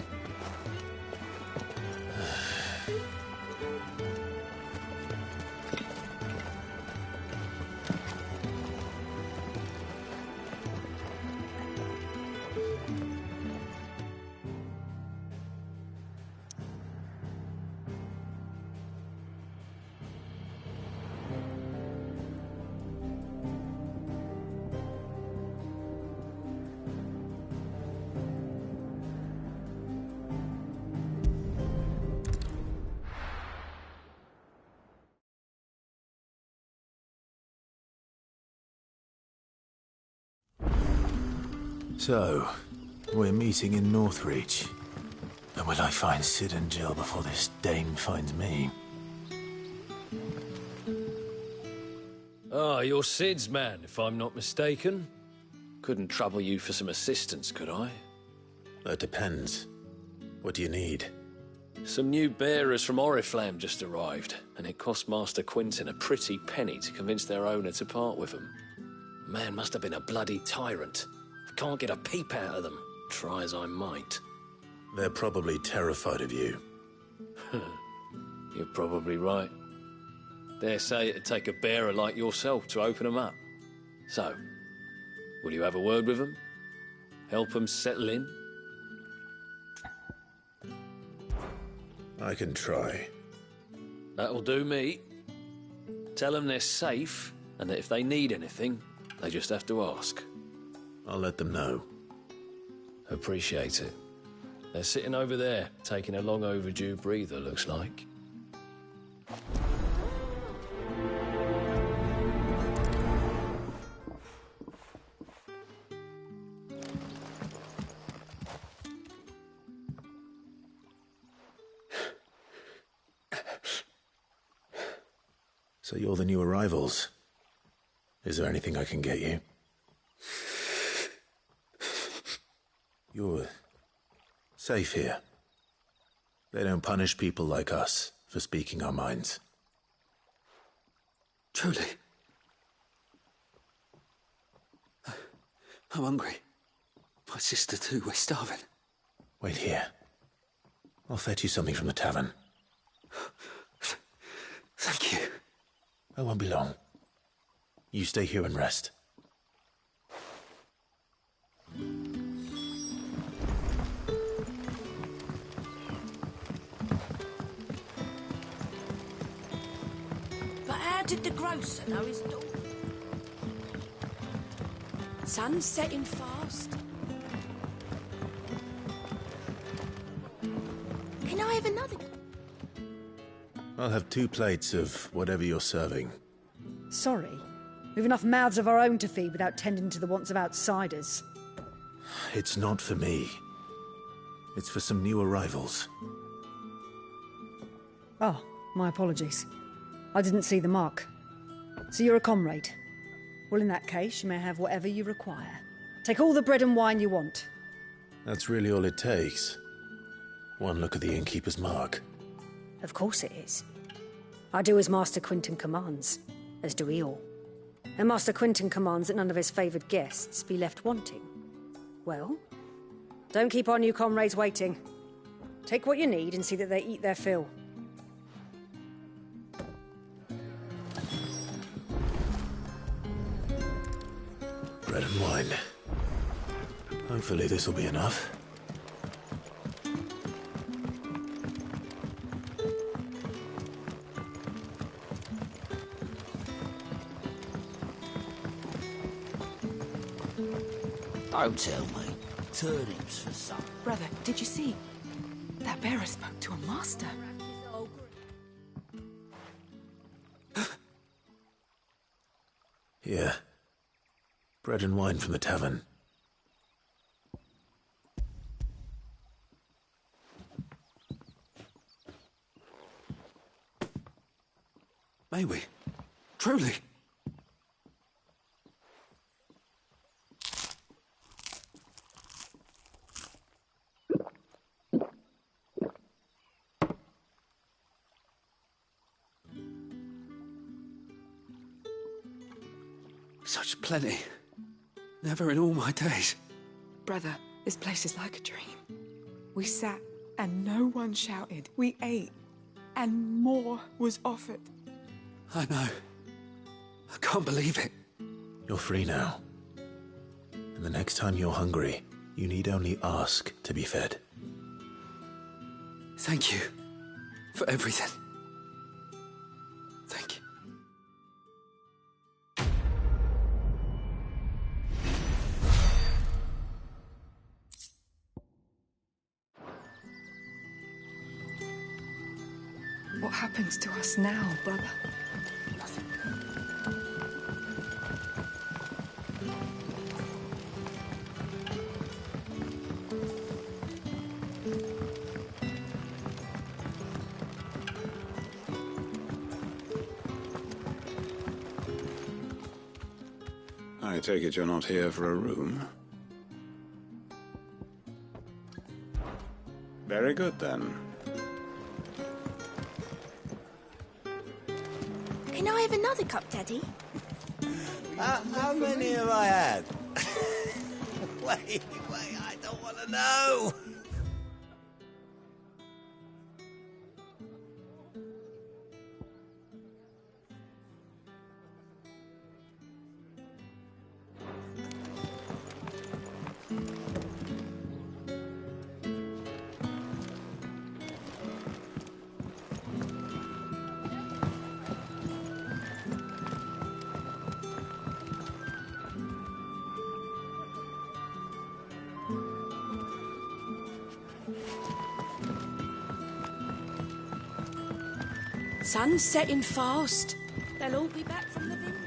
So, we're meeting in Northreach. And will I find Sid and Jill before this dame finds me? Ah, you're Sid's man, if I'm not mistaken. Couldn't trouble you for some assistance, could I? That depends. What do you need? Some new bearers from Oriflamme just arrived, and it cost Master Quinton a pretty penny to convince their owner to part with them. Man must have been a bloody tyrant. I can't get a peep out of them, try as I might. They're probably terrified of you. You're probably right. Dare say it'd take a bearer like yourself to open them up. So, will you have a word with them? Help them settle in? I can try. That'll do me. Tell them they're safe, and that if they need anything, they just have to ask. I'll let them know. Appreciate it. They're sitting over there, taking a long overdue breather, looks like. So you're the new arrivals. Is there anything I can get you? You're safe here. They don't punish people like us for speaking our minds. Truly. I'm hungry. My sister too, we're starving. Wait here. I'll fetch you something from the tavern. Thank you. I won't be long. You stay here and rest. But how did the grocer know his daughter? Sun's setting fast. Can I have another? I'll have 2 plates of whatever you're serving. Sorry. We've enough mouths of our own to feed without tending to the wants of outsiders. It's not for me. It's for some new arrivals. Oh, my apologies. I didn't see the mark. So you're a comrade. Well, in that case, you may have whatever you require. Take all the bread and wine you want. That's really all it takes. One look at the innkeeper's mark. Of course it is. I do as Master Quinton commands, as do we all. And Master Quinton commands that none of his favoured guests be left wanting. Well, don't keep our new comrades waiting. Take what you need and see that they eat their fill. Bread and wine. Hopefully this will be enough. Don't tell me. Turnips for some. Brother, did you see? That bearer spoke to a master. Here. Bread and wine from the tavern. May we? Truly? Such plenty. Never in all my days. Brother, this place is like a dream. We sat and no one shouted. We ate and more was offered. I know. I can't believe it. You're free now. And the next time you're hungry, you need only ask to be fed. Thank you for everything. Thank you. What happens to us now, brother? Nothing. I take it you're not here for a room? Very good, then. Can I have another cup, Daddy? How many have I had? Wait, I don't want to know. Sun's setting fast. They'll all be back from the vineyard.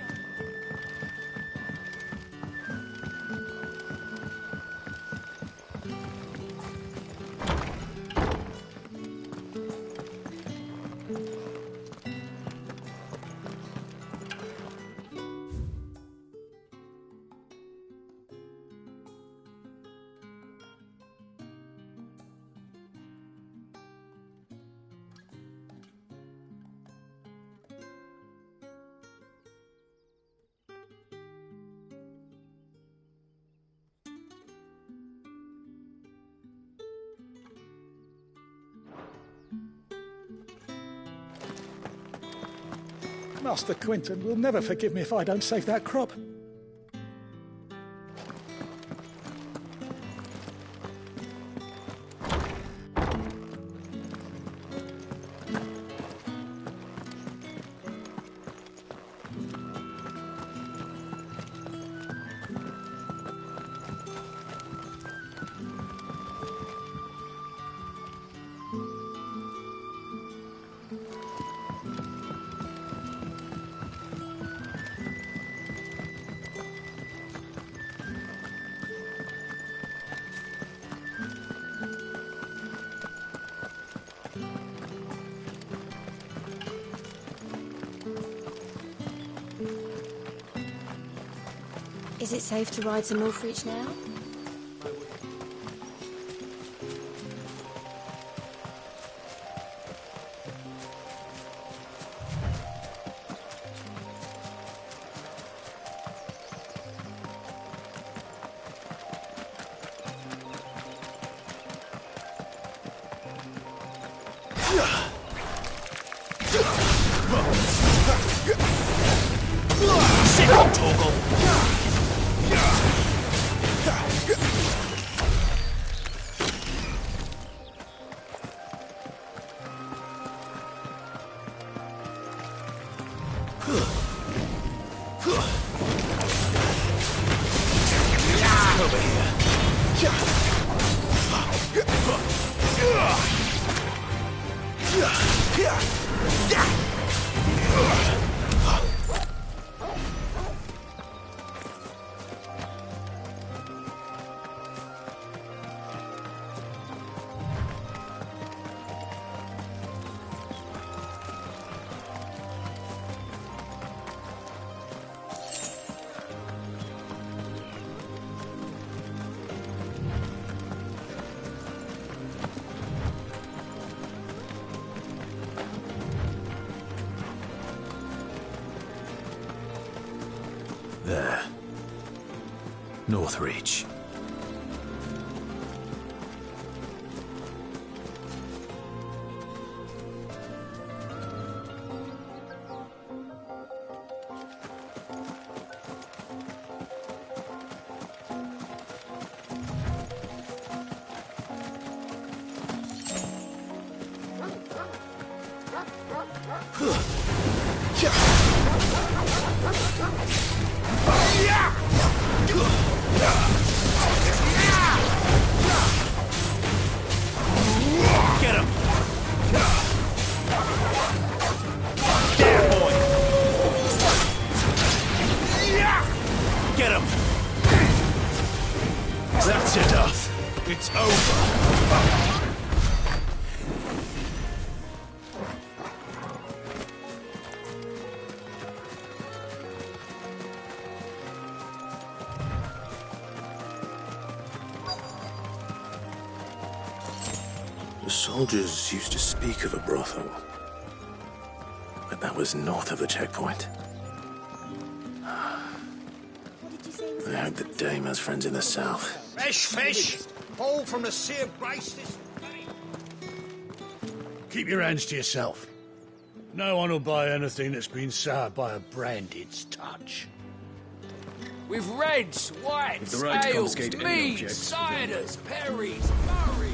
Master Quinton will never forgive me if I don't save that crop. Is it safe to ride to Northreach now? Sit on, Torgal! Over There. Northreach. Get him! There, boy! Get him! That's enough. It's over. The soldiers used to speak of a brothel, but that was north of the checkpoint. I hope the dame has friends in the south. Fresh fish! All from the Sea of Grace this day. Keep your hands to yourself. No one will buy anything that's been soured by a branded's touch. With reds, whites, the right to ales, confiscate any meads, objects, ciders, perries, murray.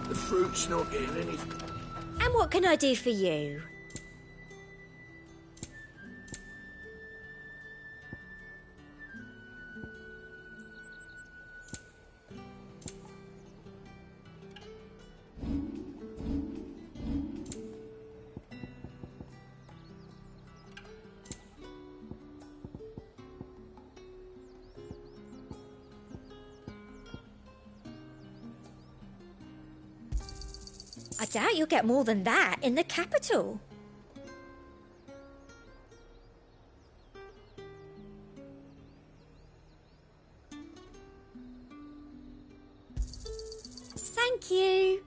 The fruit's not getting any... And what can I do for you? I doubt you'll get more than that in the capital. Thank you.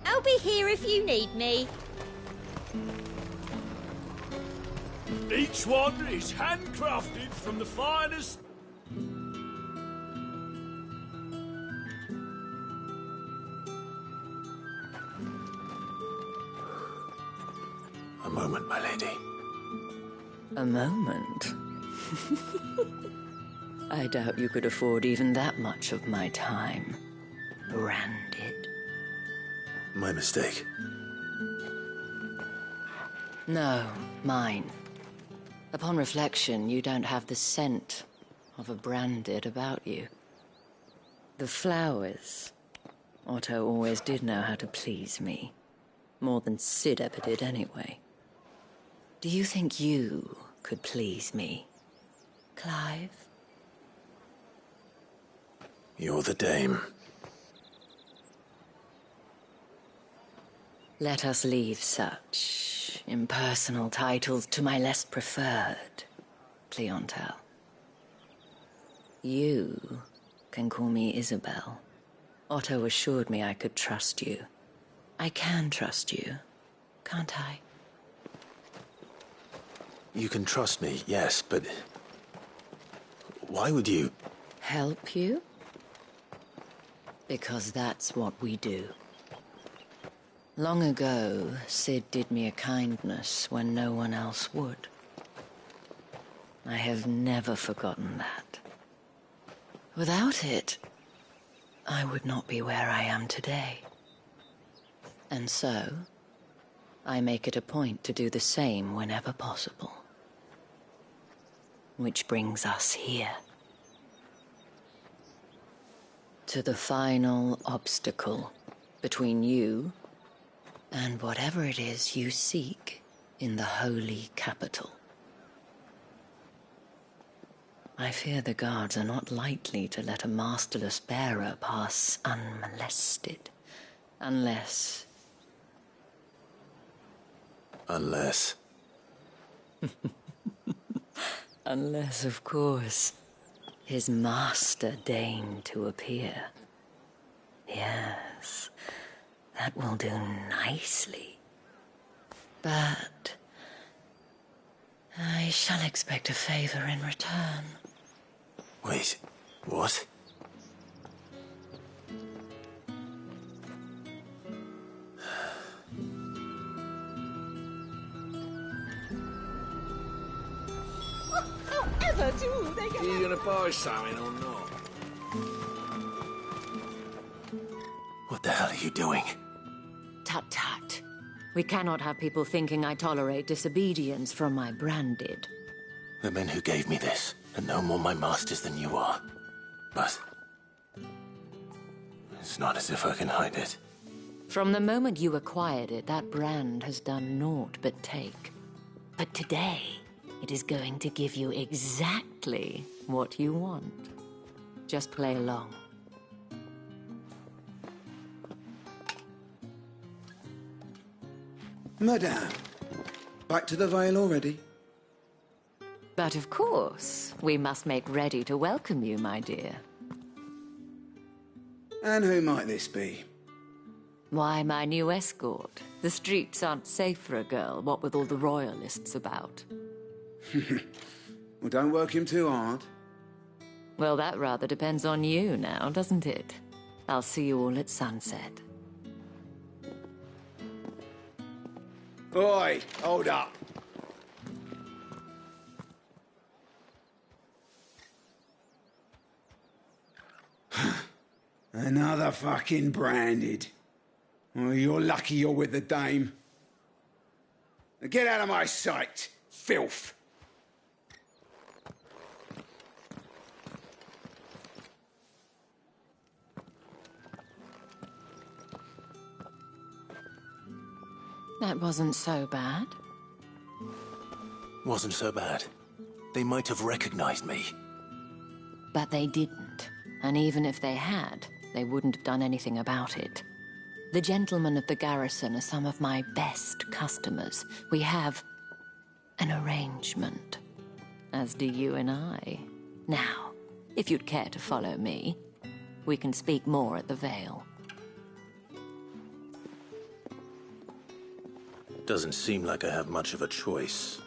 I'll be here if you need me. Each one is handcrafted from the finest... A moment, my lady. A moment? I doubt you could afford even that much of my time. Branded. My mistake. No, mine. Upon reflection, you don't have the scent of a branded about you. The flowers Otto always did know how to please me. More than Sid ever did, anyway. Do you think you could please me, Clive? You're the dame. Let us leave such impersonal titles to my less preferred clientele. You can call me Isabel. Otto assured me I could trust you. I can trust you, can't I? You can trust me, yes, but... why would you... Help you? Because that's what we do. Long ago, Sid did me a kindness when no one else would. I have never forgotten that. Without it, I would not be where I am today. And so, I make it a point to do the same whenever possible. Which brings us here. To the final obstacle between you and whatever it is you seek in the holy capital. I fear the guards are not likely to let a masterless bearer pass unmolested. Unless... Unless, of course, his master deigned to appear. Yes, that will do nicely. But I shall expect a favor in return. Wait, what? Are you gonna buy something or not? What the hell are you doing? Tut-tut. We cannot have people thinking I tolerate disobedience from my branded. The men who gave me this are no more my masters than you are. But... it's not as if I can hide it. From the moment you acquired it, that brand has done naught but take. But today, it is going to give you exactly what you want. Just play along. Madame, back to the Vale already? But of course, we must make ready to welcome you, my dear. And who might this be? Why, my new escort. The streets aren't safe for a girl, what with all the royalists about. Well, don't work him too hard. Well, that rather depends on you now, doesn't it? I'll see you all at sunset. Oi, hold up. Another fucking branded. Well, you're lucky you're with the dame. Now get out of my sight, filth. That wasn't so bad. Wasn't so bad. They might have recognized me. But they didn't. And even if they had, they wouldn't have done anything about it. The gentlemen of the garrison are some of my best customers. We have an arrangement, as do you and I. Now, if you'd care to follow me, we can speak more at the Vale. Doesn't seem like I have much of a choice.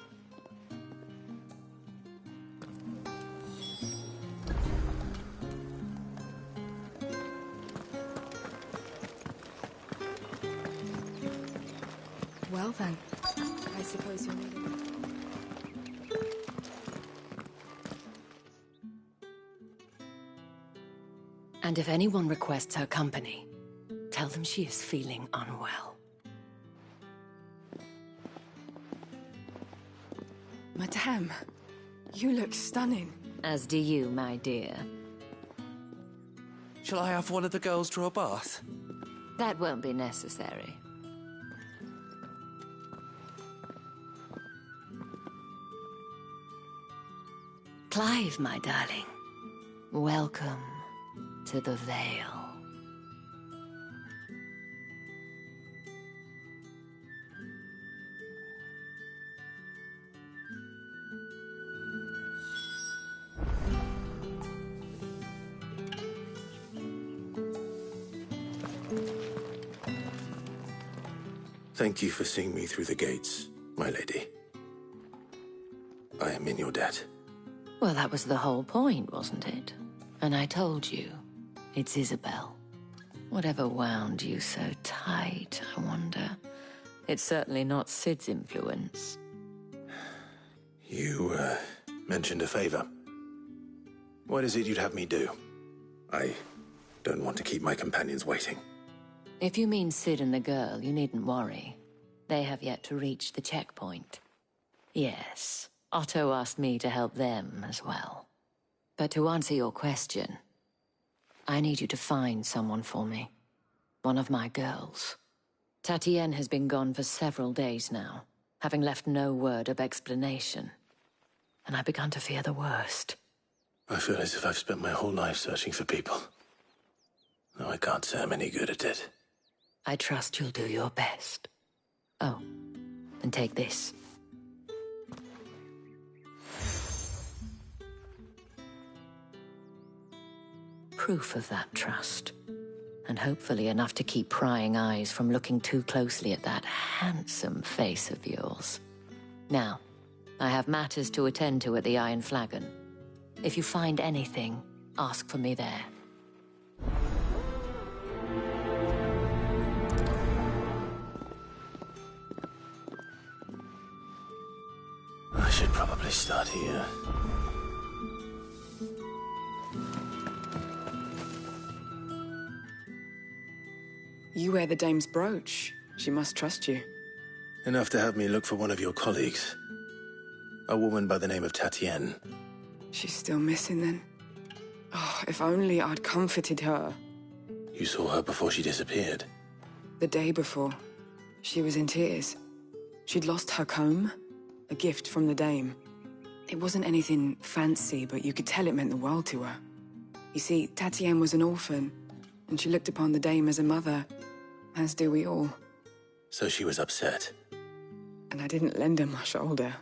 Well then, I suppose you'll need it. And if anyone requests her company, tell them she is feeling unwell. Madame, you look stunning. As do you, my dear. Shall I have one of the girls draw a bath? That won't be necessary. Clive, my darling. Welcome to the Vale. Thank you for seeing me through the gates, my lady. I am in your debt. Well, that was the whole point, wasn't it? And I told you, it's Isabel. Whatever wound you so tight, I wonder. It's certainly not Sid's influence. You, mentioned a favor. What is it you'd have me do? I don't want to keep my companions waiting. If you mean Sid and the girl, you needn't worry. They have yet to reach the checkpoint. Yes, Otto asked me to help them as well. But to answer your question, I need you to find someone for me. One of my girls. Tatienne has been gone for several days now, having left no word of explanation. And I've begun to fear the worst. I feel as if I've spent my whole life searching for people. Though I can't say I'm any good at it. I trust you'll do your best. Oh, and take this. Proof of that trust. And hopefully enough to keep prying eyes from looking too closely at that handsome face of yours. Now, I have matters to attend to at the Iron Flagon. If you find anything, ask for me there. I should probably start here. You wear the dame's brooch. She must trust you. Enough to have me look for one of your colleagues. A woman by the name of Tatienne. She's still missing then. Oh, if only I'd comforted her. You saw her before she disappeared. The day before, she was in tears. She'd lost her comb, a gift from the dame. It wasn't anything fancy, but you could tell it meant the world to her. You see, Tatienne was an orphan, and she looked upon the dame as a mother, as do we all. So she was upset. And I didn't lend her my shoulder.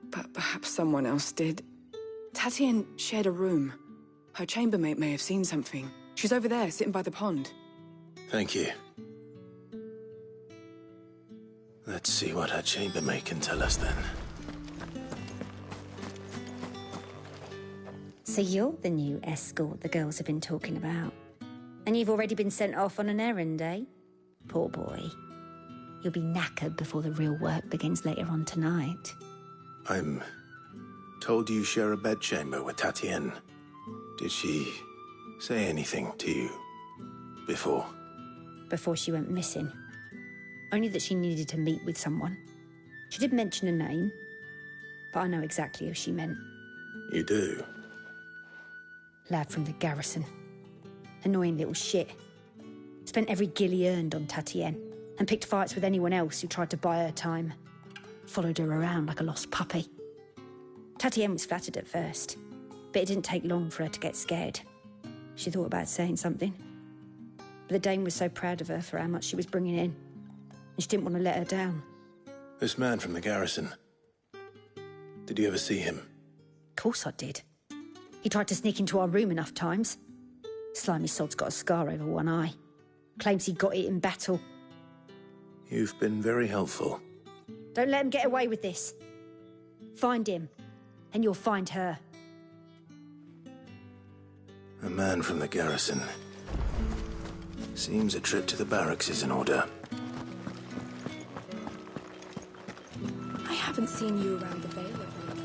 But perhaps someone else did. Tatienne shared a room. Her chambermaid may have seen something. She's over there, sitting by the pond. Thank you. Let's see what her chambermaid can tell us then. So you're the new escort the girls have been talking about. And you've already been sent off on an errand, eh? Poor boy. You'll be knackered before the real work begins later on tonight. I'm told you share a bedchamber with Tatienne. Did she say anything to you before? Before she went missing. Only that she needed to meet with someone. She did mention a name, but I know exactly who she meant. You do? Lad from the garrison. Annoying little shit. Spent every gil he earned on Tatienne, and picked fights with anyone else who tried to buy her time. Followed her around like a lost puppy. Tatienne was flattered at first, but it didn't take long for her to get scared. She thought about saying something. But the dame was so proud of her for how much she was bringing in, and she didn't want to let her down. This man from the garrison. Did you ever see him? Of course I did. He tried to sneak into our room enough times. Slimy sod's got a scar over one eye. Claims he got it in battle. You've been very helpful. Don't let him get away with this. Find him, and you'll find her. A man from the garrison. Seems a trip to the barracks is in order. I haven't seen you around the Vale of late.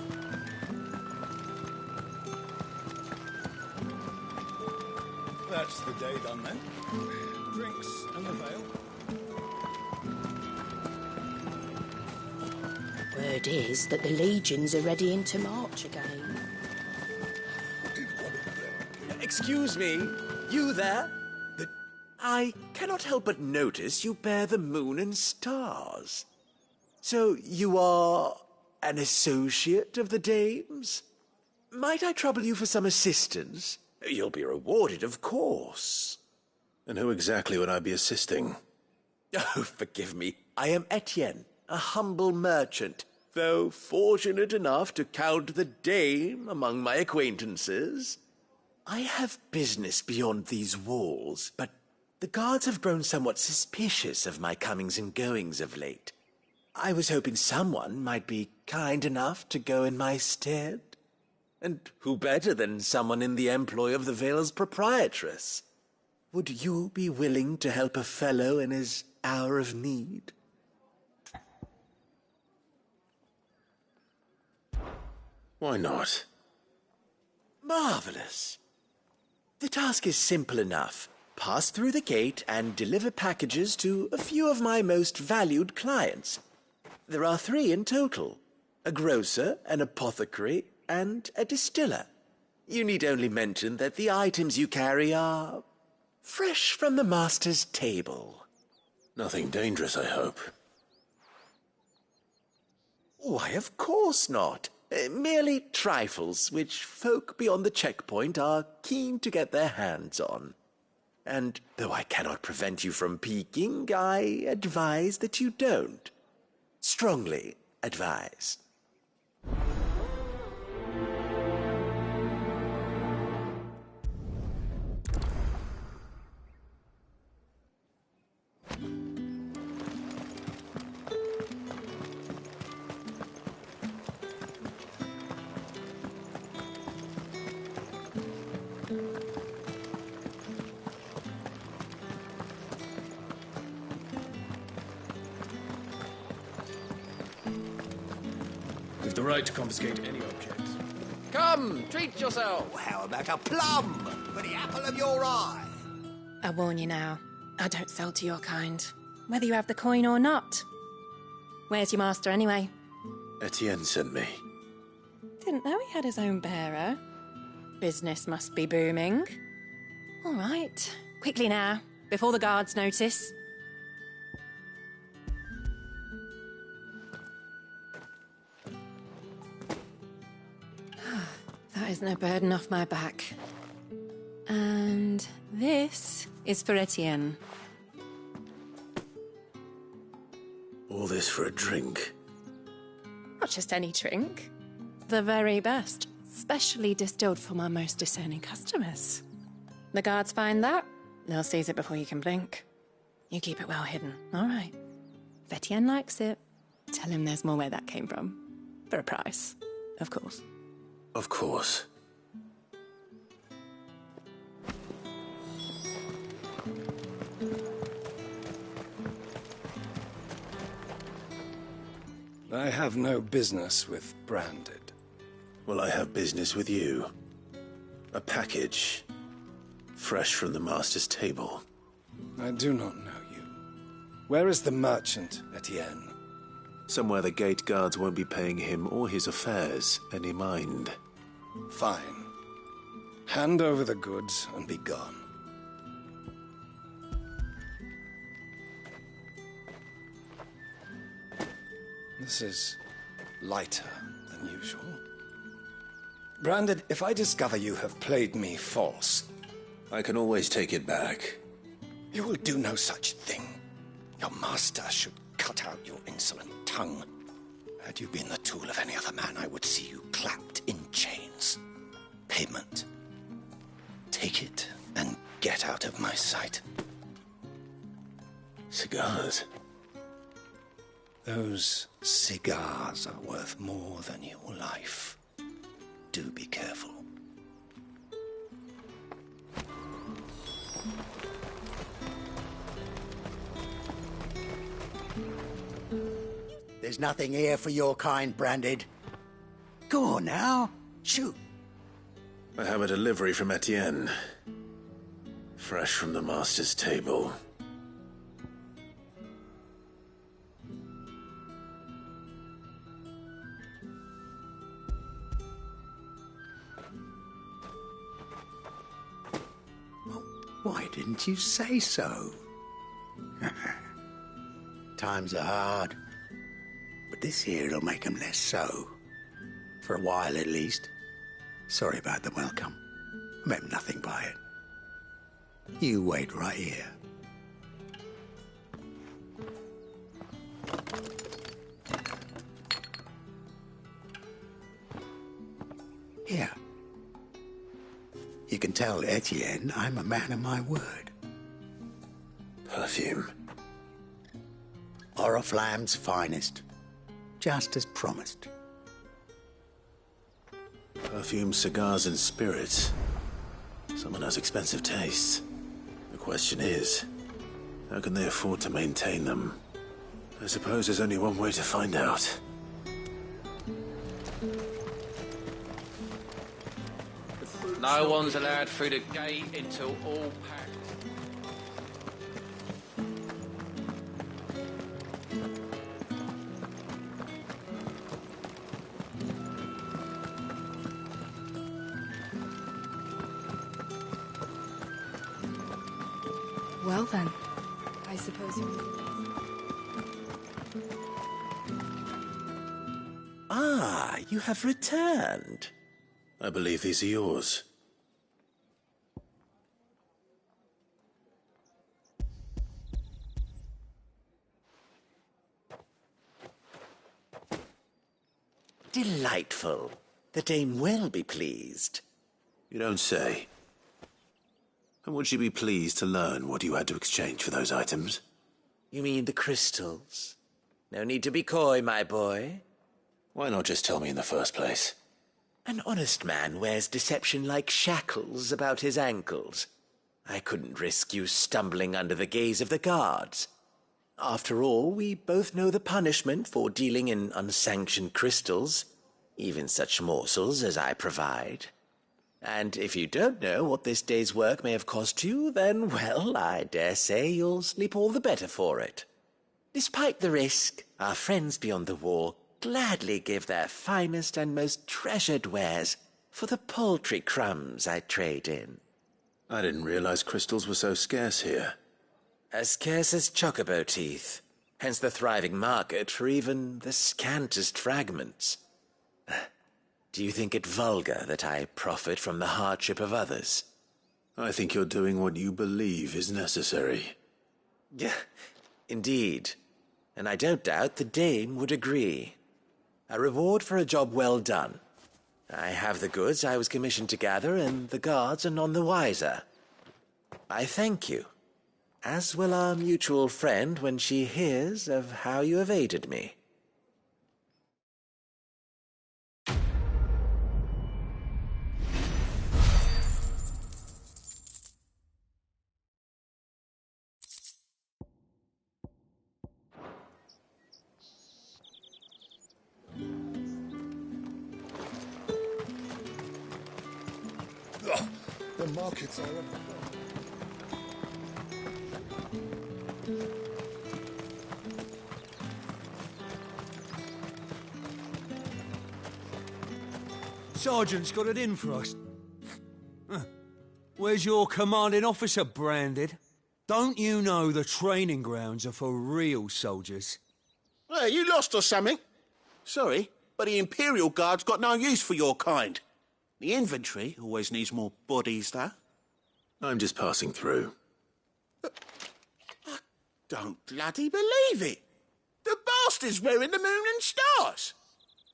That's the day done then. Drinks and the Vale. Word is that the legions are ready into march again. excuse me, you there? I cannot help but notice you bear the moon and stars. So you are an associate of the dame's? Might I trouble you for some assistance? You'll be rewarded, of course. And who exactly would I be assisting? Oh, forgive me. I am Etienne, a humble merchant, though fortunate enough to count the dame among my acquaintances. I have business beyond these walls, but the guards have grown somewhat suspicious of my comings and goings of late. I was hoping someone might be kind enough to go in my stead. And who better than someone in the employ of the Vale's proprietress? Would you be willing to help a fellow in his hour of need? Why not? Marvelous. The task is simple enough. Pass through the gate and deliver packages to a few of my most valued clients. There are 3 in total: a grocer, an apothecary, and a distiller. You need only mention that the items you carry are fresh from the master's table. Nothing dangerous, I hope. Why, of course not. Merely trifles which folk beyond the checkpoint are keen to get their hands on. And though I cannot prevent you from peeking, I advise that you don't. Strongly advise. We've the right to confiscate any object. Come, treat yourself. How about a plum for the apple of your eye? I warn you now, I don't sell to your kind, whether you have the coin or not. Where's your master, anyway? Etienne sent me. Didn't know he had his own bearer. Business must be booming. All right, quickly now, before the guards notice. That is no burden off my back. And this is for Etienne. All this for a drink? Not just any drink. The very best, specially distilled for my most discerning customers. The guards find that, they'll seize it before you can blink. You keep it well hidden, all right? If Etienne likes it, tell him there's more where that came from. For a price, of course. Of course. I have no business with Branded. Well, I have business with you. A package. Fresh from the master's table. I do not know you. Where is the merchant, Etienne? Somewhere the gate guards won't be paying him or his affairs any mind. Fine. Hand over the goods and be gone. This is lighter than usual. Branded, if I discover you have played me false... I can always take it back. You will do no such thing. Your master should cut out your insolent tongue. Had you been the tool of any other man, I would see you clapped in chains. Payment. Take it and get out of my sight. Cigars. Those cigars are worth more than your life. Do be careful. There's nothing here for your kind, Branded. Go on now. Shoot. I have a delivery from Etienne. Fresh from the master's table. didn't you say so? Times are hard, but this here'll make 'em less so. For a while, at least. Sorry about the welcome. I meant nothing by it. You wait right here. Here. You can tell Etienne I'm a man of my word. Perfume. Oriflamme's finest. Just as promised. Perfume, cigars, and spirits. Someone has expensive tastes. The question is, how can they afford to maintain them? I suppose there's only one way to find out. No one's allowed through the gate until all packed. Well then, I suppose Ah, you have returned. I believe these are yours. Delightful. The dame will be pleased. You don't say. And would she be pleased to learn what you had to exchange for those items? You mean the crystals? No need to be coy, my boy. Why not just tell me in the first place? An honest man wears deception like shackles about his ankles. I couldn't risk you stumbling under the gaze of the guards. After all, we both know the punishment for dealing in unsanctioned crystals, even such morsels as I provide. And if you don't know what this day's work may have cost you, then, well, I dare say you'll sleep all the better for it. Despite the risk, our friends beyond the wall gladly give their finest and most treasured wares for the paltry crumbs I trade in. I didn't realize crystals were so scarce here. As scarce as chocobo teeth, hence the thriving market for even the scantest fragments. Do you think it vulgar that I profit from the hardship of others? I think you're doing what you believe is necessary. Yeah, indeed. And I don't doubt the dame would agree. A reward for a job well done. I have the goods I was commissioned to gather, and the guards are none the wiser. I thank you, as will our mutual friend when she hears of how you have aided me. The markets are up. Sergeant's got it in for us. Where's your commanding officer branded? Don't you know the training grounds are for real soldiers? Hey, you lost or something? Sorry, but the Imperial Guard's got no use for your kind. The infantry always needs more bodies, though. I'm just passing through. I don't bloody believe it. The bastard's wearing the moon and stars.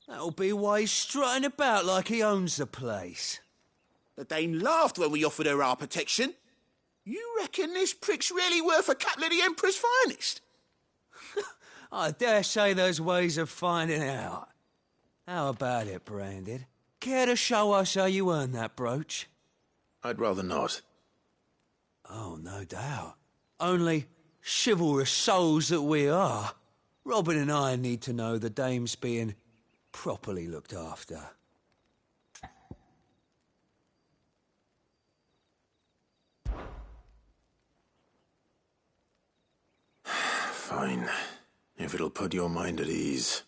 That'll be why he's strutting about like he owns the place. The dame laughed when we offered her our protection. You reckon this prick's really worth a couple of the Emperor's finest? I dare say there's ways of finding out. How about it, Branded? Care to show us how you earned that brooch? I'd rather not. Oh, no doubt. Only, chivalrous souls that we are, Robin and I need to know the dame's being properly looked after. Fine. If it'll put your mind at ease.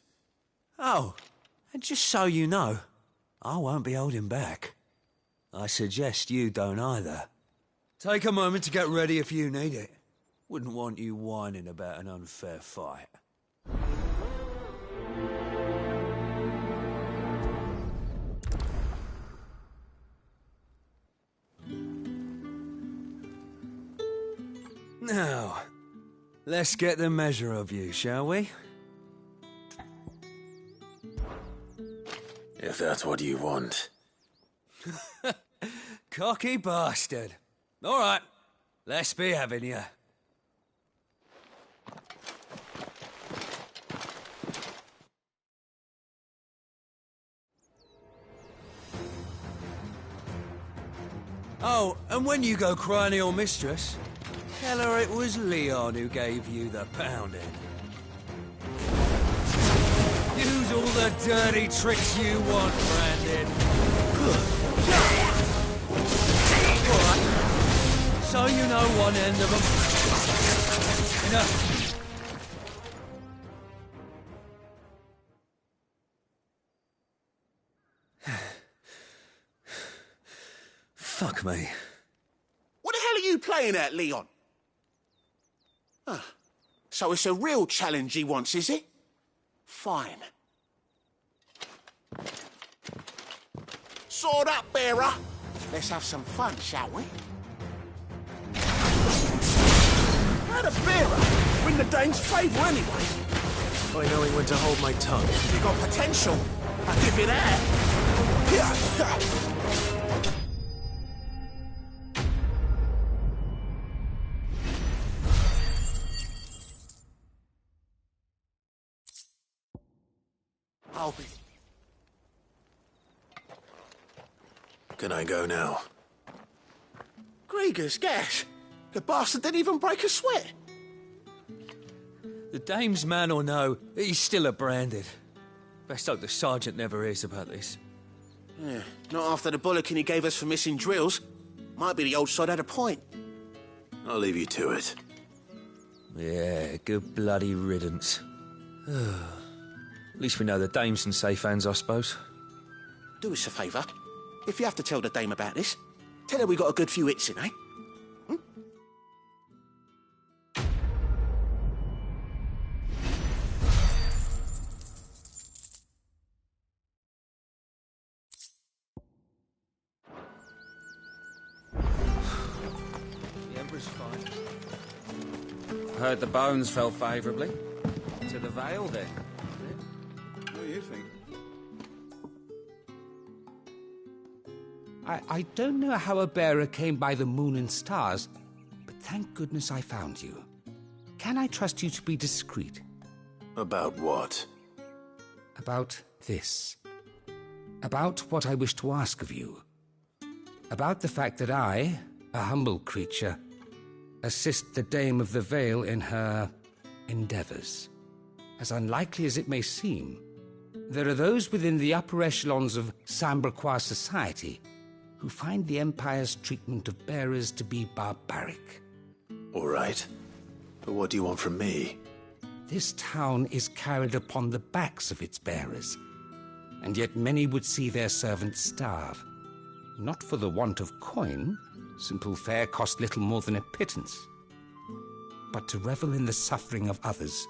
Oh, and just so you know, I won't be holding back. I suggest you don't either. Take a moment to get ready if you need it. Wouldn't want you whining about an unfair fight. Now, let's get the measure of you, shall we? If that's what you want. Cocky bastard. All right, let's be having you. Oh, and when you go crying to your mistress, tell her it was Leon who gave you the pounding. Use all the dirty tricks you want, Brandon. What? So you know one end of them. Enough. Fuck me. What the hell are you playing at, Leon? Ah, so it's a real challenge he wants, is it? Fine. Sword up, bearer. Let's have some fun, shall we? How the bearer win the dame's favour anyway? By knowing when to hold my tongue. You got potential. I'll give you that. I'll be. Can I go now? Grieger's gas. The bastard didn't even break a sweat. The dame's man or no, he's still a branded. Best hope the sergeant never hears about this. Yeah, not after the bullocking he gave us for missing drills. Might be the old sod had a point. I'll leave you to it. Yeah, good bloody riddance. At least we know the dame's in safe hands, I suppose. Do us a favour. If you have to tell the dame about this, tell her we got a good few hits in, eh? The Emperor's fine. Heard the bones fell favourably. To the Vale, then. What do you think? I don't know how a bearer came by the moon and stars, but thank goodness I found you. Can I trust you to be discreet? About what? About this. About what I wish to ask of you. About the fact that I, a humble creature, assist the Dame of the Vale in her endeavours. As unlikely as it may seem, there are those within the upper echelons of Sambraquois society who find the Empire's treatment of bearers to be barbaric. All right. But what do you want from me? This town is carried upon the backs of its bearers, and yet many would see their servants starve. Not for the want of coin, simple fare cost little more than a pittance, but to revel in the suffering of others,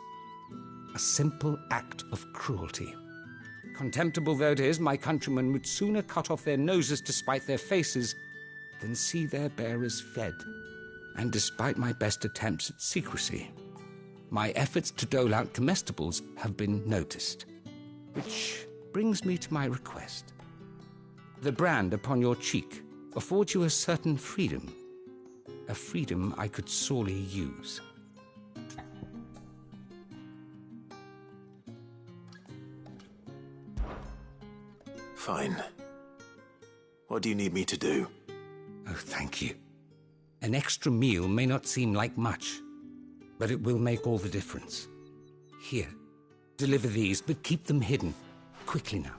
a simple act of cruelty. Contemptible though it is, my countrymen would sooner cut off their noses to spite their faces than see their bearers fed. And despite my best attempts at secrecy, my efforts to dole out comestibles have been noticed. Which brings me to my request. The brand upon your cheek affords you a certain freedom, a freedom I could sorely use. Fine. What do you need me to do? Oh, thank you. An extra meal may not seem like much, but it will make all the difference. Here, deliver these, but keep them hidden. Quickly now.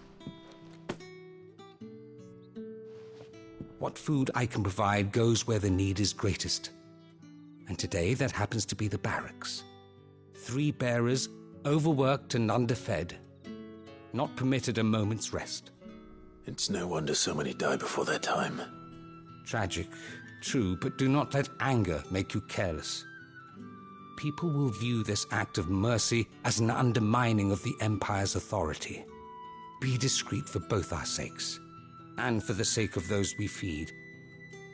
What food I can provide goes where the need is greatest. And today that happens to be the barracks. 3 bearers, overworked and underfed, not permitted a moment's rest. It's no wonder so many die before their time. Tragic, True, but do not let anger make you careless. People will view this act of mercy as an undermining of the Empire's authority. Be discreet for both our sakes, and for the sake of those we feed.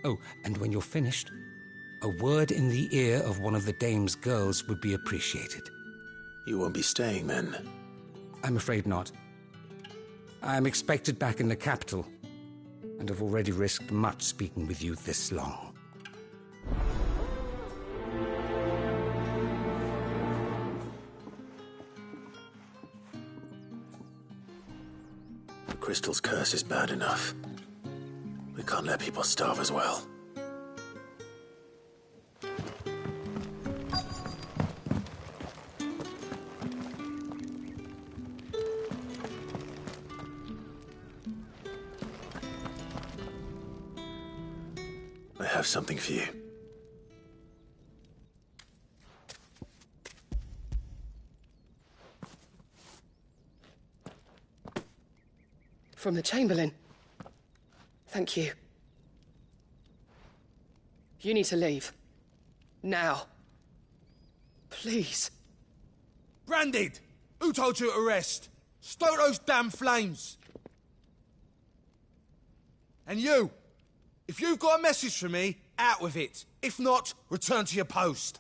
Oh, and when you're finished, a word in the ear of one of the dame's girls would be appreciated. You won't be staying, then? I'm afraid not. I'm expected back in the capital, and have already risked much speaking with you this long. The crystal's curse is bad enough. We can't let people starve as well. I have something for you. From the Chamberlain. Thank you. You need to leave. Now. Please. Branded! Who told you to rest? Stoke those damn flames! And you! If you've got a message for me, out with it. If not, return to your post.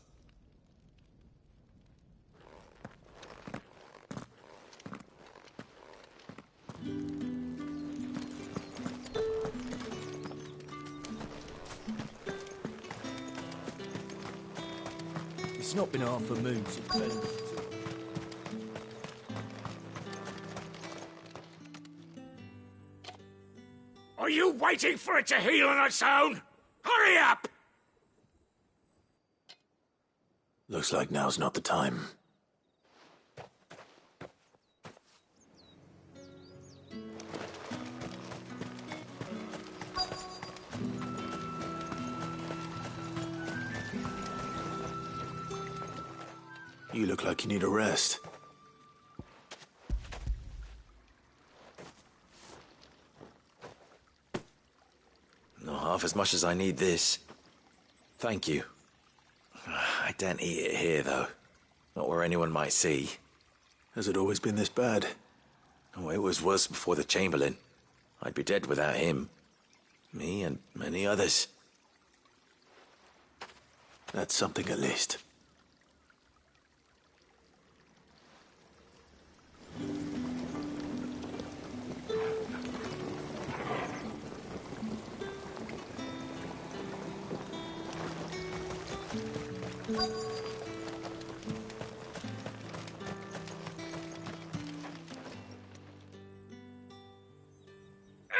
It's not been half a moon since Ben. Are you waiting for it to heal on its own? Hurry up! Looks like now's not the time. You look like you need a rest. Not half as much as I need this. Thank you. I daren't eat it here, though. Not where anyone might see. Has it always been this bad? Oh, it was worse before the Chamberlain. I'd be dead without him. Me and many others. That's something at least.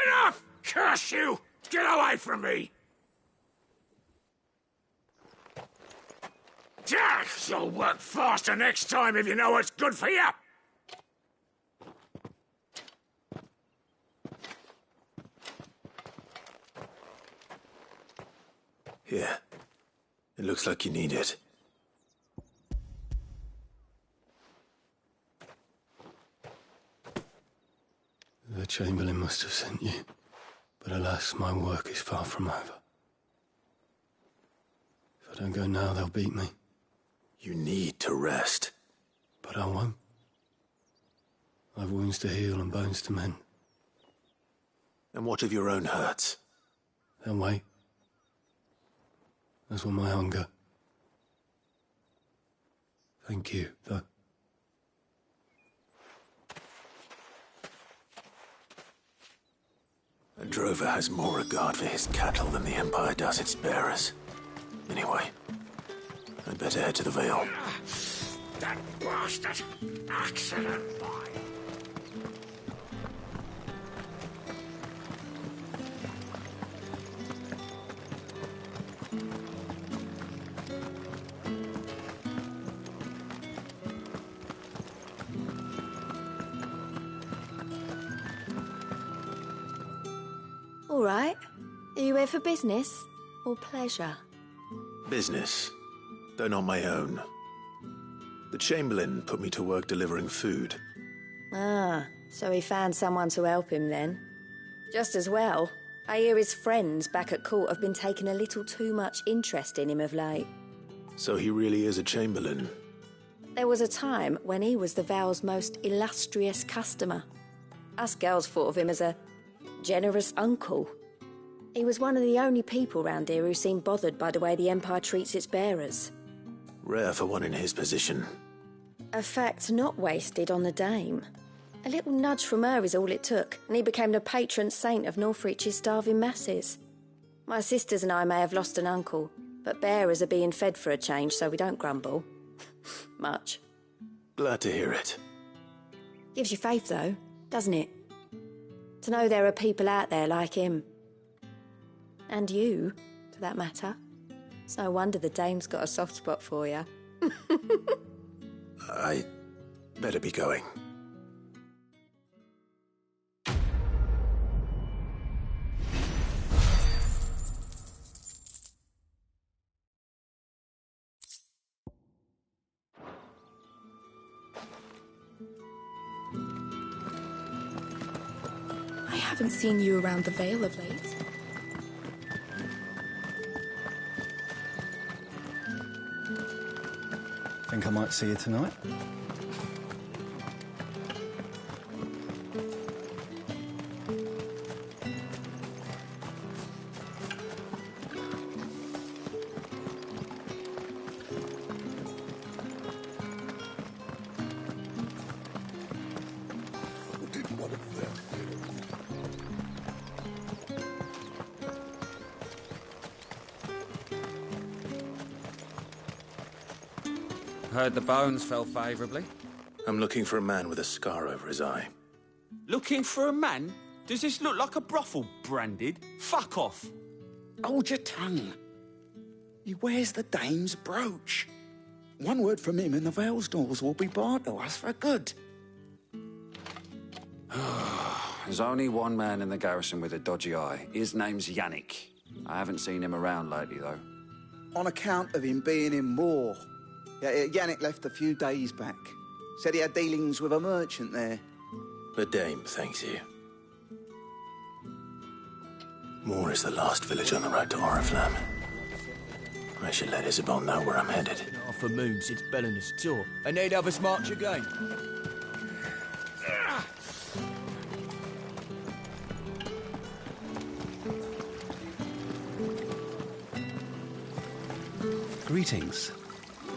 Enough! Curse you! Get away from me! You'll work faster next time if you know what's good for you! Here. It looks like you need it. The Chamberlain must have sent you, but alas, my work is far from over. If I don't go now, they'll beat me. You need to rest. But I won't. I've wounds to heal and bones to mend. And what of your own hurts? They'll wait. As will my hunger. Thank you, though. A drover has more regard for his cattle than the Empire does its bearers. Anyway, I'd better head to the Vale. That bastard! Accident, boy! All right. Are you here for business or pleasure? Business, though not my own. The Chamberlain put me to work delivering food. Ah, so he found someone to help him then. Just as well. I hear his friends back at court have been taking a little too much interest in him of late. So he really is a Chamberlain? There was a time when he was the Vale's most illustrious customer. Us girls thought of him as a generous uncle. He was one of the only people round here who seemed bothered by the way the Empire treats its bearers. Rare for one in his position. A fact not wasted on the Dame. A little nudge from her is all it took, and he became the patron saint of Northreach's starving masses. My sisters and I may have lost an uncle, but bearers are being fed for a change, so we don't grumble. Much. Glad to hear it. Gives you faith, though, doesn't it? To know there are people out there like him. And you, for that matter. It's no wonder the Dame's got a soft spot for you. I better be going. I haven't seen you around the Vale of late. Think I might see you tonight? Heard the bones fell favourably. I'm looking for a man with a scar over his eye. Looking for a man? Does this look like a brothel, Branded? Fuck off. Hold your tongue. He wears the Dame's brooch. One word from him and the Vale's doors will be barred to us for good. There's only one man in the garrison with a dodgy eye. His name's Yannick. I haven't seen him around lately, though. On account of him being in Moor. Yeah, Yannick left a few days back. Said he had dealings with a merchant there. The Dame thanks you. Moor is the last village on the road to Oriflamme. I should let Isabel know where I'm headed. Half a moon since Bellinger's tour, and they'd have us march again. Greetings.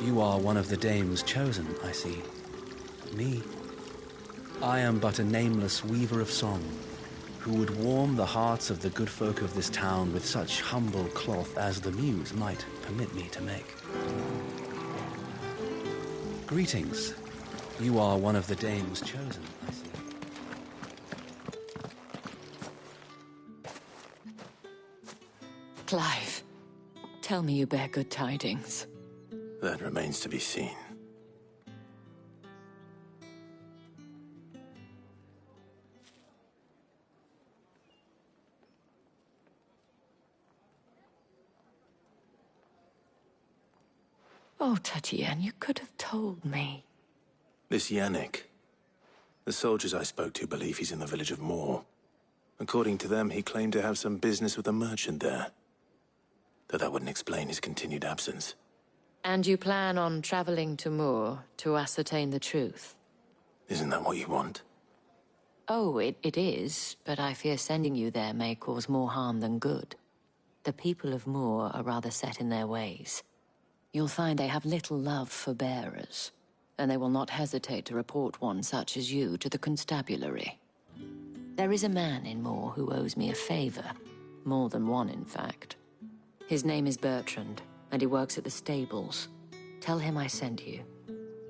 You are one of the Dame's chosen, I see. Me? I am but a nameless weaver of song, who would warm the hearts of the good folk of this town with such humble cloth as the muse might permit me to make. Greetings. You are one of the Dame's chosen, I see. Clive, tell me you bear good tidings. That remains to be seen. Oh, Tatiane, you could have told me. This Yannick. The soldiers I spoke to believe he's in the village of Moor. According to them, he claimed to have some business with a merchant there. Though that wouldn't explain his continued absence. And you plan on traveling to Moor to ascertain the truth? Isn't that what you want? Oh, it is, but I fear sending you there may cause more harm than good. The people of Moor are rather set in their ways. You'll find they have little love for bearers, and they will not hesitate to report one such as you to the constabulary. There is a man in Moor who owes me a favor. More than one, in fact. His name is Bertrand, and he works at the stables. Tell him I sent you.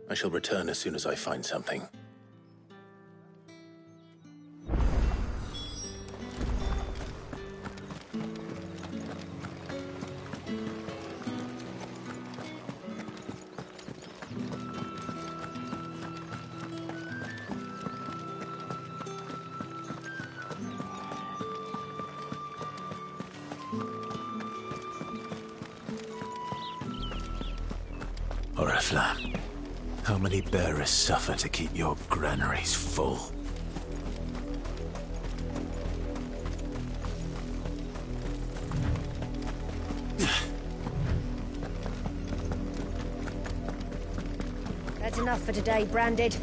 I shall return as soon as I find something. Oriflamme, how many bearers suffer to keep your granaries full? That's enough for today, Branded.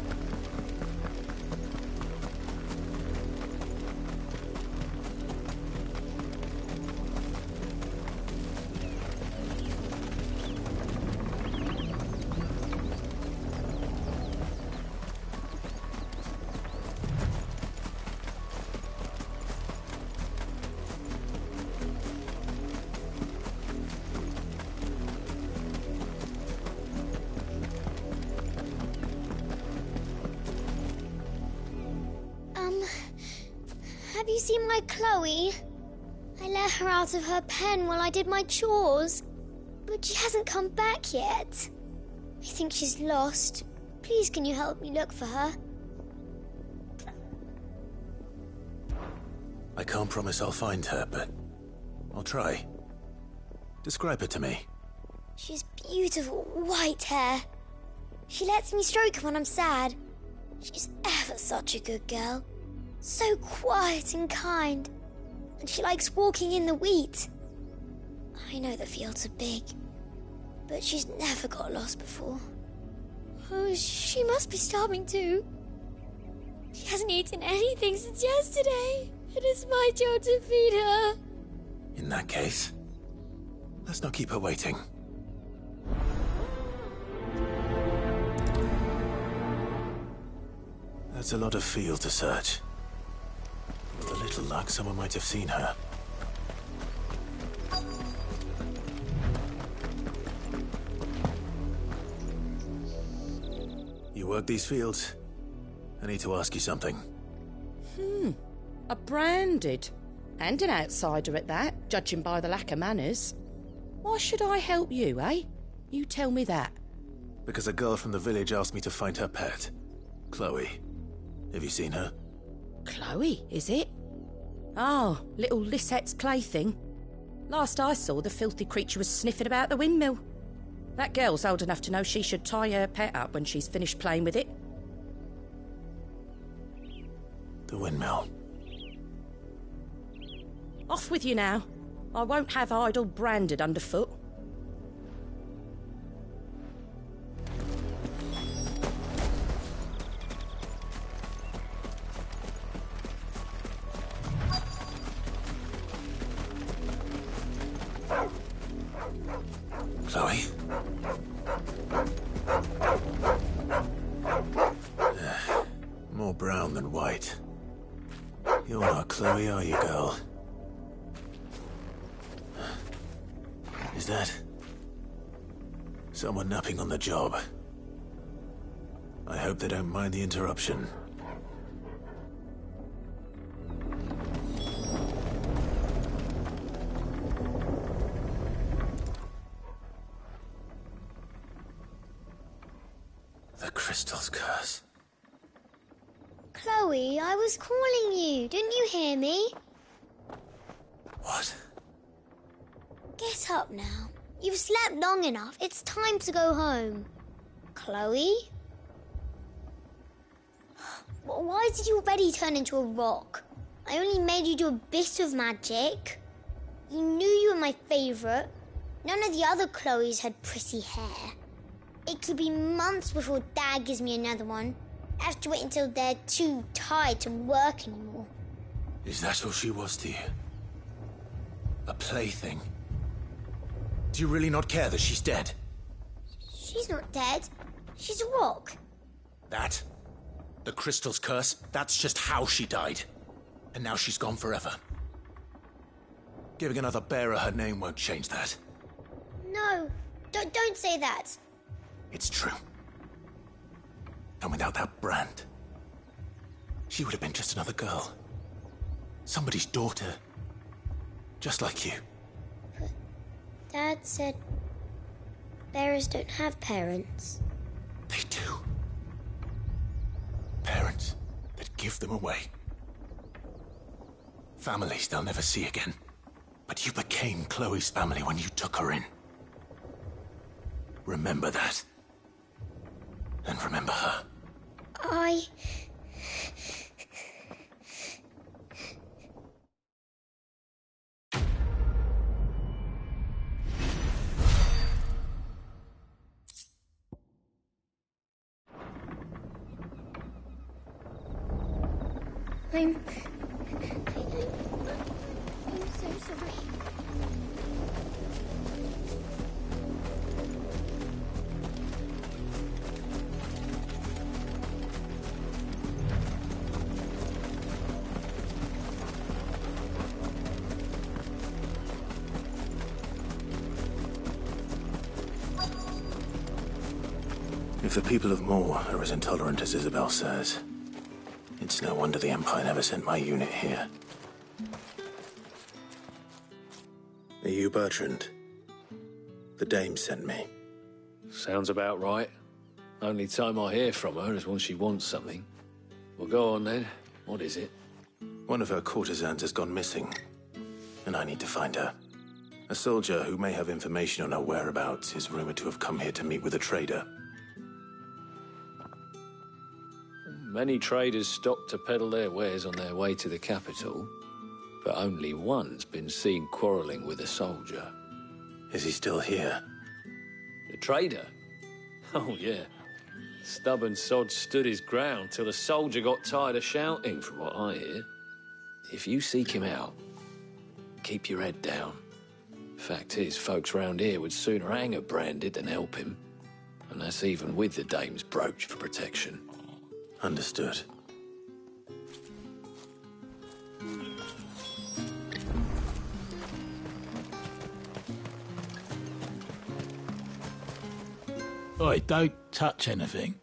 Have you seen my Chloe? I let her out of her pen while I did my chores, but she hasn't come back yet. I think she's lost. Please, can you help me look for her? I can't promise I'll find her, but I'll try. Describe her to me. She's beautiful white hair. She lets me stroke her when I'm sad. She's ever such a good girl. So quiet and kind. And she likes walking in the wheat. I know the fields are big, but she's never got lost before. Oh, she must be starving too. She hasn't eaten anything since yesterday. It is my job to feed her. In that case, let's not keep her waiting. That's a lot of field to search. With a little luck, someone might have seen her. You work these fields? I need to ask you something. A Branded. And an outsider at that, judging by the lack of manners. Why should I help you, eh? You tell me that. Because a girl from the village asked me to find her pet, Chloe. Have you seen her? Chloe, is it? Oh, little Lisette's plaything. Last I saw, the filthy creature was sniffing about the windmill. That girl's old enough to know she should tie her pet up when she's finished playing with it. The windmill. Off with you now. I won't have idle Branded underfoot. Chloe? More brown than white. You're not Chloe, are you, girl? Is that someone napping on the job? I hope they don't mind the interruption. The crystal's curse. Chloe, I was calling you. Didn't you hear me? What? Get up now. You've slept long enough. It's time to go home. Chloe? Why did you already turn into a rock? I only made you do a bit of magic. You knew you were my favourite. None of the other Chloes had pretty hair. It could be months before Dad gives me another one. I have to wait until they're too tired to work anymore. Is that all she was to you? A plaything? Do you really not care that she's dead? She's not dead. She's a rock. That? The crystal's curse? That's just how she died. And now she's gone forever. Giving another bearer her name won't change that. No, don't say that. It's true. And without that brand, she would have been just another girl. Somebody's daughter. Just like you. But Dad said bearers don't have parents. They do. Parents that give them away. Families they'll never see again. But you became Chloe's family when you took her in. Remember that. And remember her. I... I'm so sorry. If the people of Moor are as intolerant as Isabel says, it's no wonder the Empire never sent my unit here. Are you Bertrand? The Dame sent me. Sounds about right. Only time I hear from her is when she wants something. Well, go on then. What is it? One of her courtesans has gone missing, and I need to find her. A soldier who may have information on her whereabouts is rumored to have come here to meet with a trader. Many traders stop to peddle their wares on their way to the capital, but only one's been seen quarrelling with a soldier. Is he still here? The trader? Oh, yeah. Stubborn sod stood his ground till the soldier got tired of shouting, from what I hear. If you seek him out, keep your head down. Fact is, folks round here would sooner hang a branded than help him. And that's even with the Dame's brooch for protection. Understood. Oi, don't touch anything.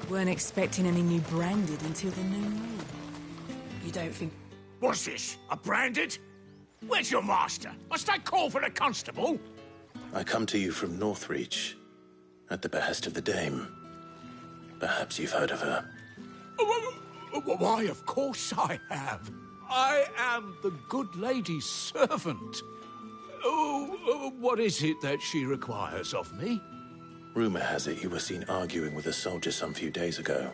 Weren't expecting any new branded until the new moon. You don't think... What's this? A branded? Where's your master? Must I call for the constable? I come to you from Northreach, at the behest of the Dame. Perhaps you've heard of her. Why, of course I have. I am the good lady's servant. Oh, what is it that she requires of me? Rumor has it you were seen arguing with a soldier some few days ago.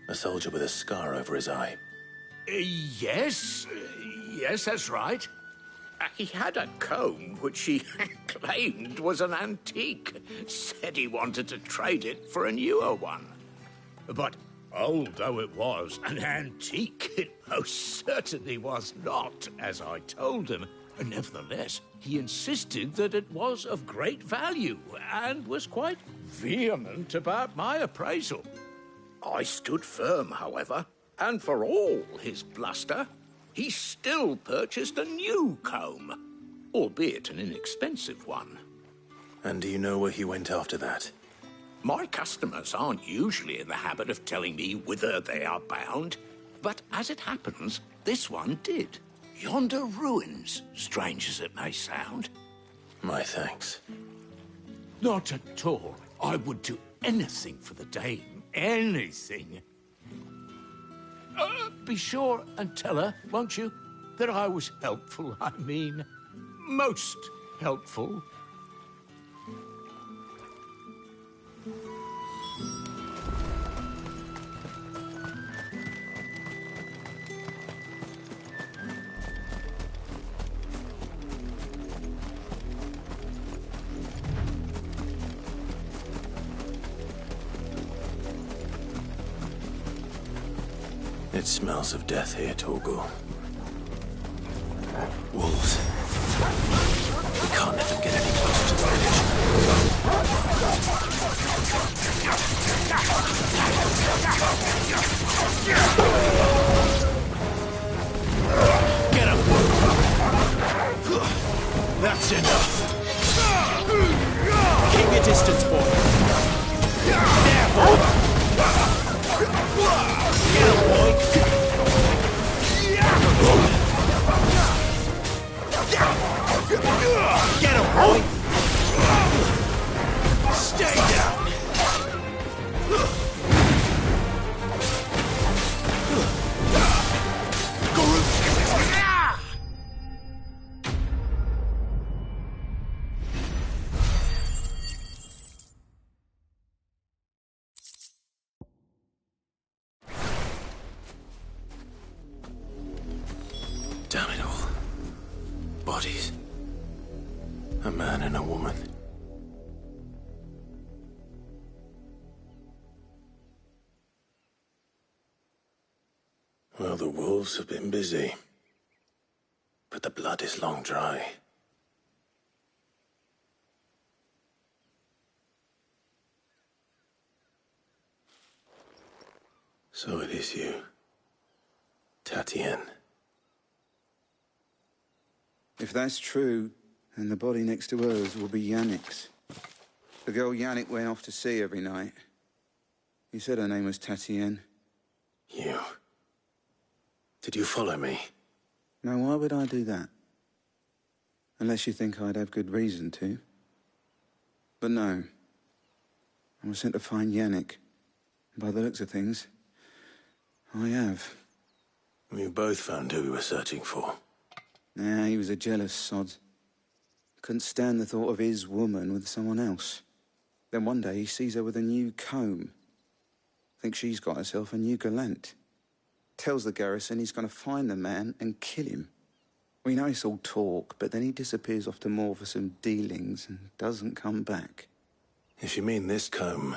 A soldier with a scar over his eye. Yes, that's right. He had a comb which he claimed was an antique. Said he wanted to trade it for a newer one. But old though it was, an antique it most certainly was not, as I told him. Nevertheless, he insisted that it was of great value and was quite vehement about my appraisal. I stood firm, however, and for all his bluster, he still purchased a new comb, albeit an inexpensive one. And do you know where he went after that? My customers aren't usually in the habit of telling me whither they are bound, but as it happens, this one did. Yonder ruins, strange as it may sound. My thanks. Not at all. I would do anything for the Dame. Anything. Be sure and tell her, won't you, that I was helpful, I mean, most helpful. It smells of death here, Torgal. Wolves. We can't let them get any closer to the village. Get him! That's enough. Keep your distance, boy. There, boy! Get him, boy! Get him, boy! Stay down! bodies. A man and a woman. Well, the wolves have been busy. But the blood is long dry. So it is you, Tatienne. If that's true, then the body next to hers will be Yannick's. The girl Yannick went off to sea every night. You said her name was Tatienne. You? Did you follow me? Now, why would I do that? Unless you think I'd have good reason to. But no. I was sent to find Yannick. By the looks of things, I have. We both found who we were searching for. Nah, he was a jealous sod. Couldn't stand the thought of his woman with someone else. Then one day he sees her with a new comb. Thinks she's got herself a new gallant. Tells the garrison he's going to find the man and kill him. We know it's all talk, but then he disappears off to Moor for some dealings and doesn't come back. If you mean this comb,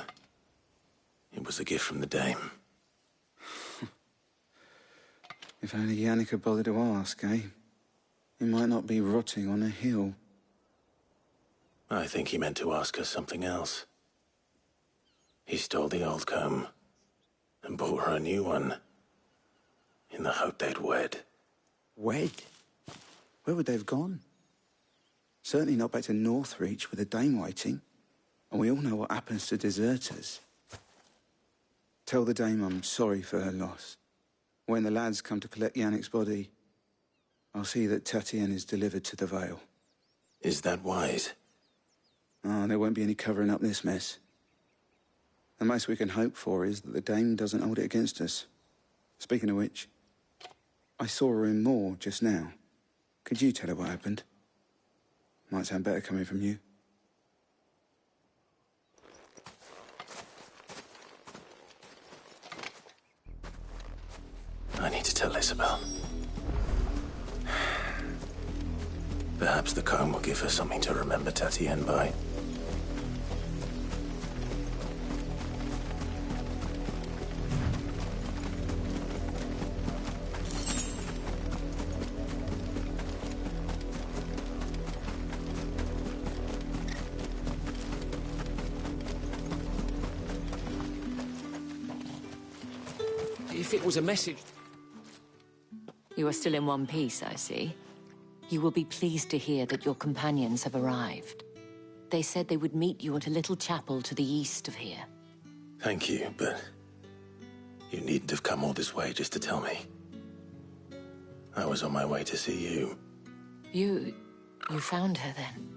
it was a gift from the dame. If only Yannick had bothered to ask, eh? He might not be rotting on a hill. I think he meant to ask her something else. He stole the old comb and bought her a new one in the hope they'd wed. Wed? Where would they have gone? Certainly not back to Northreach with a dame waiting. And we all know what happens to deserters. Tell the dame I'm sorry for her loss. When the lads come to collect Yannick's body, I'll see that Tatienne is delivered to the Vale. Is that wise? Oh, there won't be any covering up this mess. The most we can hope for is that the dame doesn't hold it against us. Speaking of which, I saw her in Moor just now. Could you tell her what happened? Might sound better coming from you. I need to tell Isabel. Perhaps the comb will give her something to remember Tatienne by. If it was a message... You are still in one piece, I see. You will be pleased to hear that your companions have arrived. They said they would meet you at a little chapel to the east of here. Thank you, but you needn't have come all this way just to tell me. I was on my way to see you. You found her then?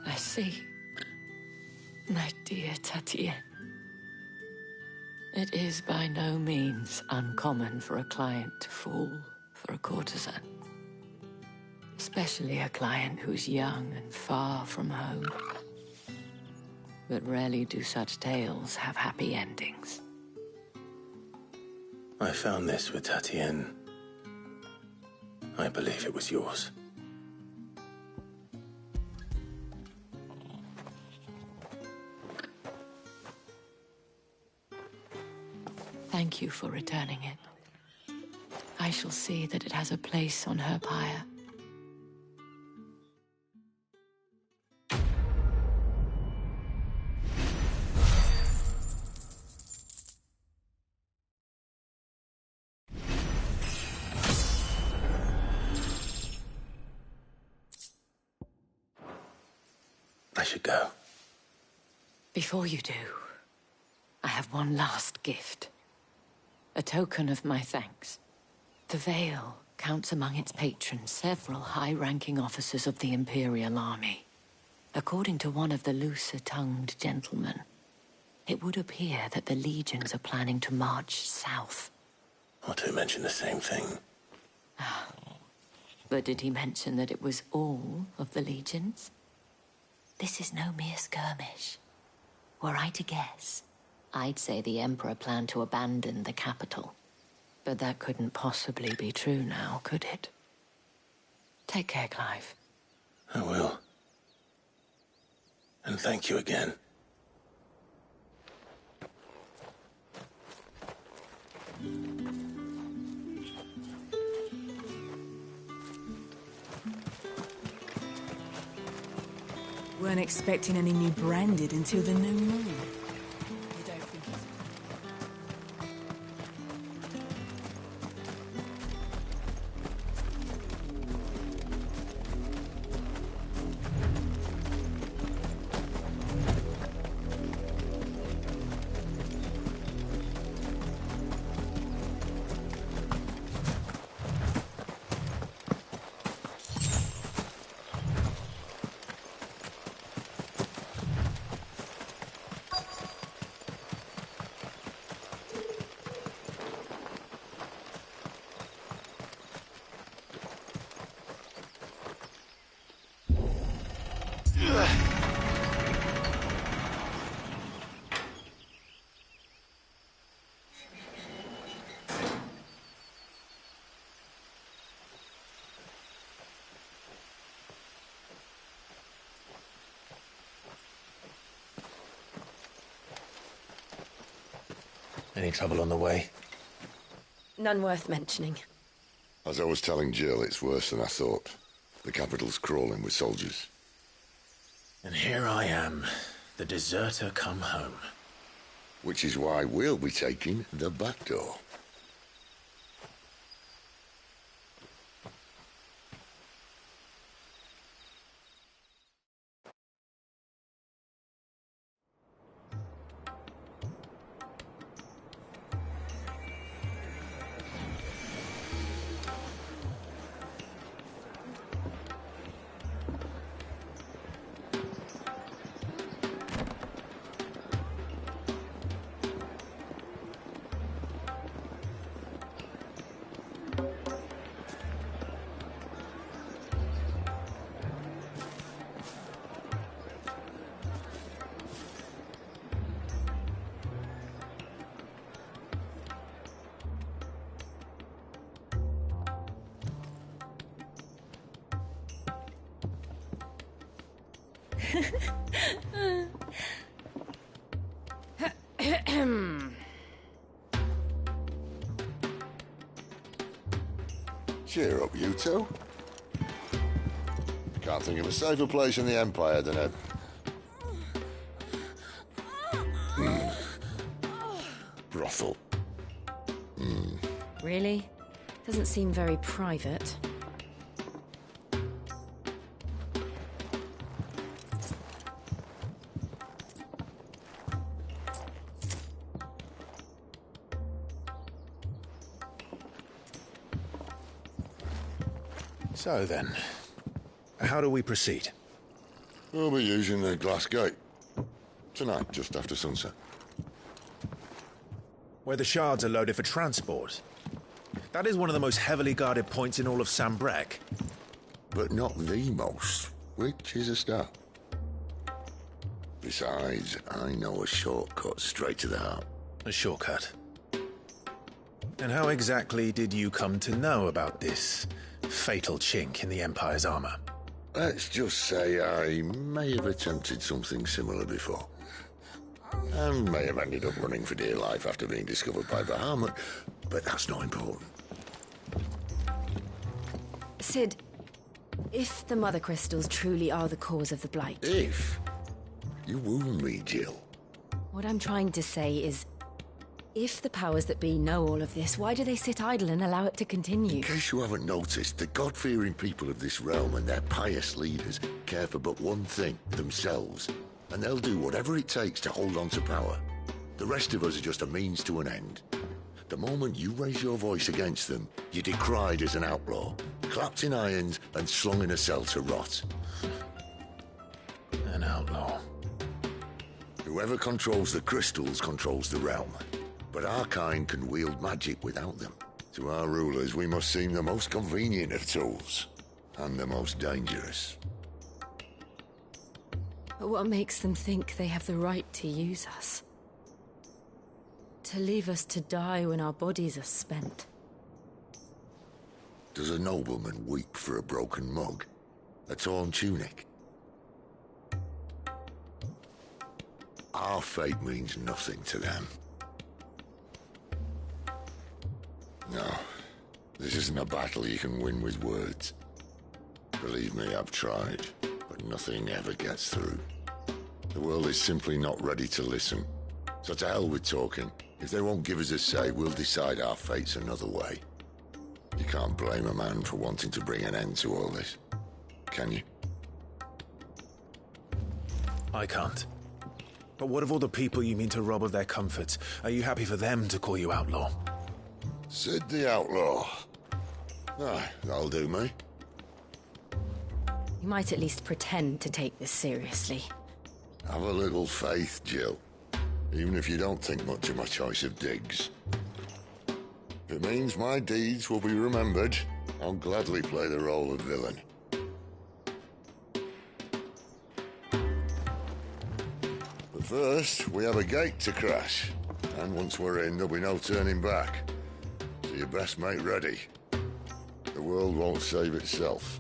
I see. My dear Tatienne. It is by no means uncommon for a client to fall for a courtesan. Especially a client who's young and far from home. But rarely do such tales have happy endings. I found this with Tatienne. I believe it was yours. Thank you for returning it. I shall see that it has a place on her pyre. I should go. Before you do, I have one last gift. A token of my thanks. The Vale counts among its patrons several high-ranking officers of the Imperial Army. According to one of the looser-tongued gentlemen, it would appear that the legions are planning to march south. Or to mention the same thing. But did he mention that it was all of the legions? This is no mere skirmish. Were I to guess, I'd say the Emperor planned to abandon the capital. But that couldn't possibly be true now, could it? Take care, Clive. I will. And thank you again. Weren't expecting any new branded until the new moon. Any trouble on the way? None worth mentioning. As I was telling Jill, it's worse than I thought. The capital's crawling with soldiers. And here I am, the deserter come home. Which is why we'll be taking the back door. Cheer up, you two. Can't think of a safer place in the Empire than a... brothel. Really? Doesn't seem very private. So then, how do we proceed? We'll be using the glass gate. Tonight, just after sunset. Where the shards are loaded for transport. That is one of the most heavily guarded points in all of Sambrek. But not the most, which is a start. Besides, I know a shortcut straight to the heart. A shortcut? And how exactly did you come to know about this fatal chink in the Empire's armor? Let's just say I may have attempted something similar before. And may have ended up running for dear life after being discovered by Bahamut, but that's not important. Sid, if the Mother Crystals truly are the cause of the Blight... If? You wound me, Jill. What I'm trying to say is, if the powers that be know all of this, why do they sit idle and allow it to continue? In case you haven't noticed, the God-fearing people of this realm and their pious leaders care for but one thing, themselves. And they'll do whatever it takes to hold on to power. The rest of us are just a means to an end. The moment you raise your voice against them, you're decried as an outlaw, clapped in irons and slung in a cell to rot. An outlaw. Whoever controls the crystals controls the realm. But our kind can wield magic without them. To our rulers, we must seem the most convenient of tools. And the most dangerous. But what makes them think they have the right to use us? To leave us to die when our bodies are spent? Does a nobleman weep for a broken mug? A torn tunic? Our fate means nothing to them. No, this isn't a battle you can win with words. Believe me, I've tried, but nothing ever gets through. The world is simply not ready to listen. So to hell with talking. If they won't give us a say, we'll decide our fates another way. You can't blame a man for wanting to bring an end to all this, can you? I can't. But what of all the people you mean to rob of their comforts? Are you happy for them to call you outlaw? Sid the Outlaw. Aye, that'll do me. You might at least pretend to take this seriously. Have a little faith, Jill. Even if you don't think much of my choice of digs. If it means my deeds will be remembered, I'll gladly play the role of villain. But first, we have a gate to crash. And once we're in, there'll be no turning back. So you best make ready. The world won't save itself.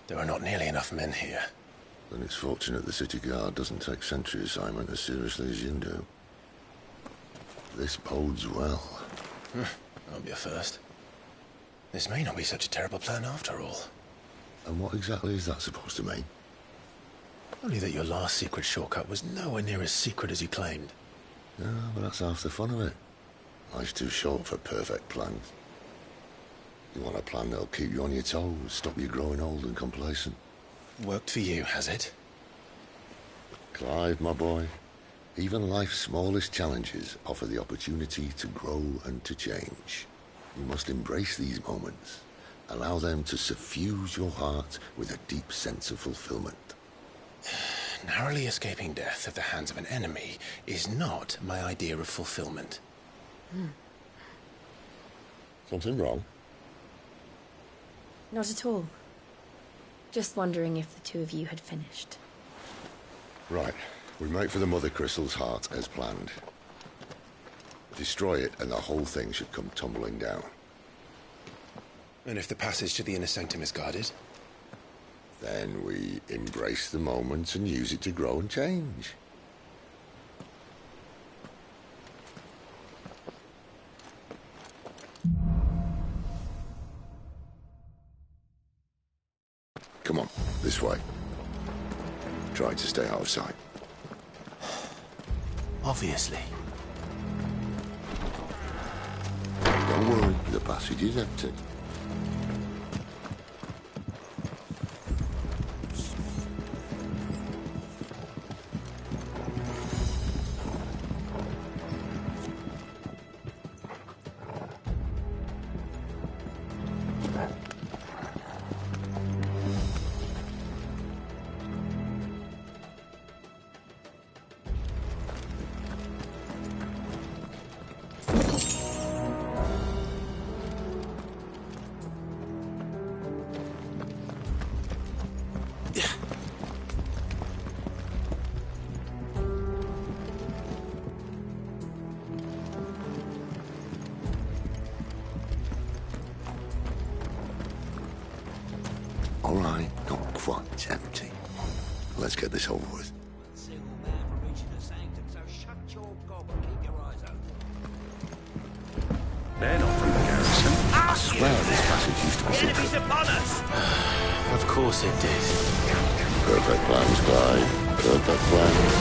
There are not nearly enough men here. Then it's fortunate the city guard doesn't take sentry assignment as seriously as you do. This bodes well. That'll be a first. This may not be such a terrible plan after all. And what exactly is that supposed to mean? Only that your last secret shortcut was nowhere near as secret as you claimed. Yeah, but that's half the fun of it. Life's too short for perfect plans. You want a plan that'll keep you on your toes, stop you growing old and complacent. Worked for you, has it? Clive, my boy, even life's smallest challenges offer the opportunity to grow and to change. You must embrace these moments. Allow them to suffuse your heart with a deep sense of fulfillment. Narrowly escaping death at the hands of an enemy is not my idea of fulfillment. Something wrong? Not at all. Just wondering if the two of you had finished. Right. We make for the Mother Crystal's heart as planned. Destroy it and the whole thing should come tumbling down. And if the passage to the inner sanctum is guarded? Then we embrace the moment and use it to grow and change. Come on, this way. Try to stay out of sight. Obviously. Don't worry, the passage is empty. All right, not quite empty. Let's get this over with. They're not from the garrison. I swear this passage used to be secret. Enemies upon us! Of course it did. Perfect plans, Clive. Perfect plans.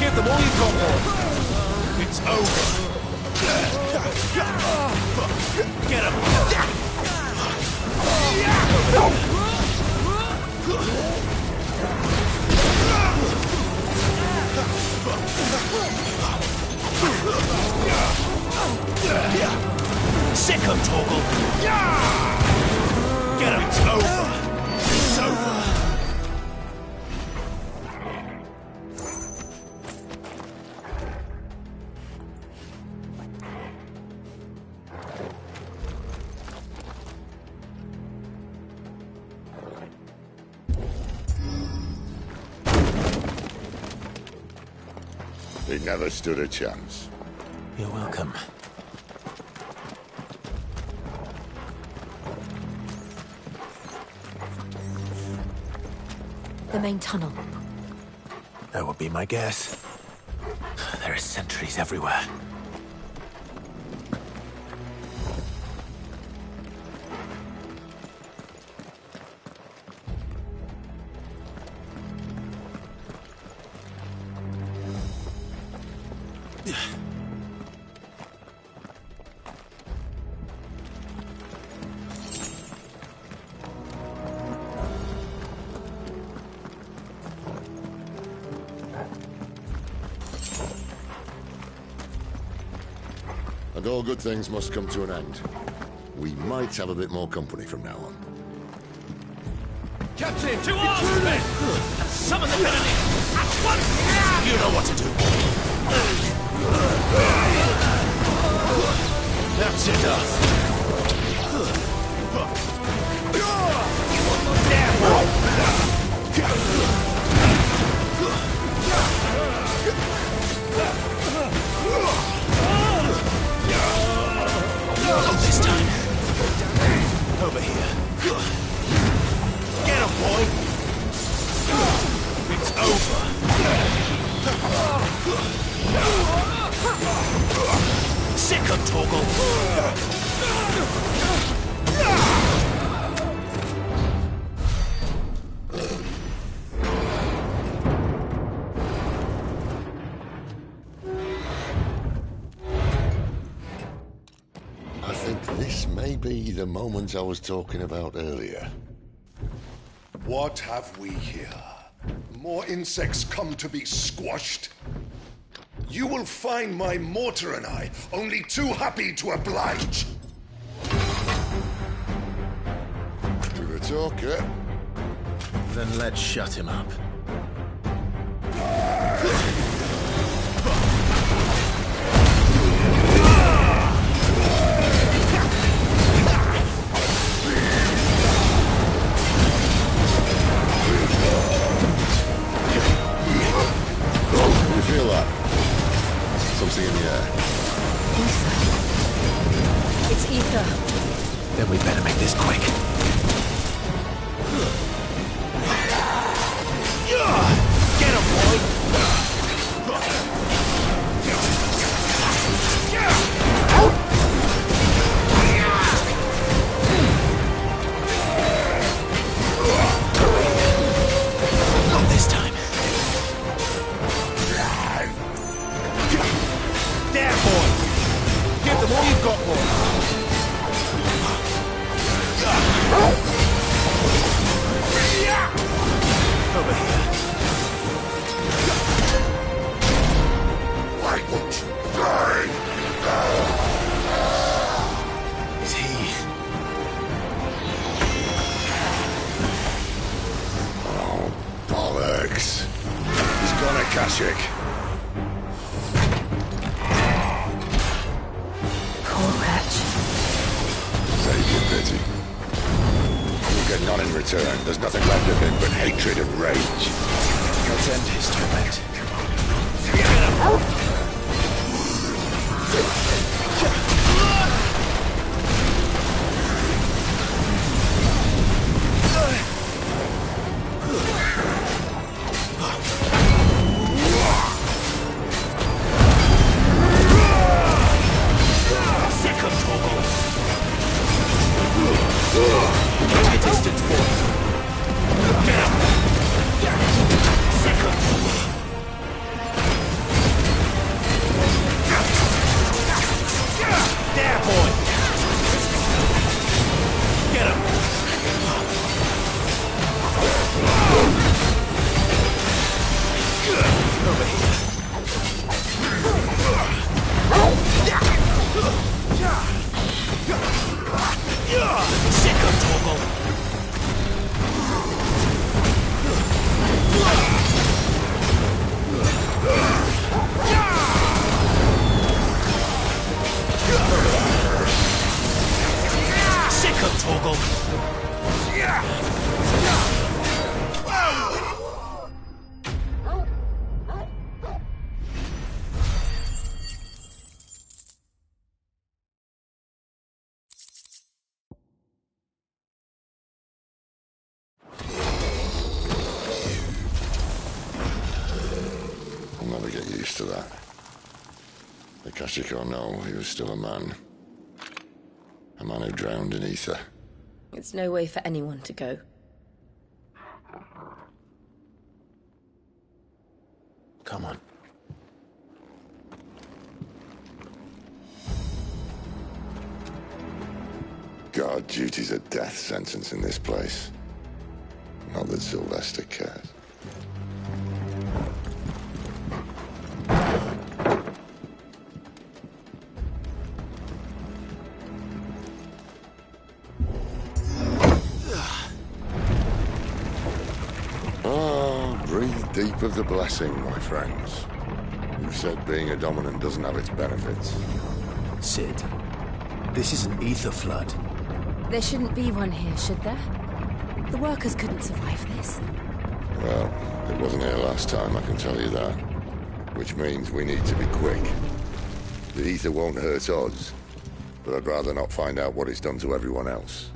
Give them all you've got, boy! It's over! Get him! Sick 'em, Torgal! Get him! It's over! It's over! He never stood a chance. You're welcome. The main tunnel. That would be my guess. There are sentries everywhere. And all good things must come to an end. We might have a bit more company from now on. Captain, to arms, men! And summon the villainy! At once! You know what to do. That's enough. You want more damn Not this time. Over here. Get him, boy! Sick of Torgal! I think this may be the moment I was talking about earlier. What have we here? More insects come to be squashed? You will find my mortar and I only too happy to oblige. You're a talker. Then let's shut him up. You feel that? Something in the air. Ether. It's ether. Then we better make this quick. Get him, boy! Not this time. There, boy! Give them all you've got, boy! Over here. Why won't you die? Is he... Oh, bollocks. He's gone Akashic. Poor wretch. Save your pity. You'll get none in return. There's nothing left of him but hatred and rage. Let's end his torment. Sick of Torgal! Keep your distance, boy! Get up! Sick of Torgal! There, boy! Get him! Over here. Sick of Torgal! Sick of Torgal! I'll never get used to that. Akashic or no, he was still a man. A man who drowned in ether. It's no way for anyone to go. Come on. God, duty's a death sentence in this place. Not that Sylvester cares. Breathe deep of the blessing, my friends. You said being a dominant doesn't have its benefits. Sid, this is an ether flood. There shouldn't be one here, should there? The workers couldn't survive this. Well, it wasn't here last time, I can tell you that. Which means we need to be quick. The ether won't hurt us, but I'd rather not find out what it's done to everyone else.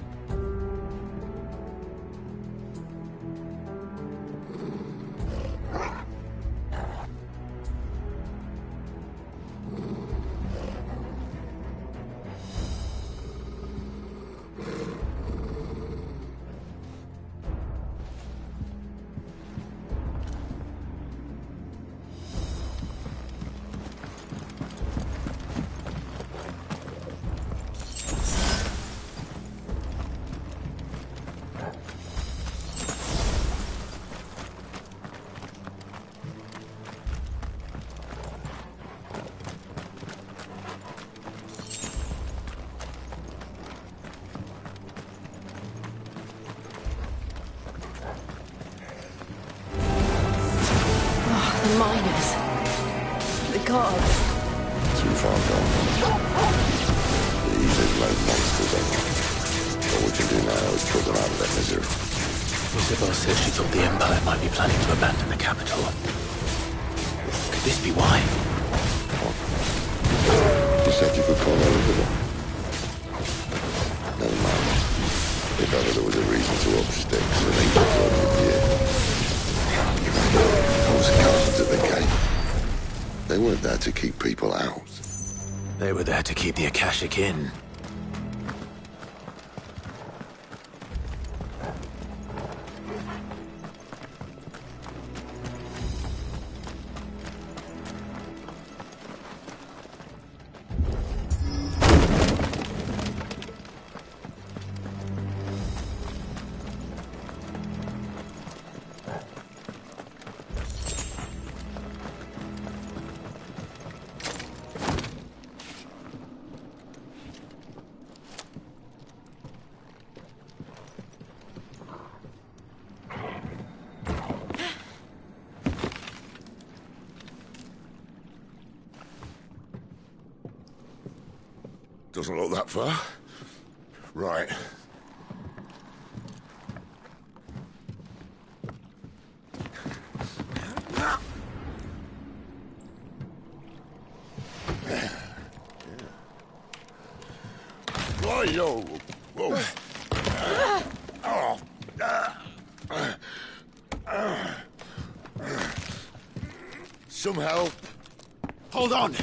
gods. Too far gone. These are no monsters anymore. All we can do now is put them out of their misery. Isabel said she thought the Empire might be planning to abandon the capital. Could this be why? You said you could call her Isabel. Never mind. If ever there was a reason to up sticks, it ain't just what you did. Those guards at the gate. They weren't there to keep people out. They were there to keep the Akashic in. Doesn't look that far. Right. Right-yo. Whoa. Some help. Hold on!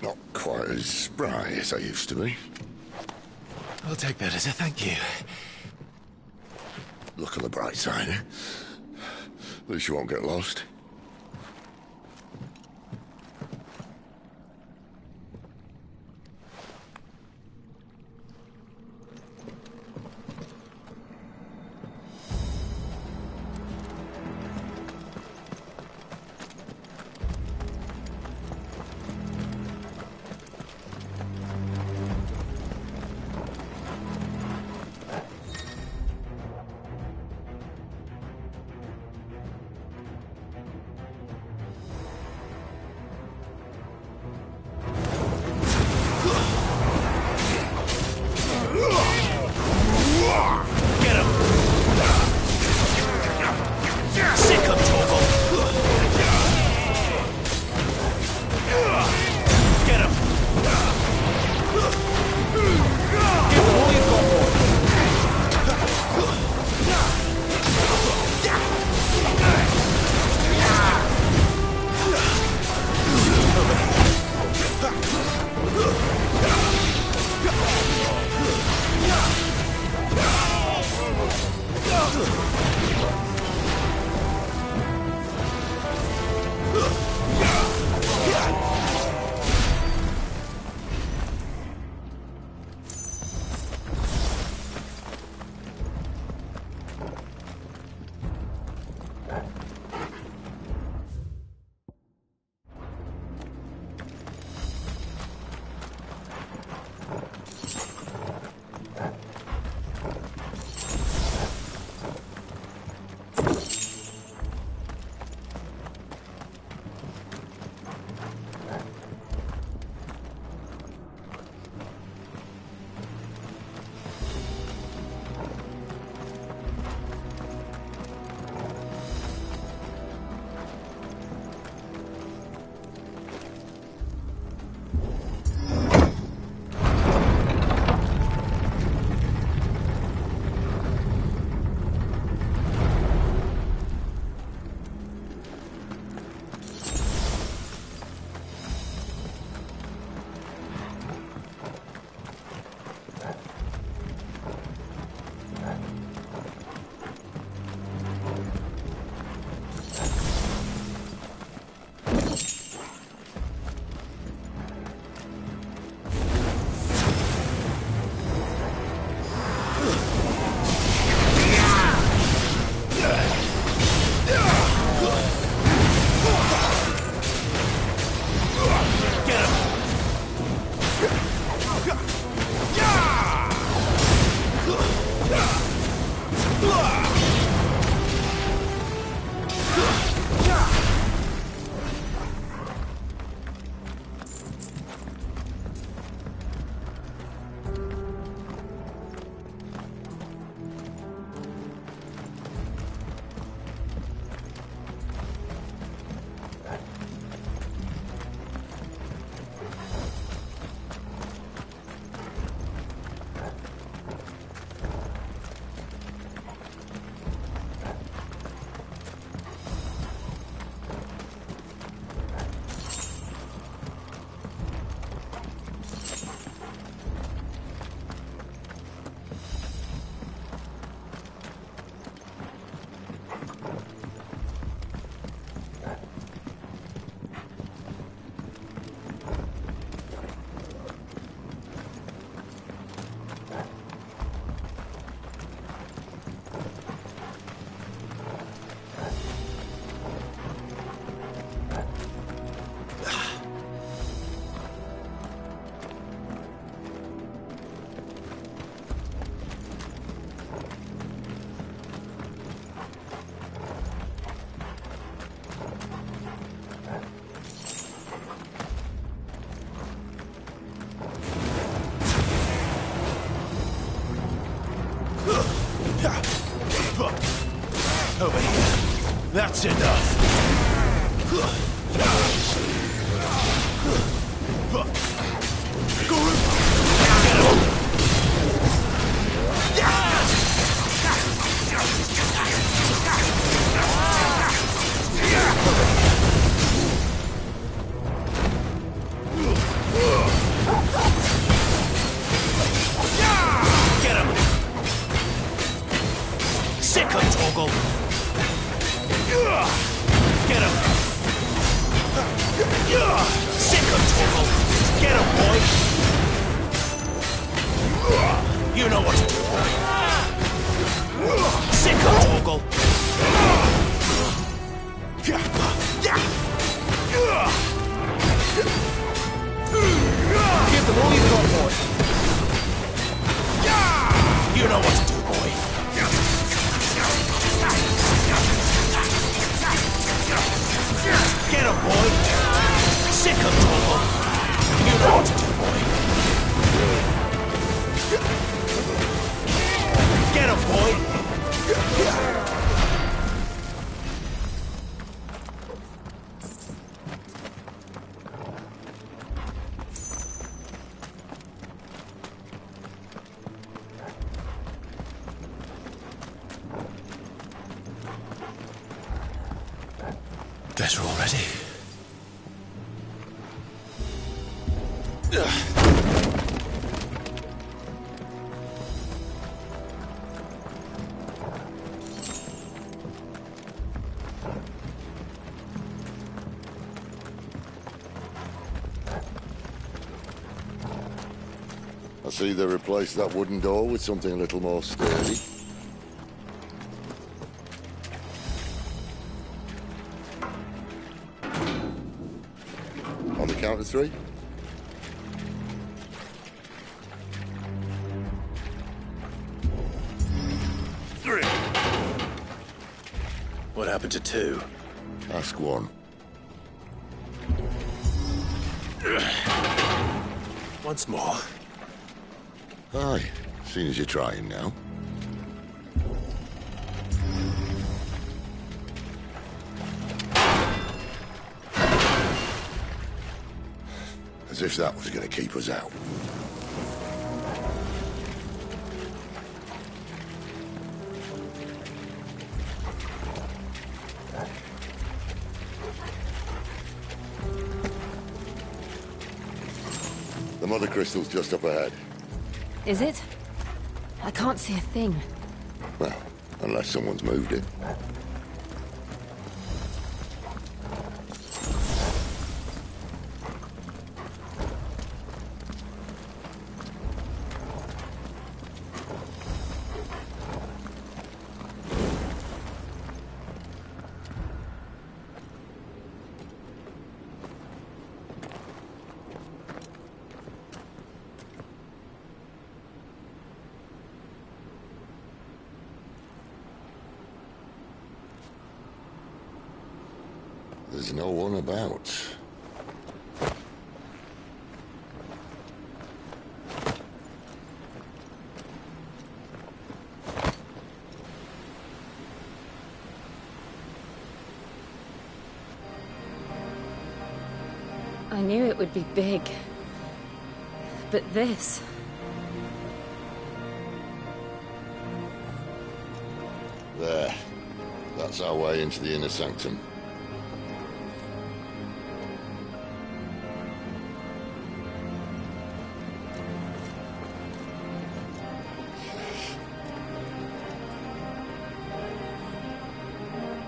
Not quite as spry as I used to be. I'll take that as a thank you. Look on the bright side, eh? At least you won't get lost. That's enough. Get him! Sick him, Torgal! Get him! Sick him, Torgal! Get him, boy! You know what to do, boy! Sick him, Torgal! Give them all you've got, boy! You know what to do, boy! Get him, boy! Sick him, Torgal! You know what to do, boy! Get him, boy! Better already. I see they replaced that wooden door with something a little more sturdy. On the count of 3. What happened to 2? Ask 1. Once more. Aye, seeing as you're trying now. As if that was going to keep us out. The mother crystal's just up ahead. Is it? I can't see a thing. Well, unless someone's moved it. There's no one about. I knew it would be big. But this... There. That's our way into the inner sanctum.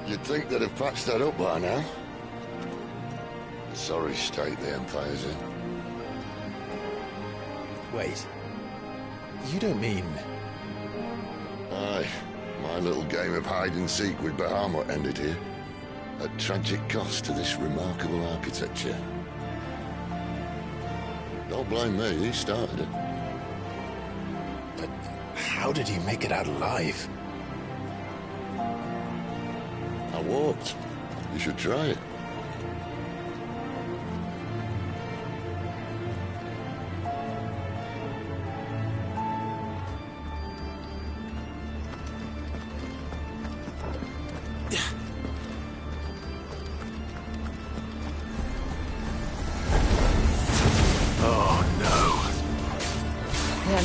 You'd think they'd have patched that up by now. Sorry state the Empire's in. Wait. You don't mean... Aye. My little game of hide-and-seek with Bahamut ended here. At tragic cost to this remarkable architecture. Don't blame me, he started it. But how did you make it out alive? I walked. You should try it.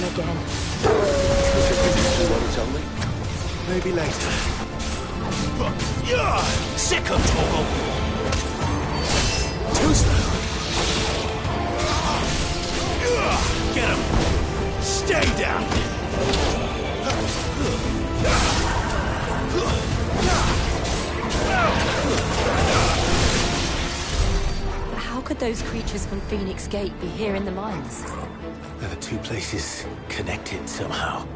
them again. What he told me? Maybe later. Sick of Torgal! Too slow. Get him! Stay down! But how could those creatures from Phoenix Gate be here in the mines? There are two places connected somehow.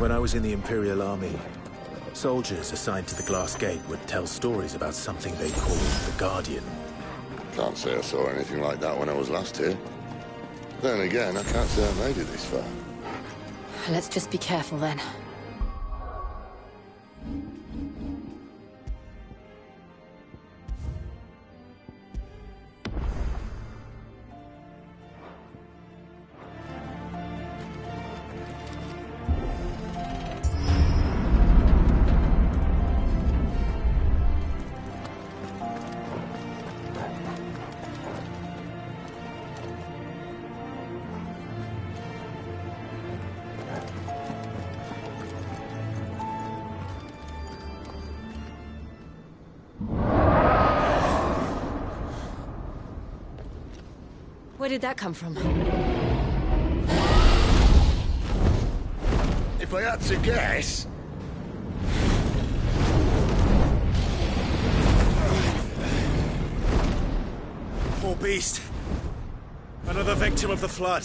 When I was in the Imperial Army, soldiers assigned to the Glass Gate would tell stories about something they called the Guardian. Can't say I saw anything like that when I was last here. Then again, I can't say I made it this far. Let's just be careful then. Where did that come from? If I had to guess... Poor beast. Another victim of the flood.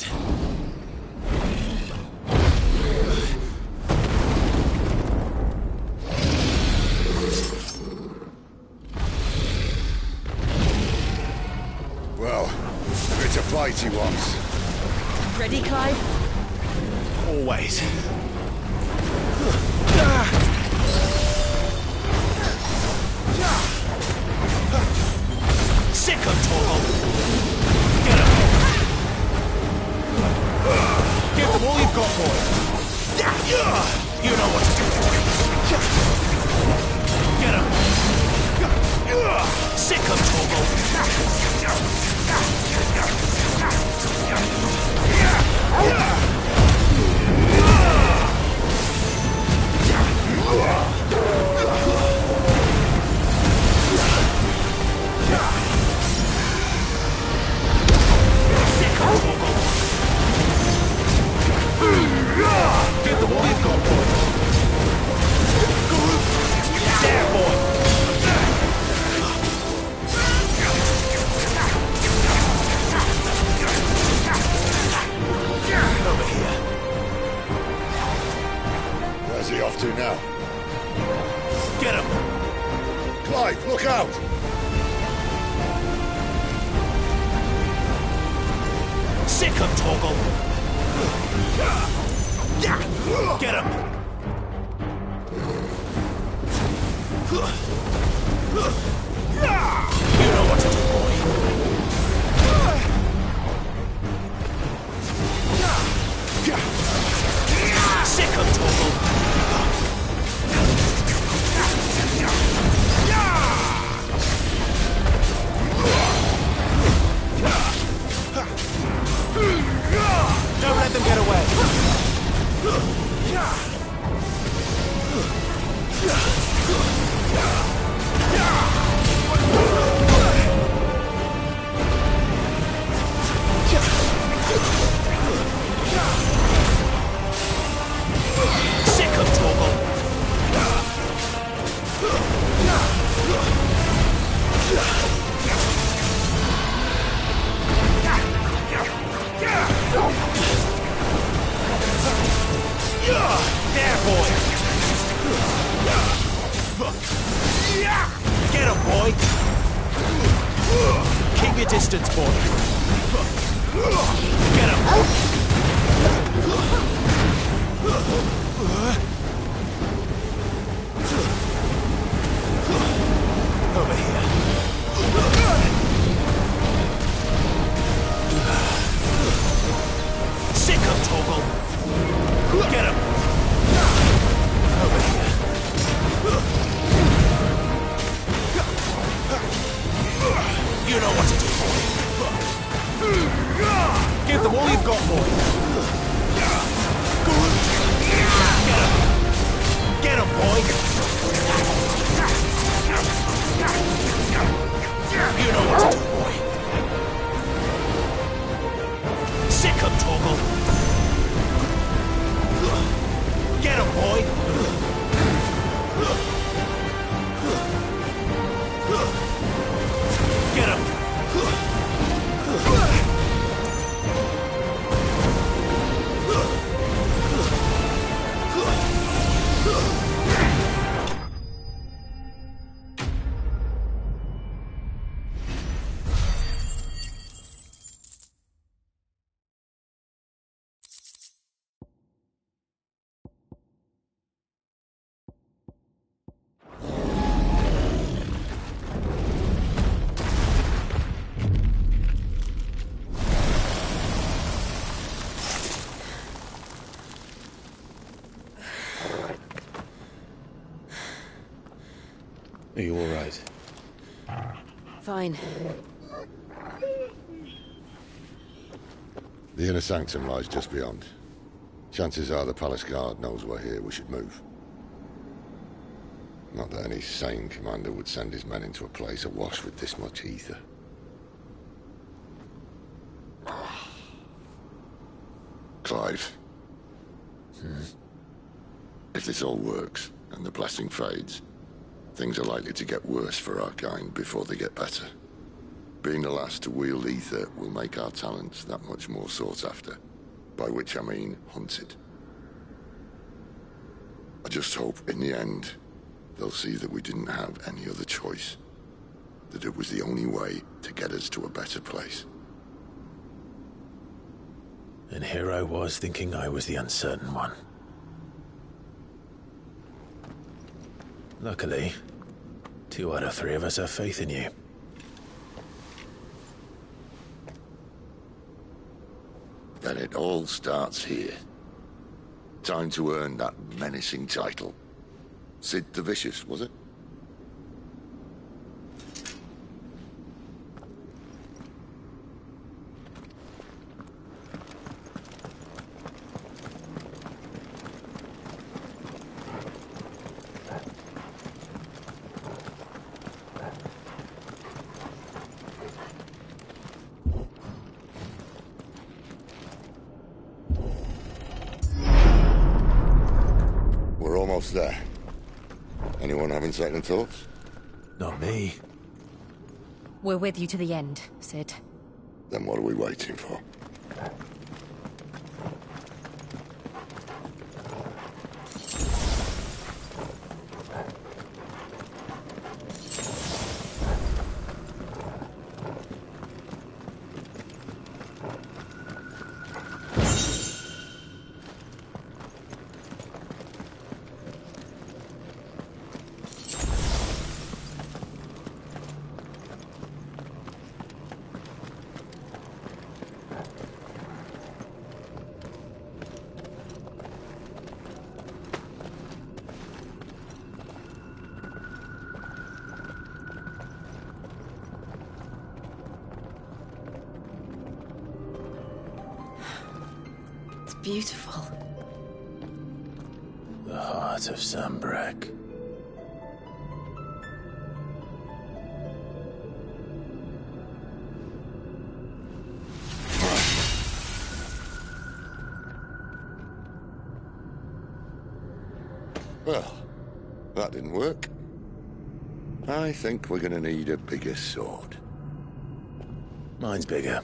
Well, if it's a fight he wants. Ready, Clive? Always. Sick of Torgal! Get him! Give them all you've got, boy! You know what to do, boy! Get him! Sick of Torgal! Give them all you've got, boy! There, boy! Over here. Where's he off to now? Get him! Clive, look out! Sick of Torgal! Get him! You know what to do, boy. Sick of Torgal! Don't let them get away! Sick of Torgal! There, boy! Get him, boy! Keep your distance, boy! Get him! Over here. Sick of Torgal! Get him! Over here. You know what to do, boy. Give them all you've got, boy. Get him! Get him, boy! You know what to do, boy. Sick of Torgal! Get him, boy! Get him! Are you all right? Fine. The inner sanctum lies just beyond. Chances are the palace guard knows we're here. We should move. Not that any sane commander would send his men into a place awash with this much ether. Clive. If this all works, and the blessing fades, things are likely to get worse for our kind before they get better. Being the last to wield ether will make our talents that much more sought after, by which I mean hunted. I just hope, in the end, they'll see that we didn't have any other choice, that it was the only way to get us to a better place. And here I was thinking I was the uncertain one. Luckily, 2 out of 3 of us have faith in you. Then it all starts here. Time to earn that menacing title. Sid the Vicious, was it? We're almost there. Anyone having second thoughts? Not me. We're with you to the end, Sid. Then what are we waiting for? Beautiful. The heart of Sambrek. Well, that didn't work. I think we're gonna need a bigger sword. Mine's bigger.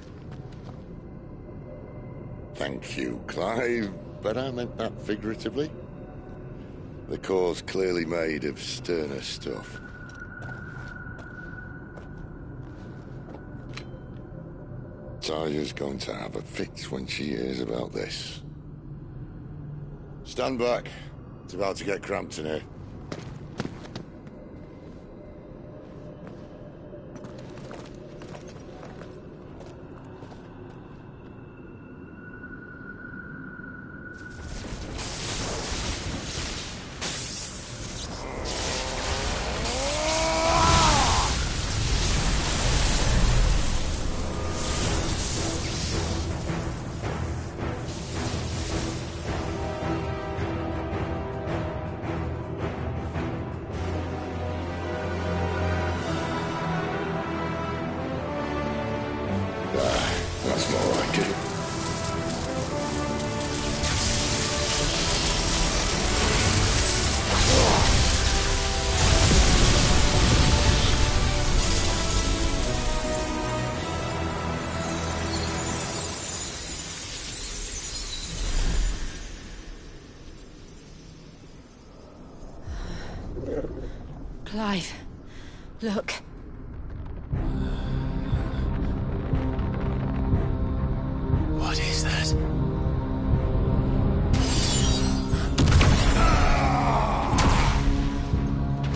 Thank you, Clive, but I meant that figuratively. The core's clearly made of sterner stuff. Taya's going to have a fit when she hears about this. Stand back. It's about to get cramped in here. That's more like it. Clive, look. What is that?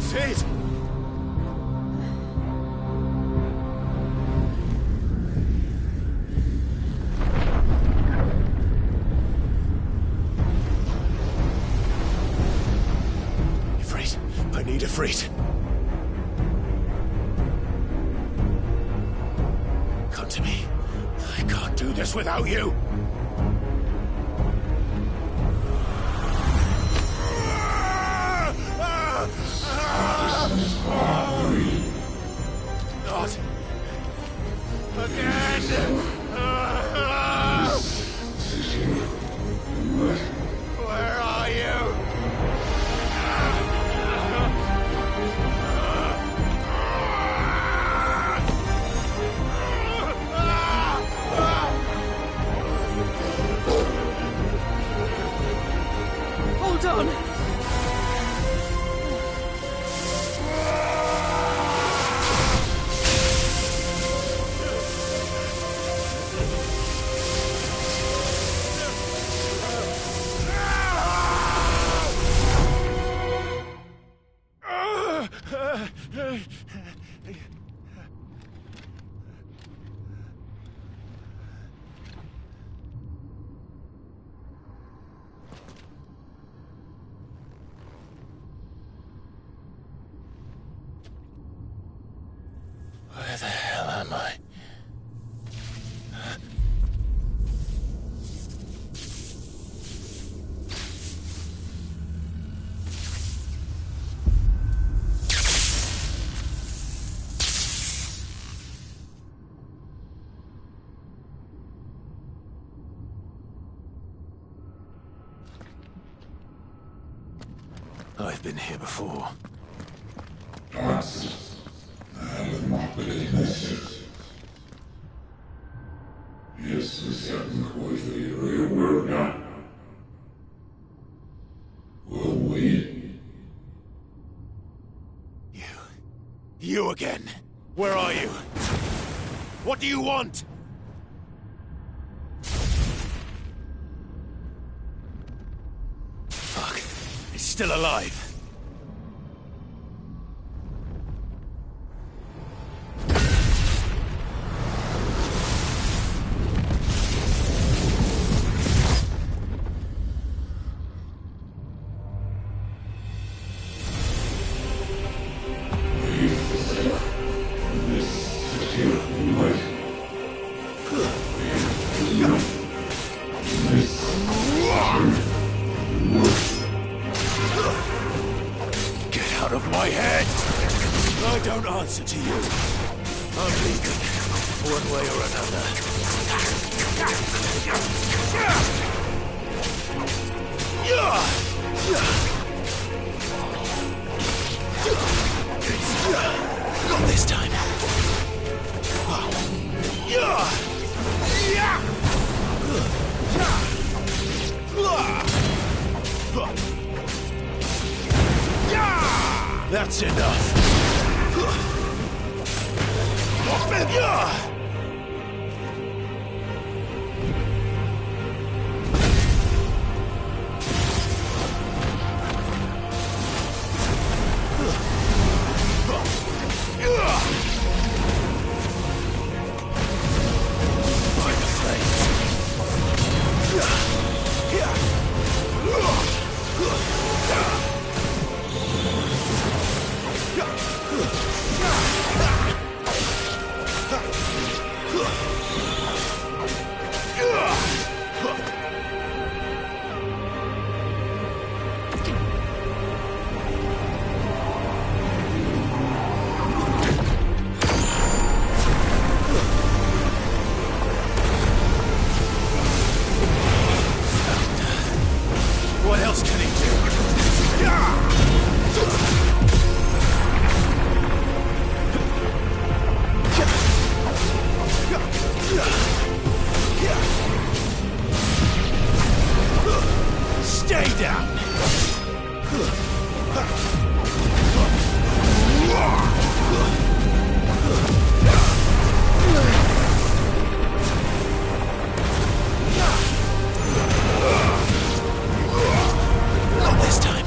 Sid! Ifrit, I need Ifrit. Come to me. I can't do this without you. Not again. Where the hell am I? I've been here before. Answers. I have not been message. Yes, we certainly quite very aware now. Will we? You again. Where are you? What do you want? Fuck. It's still alive. That's enough. What else can he do? Stay down! Not this time.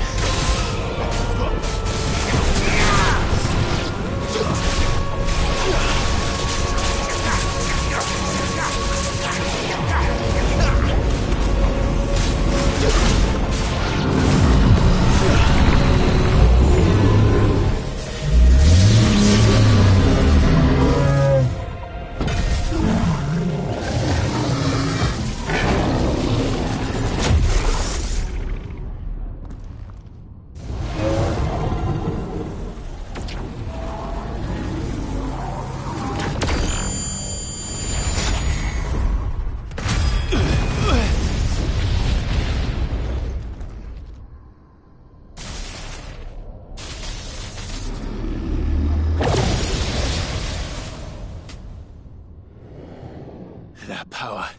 That power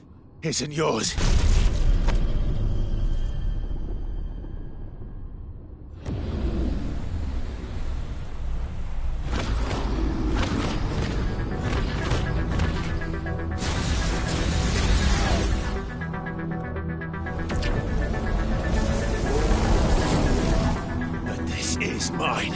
isn't yours. But this is mine.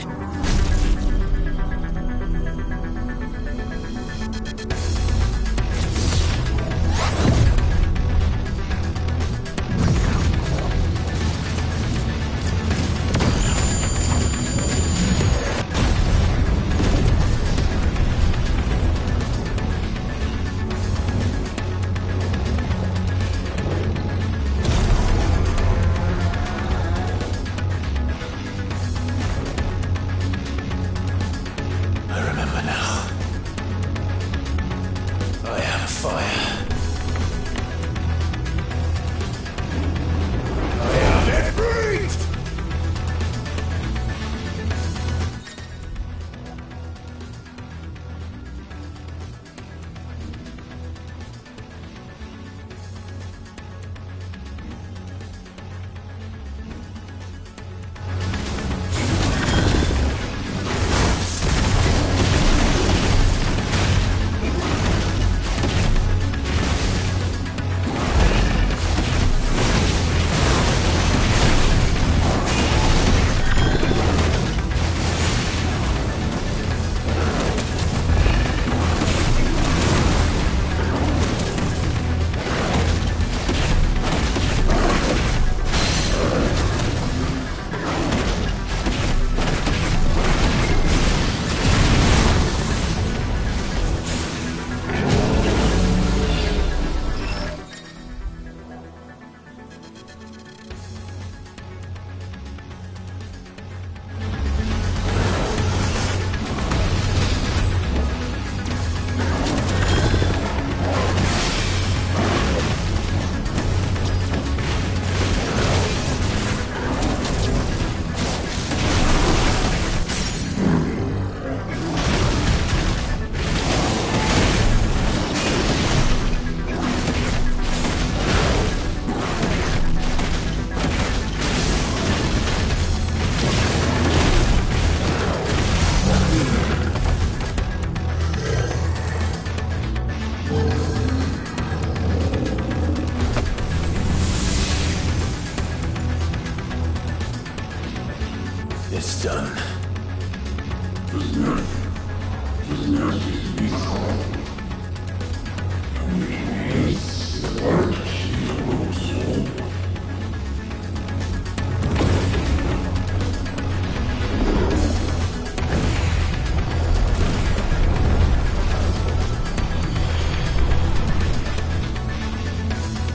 It's done.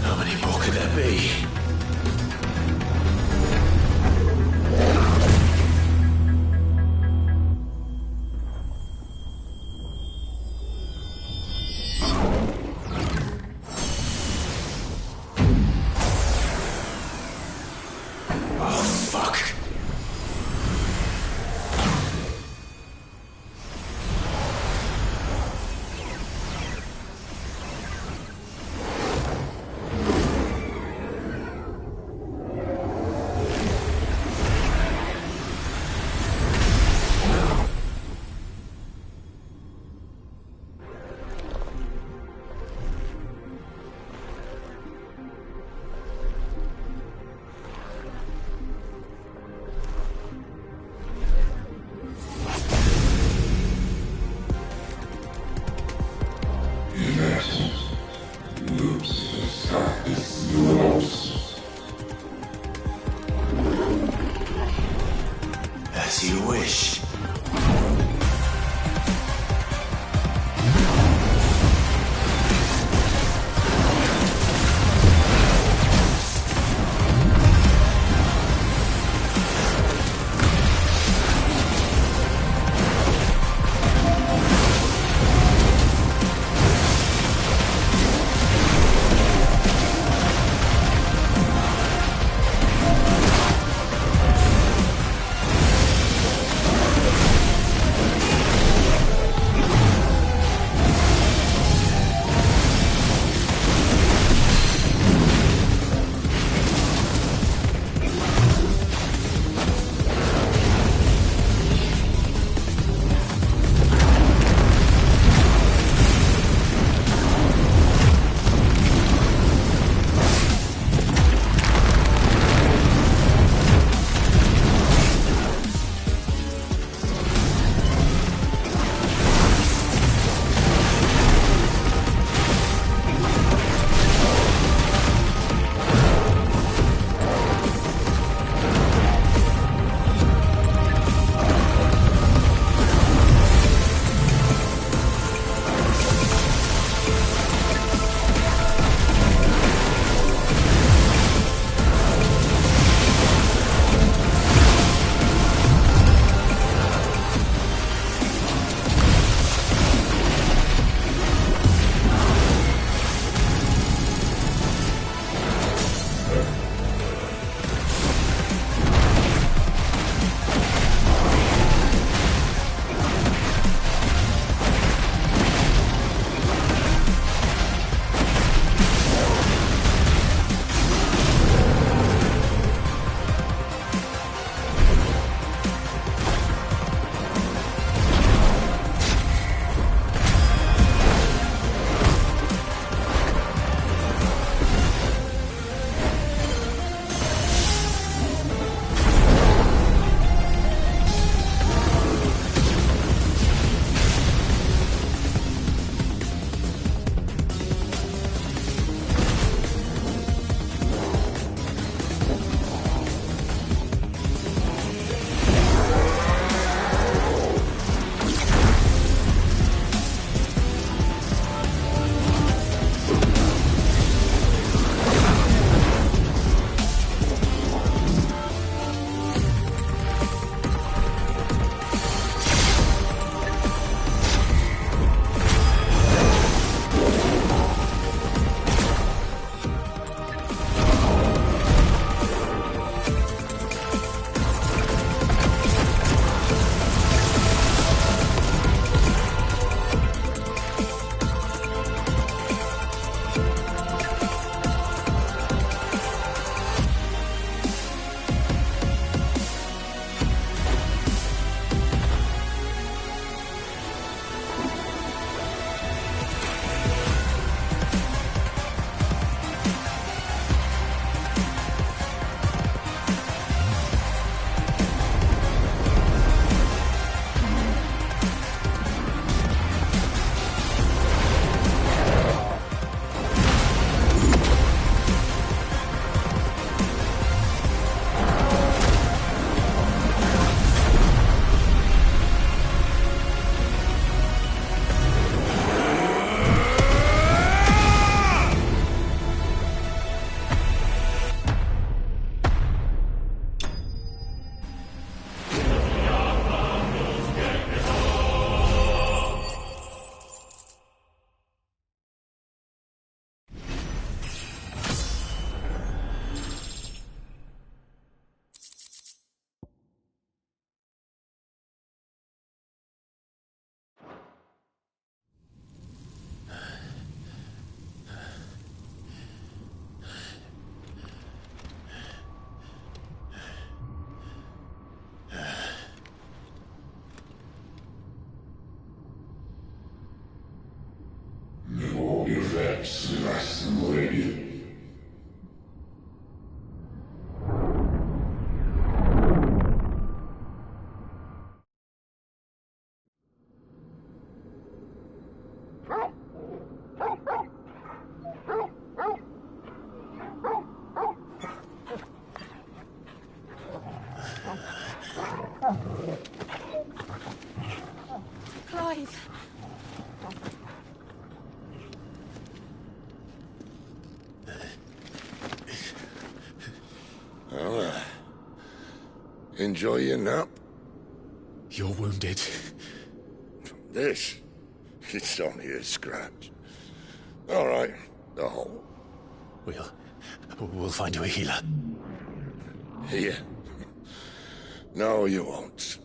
How many more could there be? As you wish. Clive! Well, enjoy your nap. You're wounded. This? It's only a scratch. All right. Oh. We'll find you a healer. Here? No, you won't.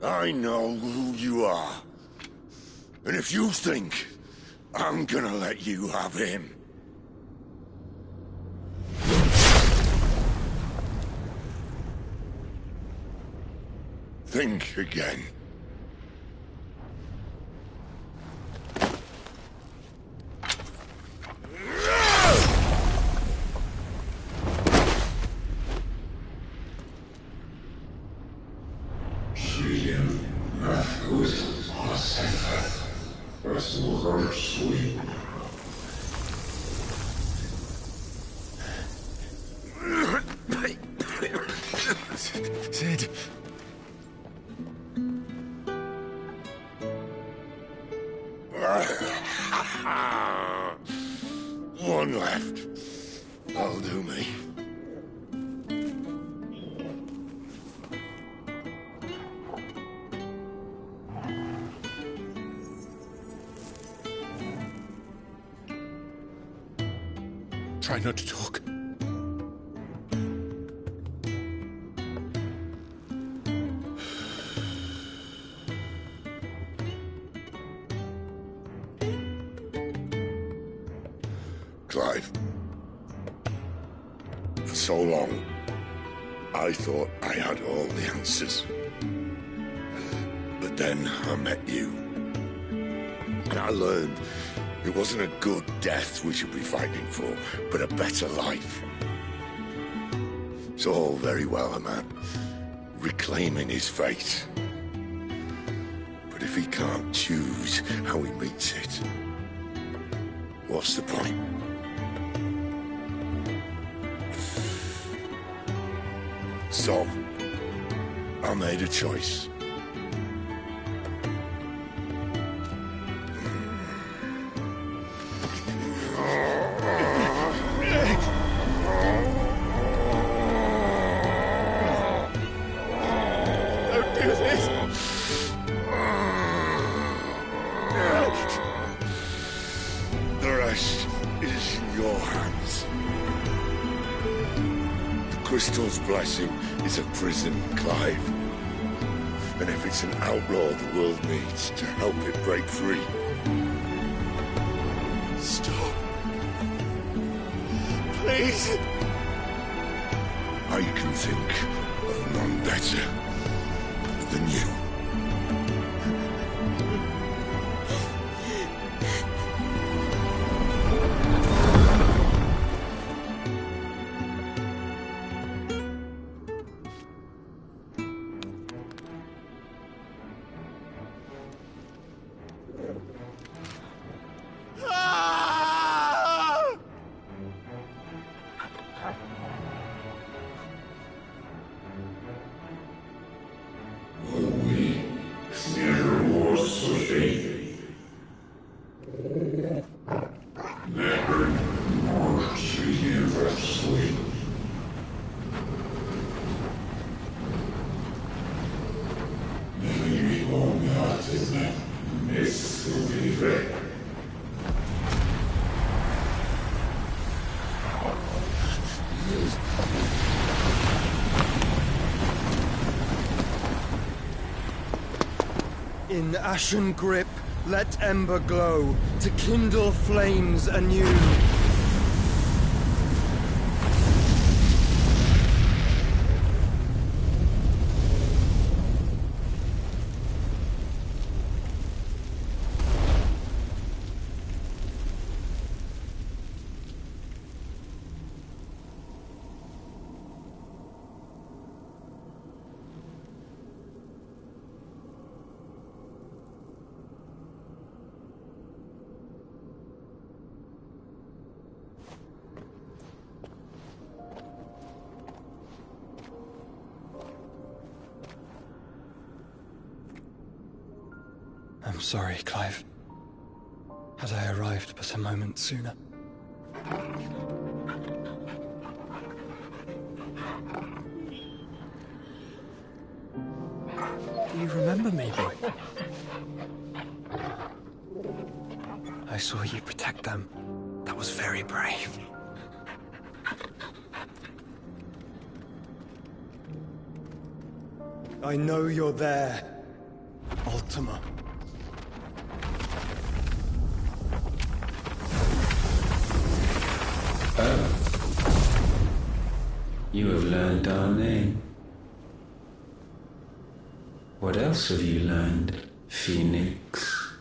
I know who you are. And if you think I'm gonna let you have him... think again. Sid. One left. That'll do me. Try not to talk. Clive. For so long, I thought I had all the answers. But then I met you. And I learned it wasn't a good death we should be fighting for, but a better life. It's all very well, a man reclaiming his fate. But if he can't choose how he meets it, what's the point? So, I made a choice. Don't do this! The rest is in your hands. The Crystal's blessing is a prison, Clive. And if it's an outlaw the world needs to help it break free... Stop. Please. I can think of none better than you. In ashen grip, let ember glow, to kindle flames anew. I'm sorry, Clive. Had I arrived but a moment sooner. Do you remember me, boy? I saw you protect them. That was very brave. I know you're there, Ultima. Oh. You have learned our name. What else have you learned, Phoenix?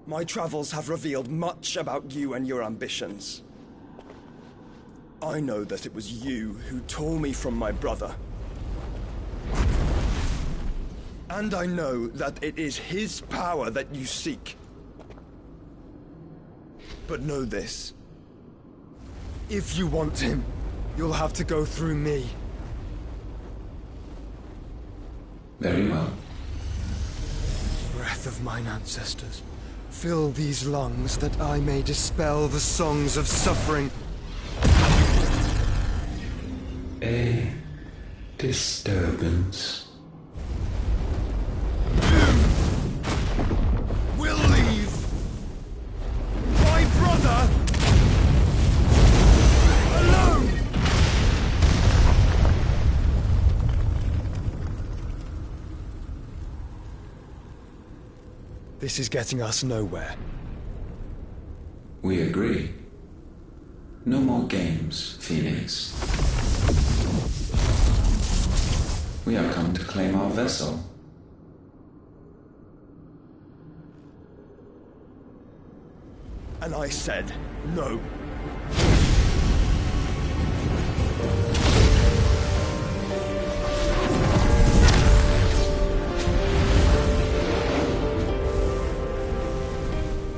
My travels have revealed much about you and your ambitions. I know that it was you who tore me from my brother. And I know that it is his power that you seek. But know this. If you want him, you'll have to go through me. Very well. Breath of mine ancestors, fill these lungs that I may dispel the songs of suffering. A disturbance. We'll leave. My brother alone. This is getting us nowhere. We agree. No more games, Phoenix. We have come to claim our vessel. And I said no.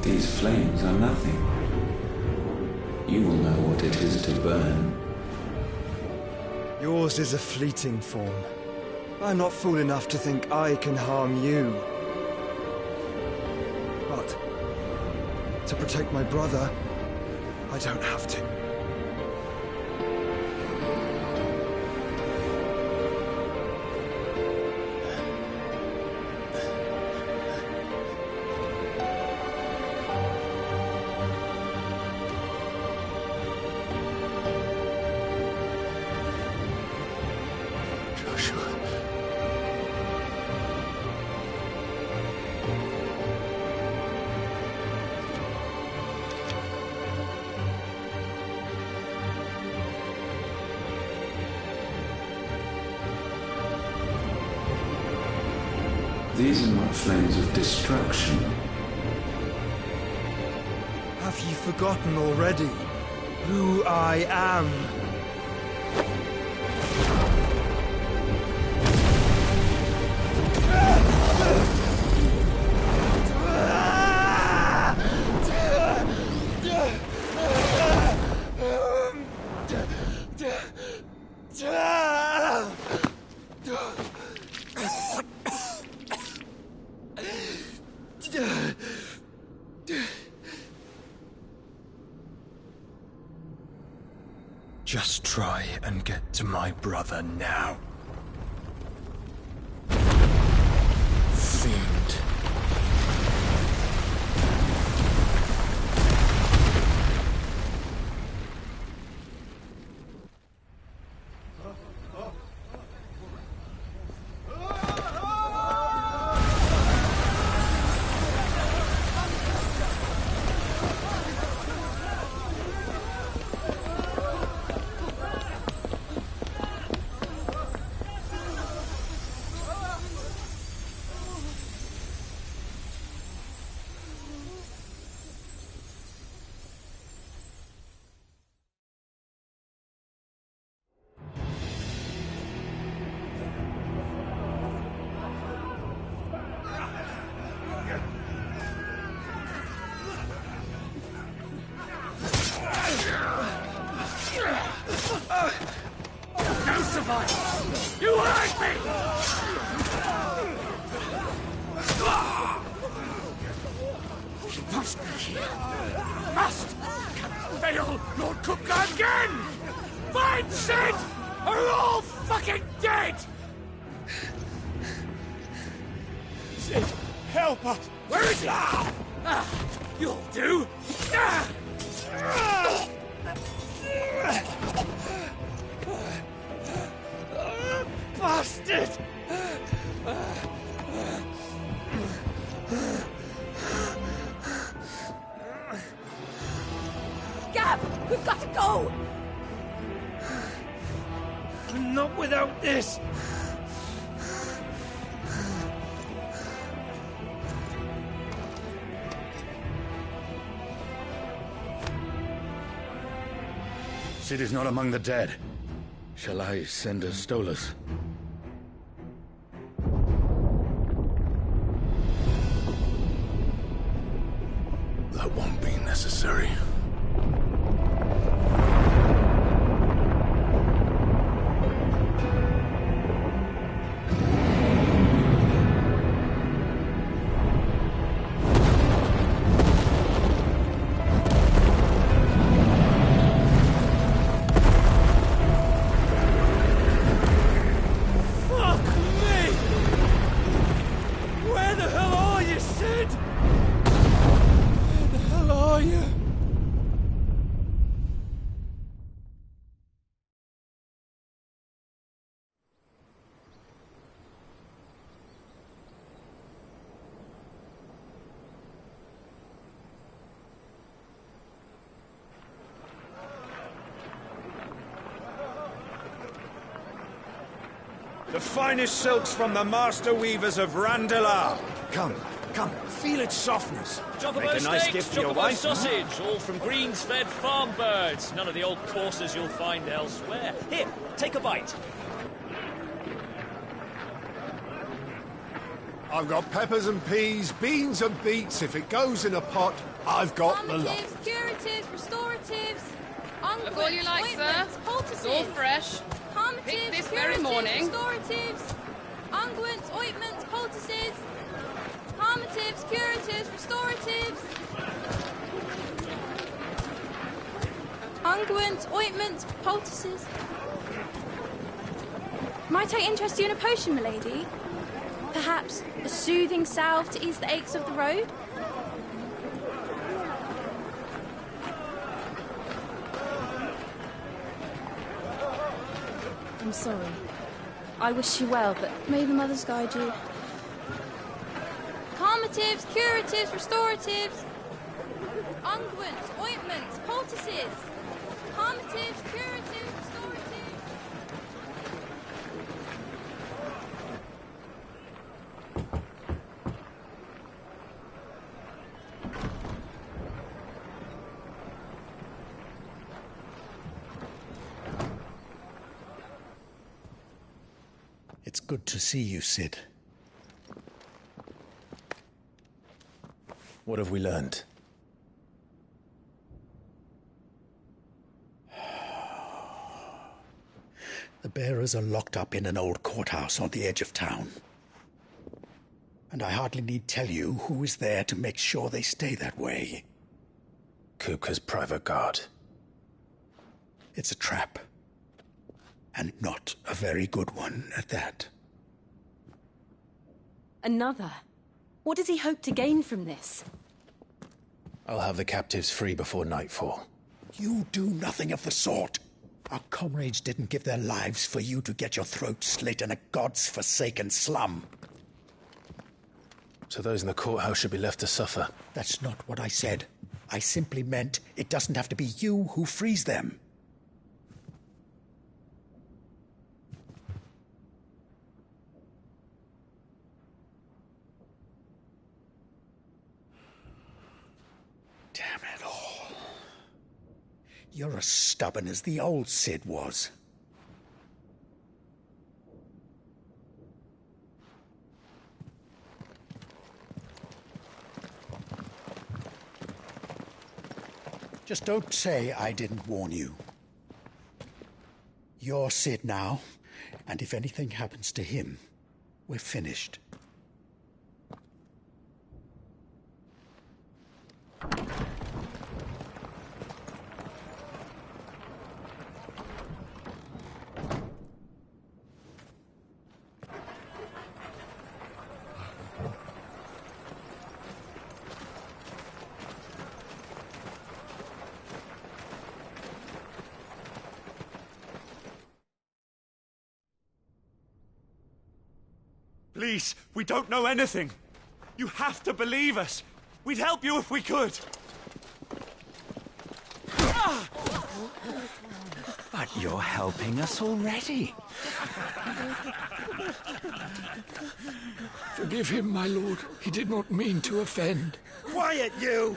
These flames are nothing. You will know what it is to burn. Yours is a fleeting form. I'm not fool enough to think I can harm you. But to protect my brother, I don't have to. These are not flames of destruction. Have you forgotten already who I am? Just try and get to my brother now. Fiend. Must fail Lord Cookland again! Find Sid! Or we're all fucking dead! Sid, help us! Where is he? You'll do! Bastard! Gab, we've got to go! Not without this! Sid is not among the dead. Shall I send a Stolas? That won't be necessary. The finest silks from the master weavers of Randalar. Come, feel its softness. Chocobo Make a nice steaks, gift for your chocobo wife. sausage, all from greens-fed farm birds. None of the old courses you'll find elsewhere. Here, take a bite. I've got peppers and peas, beans and beets. If it goes in a pot, I've got the lot. Calmatives, curatives, restoratives, Look all you like, sir. It's all fresh. Picked this very morning. Restoratives, unguents, ointments, poultices, calmatives, curatives, restoratives, unguents, ointments, poultices. Might I interest you in a potion, milady? Perhaps a soothing salve to ease the aches of the road? I'm sorry. I wish you well, but may the mothers guide you. Calmatives, curatives, restoratives, unguents, ointments, poultices, calmatives, curatives, restoratives. It's good to see you, Sid. What have we learned? The bearers are locked up in an old courthouse on the edge of town. And I hardly need tell you who is there to make sure they stay that way. Kupka's private guard. It's a trap. And not a very good one at that. Another? What does he hope to gain from this? I'll have the captives free before nightfall. You do nothing of the sort. Our comrades didn't give their lives for you to get your throat slit in a god's forsaken slum. So those in the courthouse should be left to suffer. That's not what I said. I simply meant it doesn't have to be you who frees them. Damn it all. You're as stubborn as the old Sid was. Just don't say I didn't warn you. You're Sid now, and if anything happens to him, we're finished. Please, we don't know anything. You have to believe us. We'd help you if we could. But you're helping us already. Forgive him, my lord. He did not mean to offend. Quiet, you!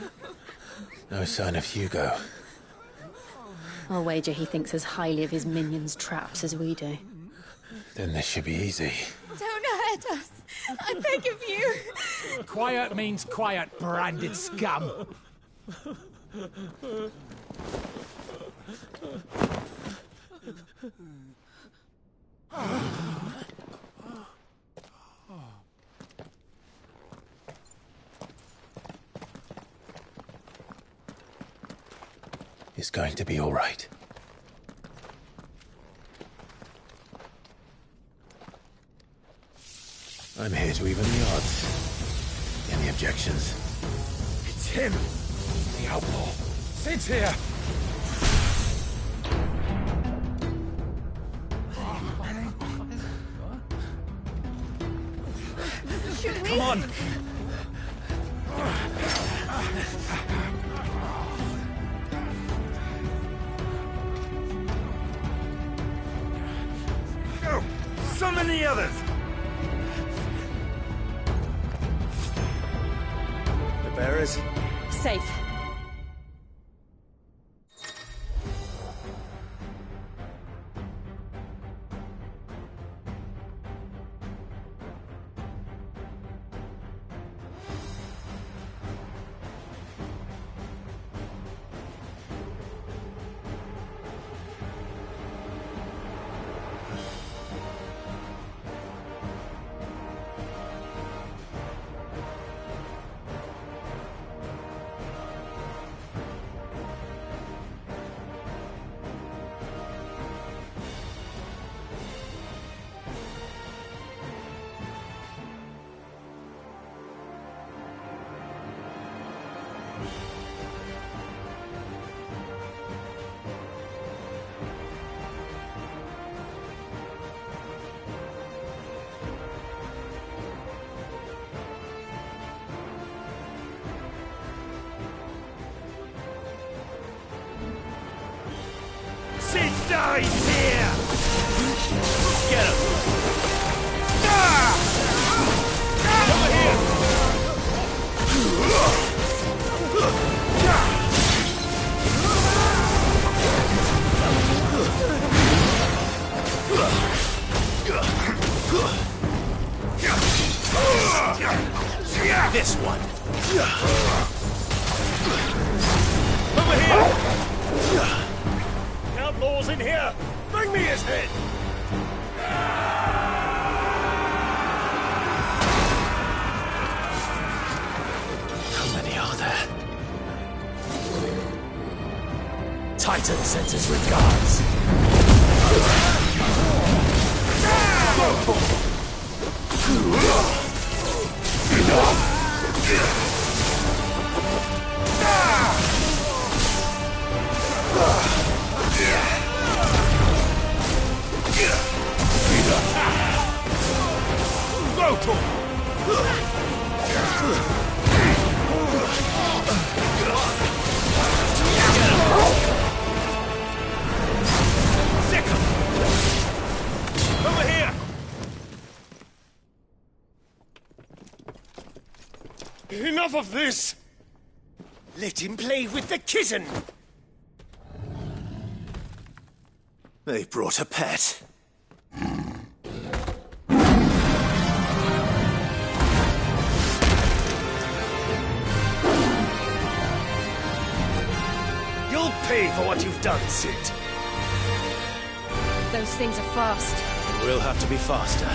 No sign of Hugo. I'll wager he thinks as highly of his minions' traps as we do. Then this should be easy. Don't hurt us. I beg of you. Quiet means quiet, branded scum. It's going to be all right. I'm here to even the odds. Any objections? It's him, the outlaw. Sid's here. Come on. Go! Summon the others! The bearers? Safe. Sid dies here! Get him! Ah! Over here! This one. Over here! Outlaws in here! Bring me his head! How many are there? Titan sends his regards. Over here! Enough of this! Let him play with the kitten! They brought a pet. You'll pay for what you've done, Sid. Those things are fast. We'll have to be faster.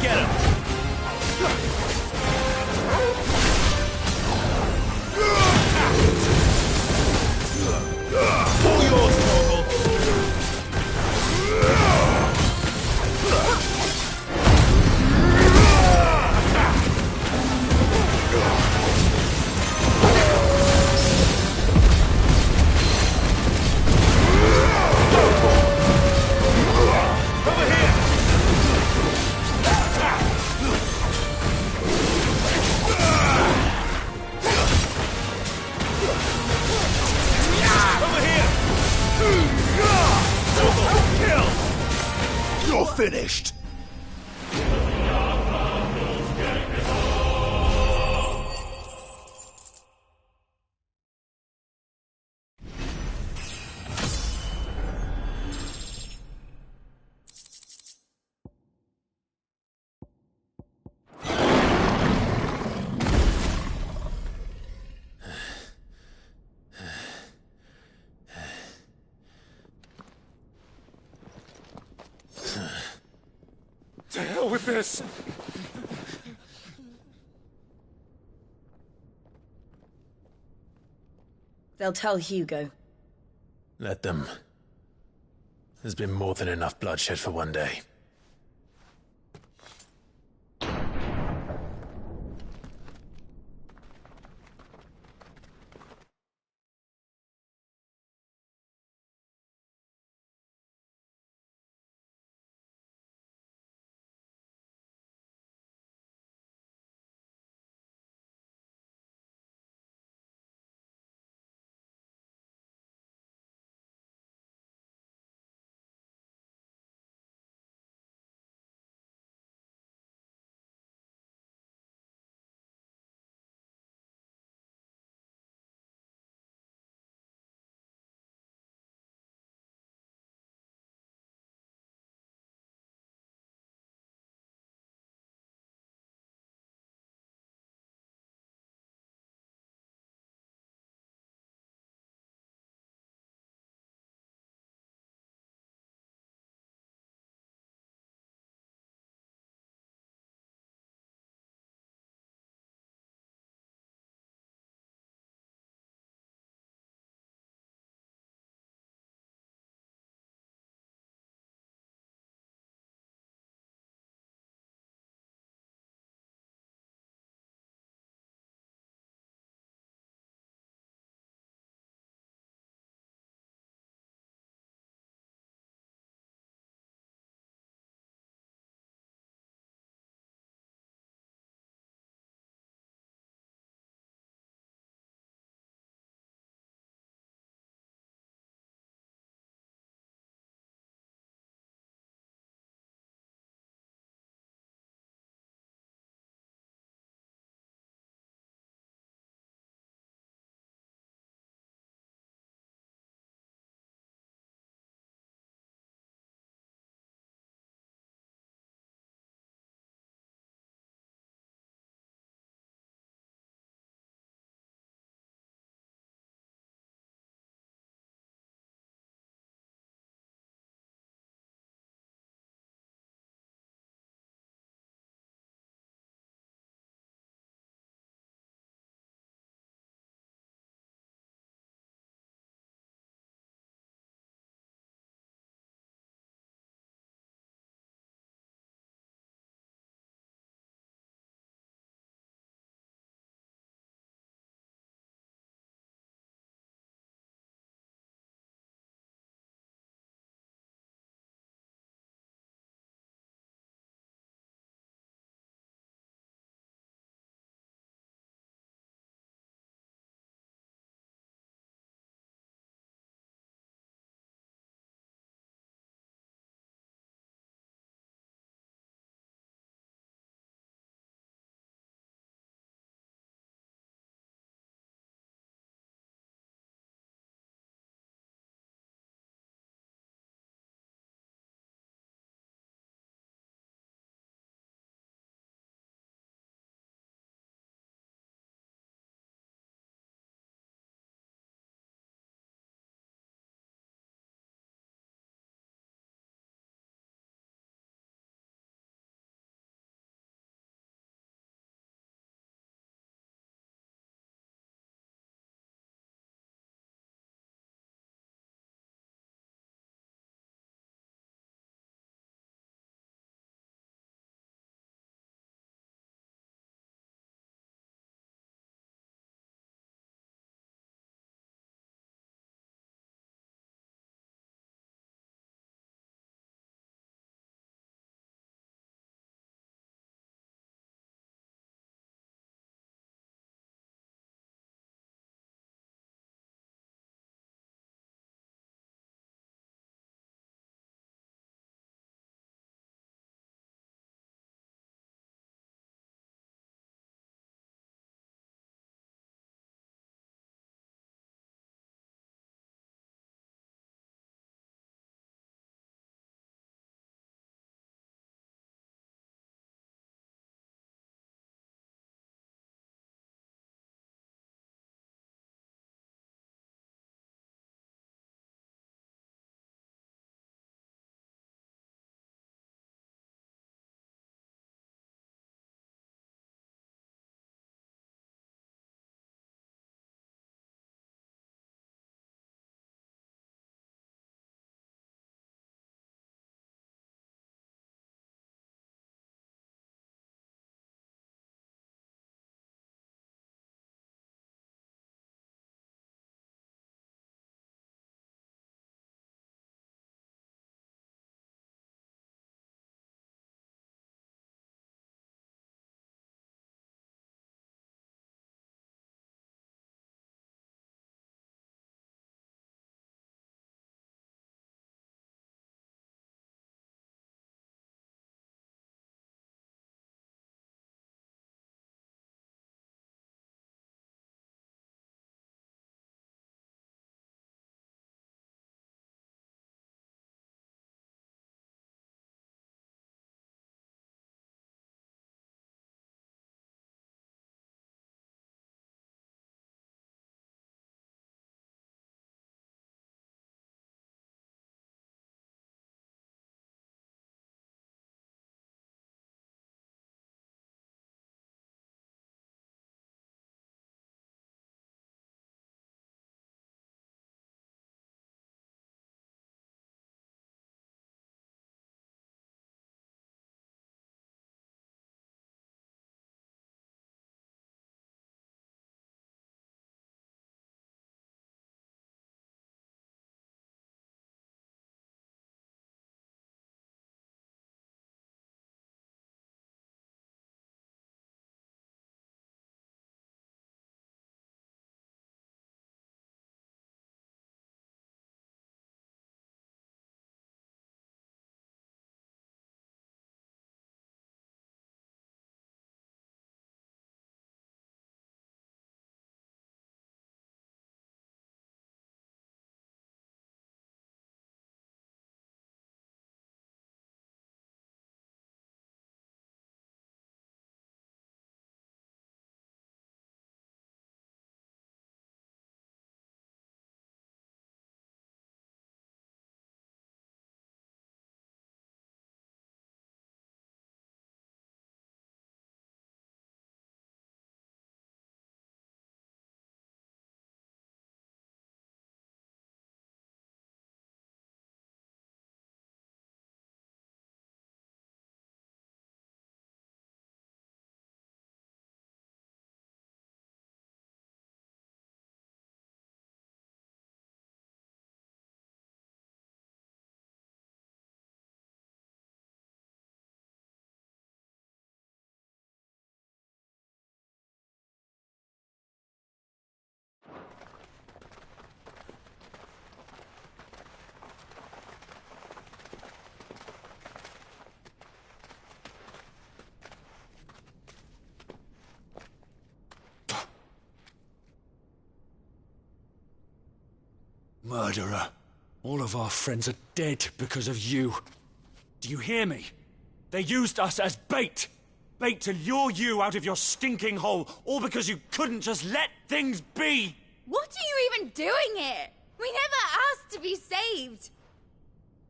Get him! finished. To hell with this! They'll tell Hugo. Let them. There's been more than enough bloodshed for one day. Murderer. All of our friends are dead because of you. Do you hear me? They used us as bait. Bait to lure you out of your stinking hole, all because you couldn't just let things be. What are you even doing here? We never asked to be saved.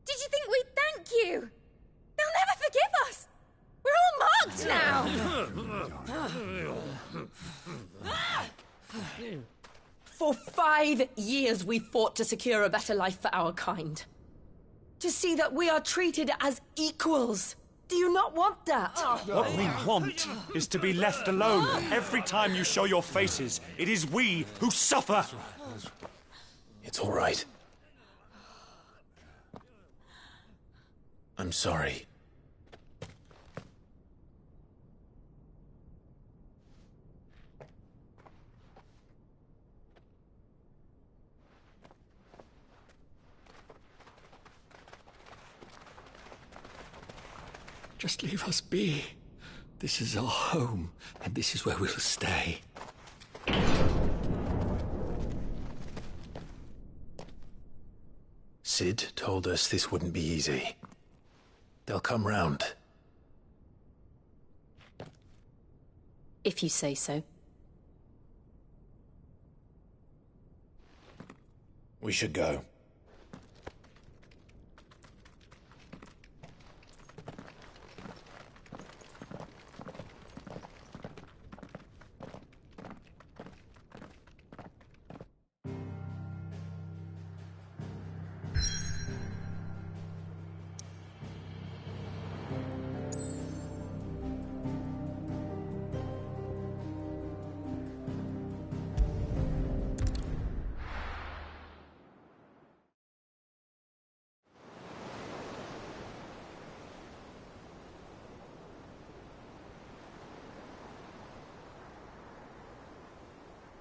Did you think we'd thank you? They'll never forgive us. We're all marked now. For 5 years we fought to secure a better life for our kind. To see that we are treated as equals. Do you not want that? What we want is to be left alone. Every time you show your faces, it is we who suffer. It's all right. I'm sorry. Just leave us be. This is our home, and this is where we'll stay. Sid told us this wouldn't be easy. They'll come round. If you say so. We should go.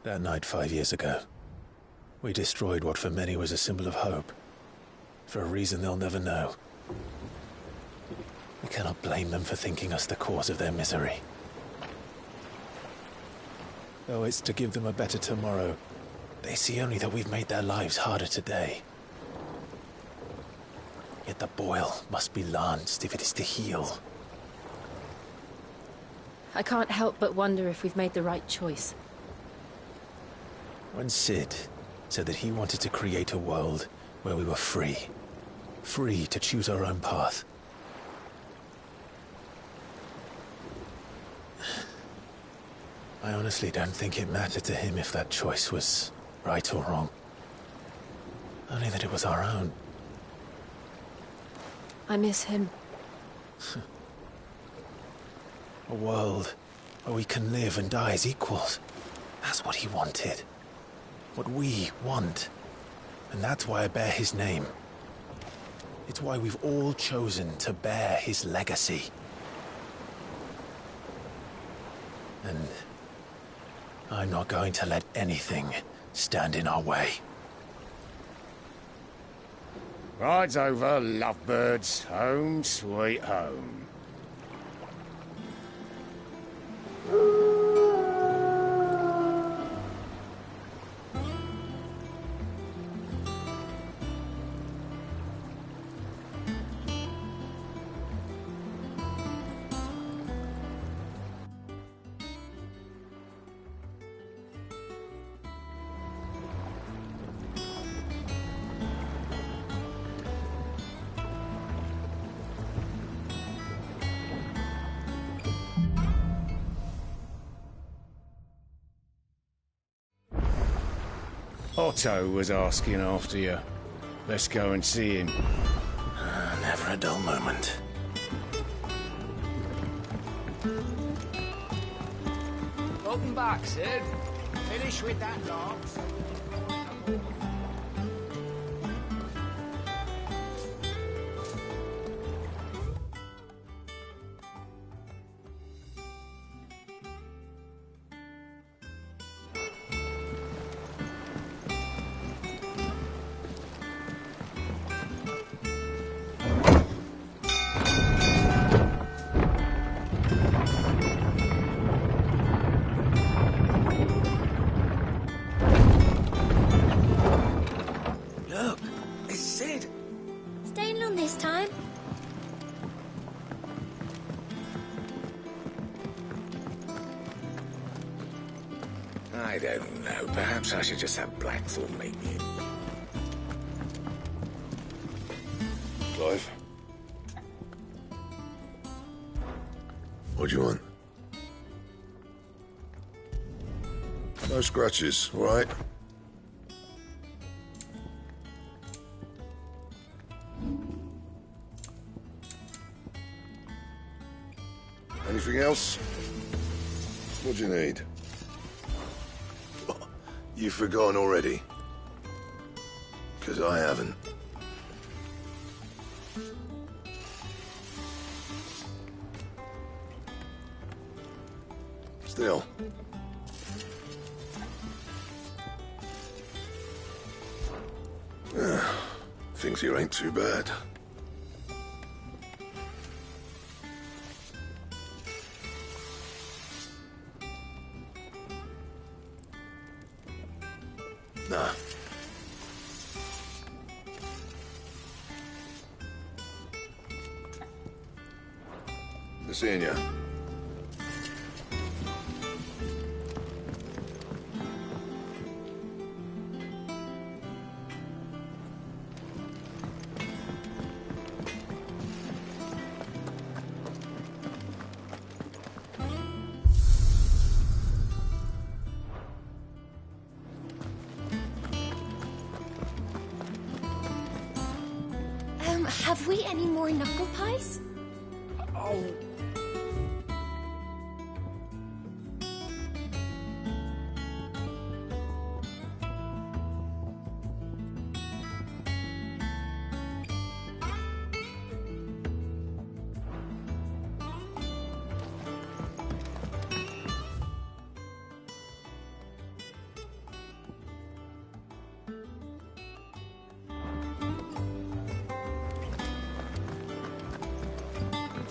That night 5 years ago, we destroyed what for many was a symbol of hope. For a reason they'll never know. We cannot blame them for thinking us the cause of their misery. Though it's to give them a better tomorrow, they see only that we've made their lives harder today. Yet the boil must be lanced if it is to heal. I can't help but wonder if we've made the right choice. When Sid said that he wanted to create a world where we were free. Free to choose our own path. I honestly don't think it mattered to him if that choice was right or wrong. Only that it was our own. I miss him. A world where we can live and die as equals. That's what he wanted. What we want. And that's why I bear his name. It's why we've all chosen to bear his legacy. And I'm not going to let anything stand in our way. Ride's over, lovebirds. Home sweet home. Otto was asking after you. Let's go and see him. Never a dull moment. Welcome back, Sid. Finish with that lot. I don't know. Perhaps I should just have Blackthorn make me. Clive? What do you want? No scratches, all right? Anything else? What do you need? You've forgotten already? Because I haven't. Still. Things here ain't too bad. Nah. Good seeing ya. Have we any more knuckle pies? Oh.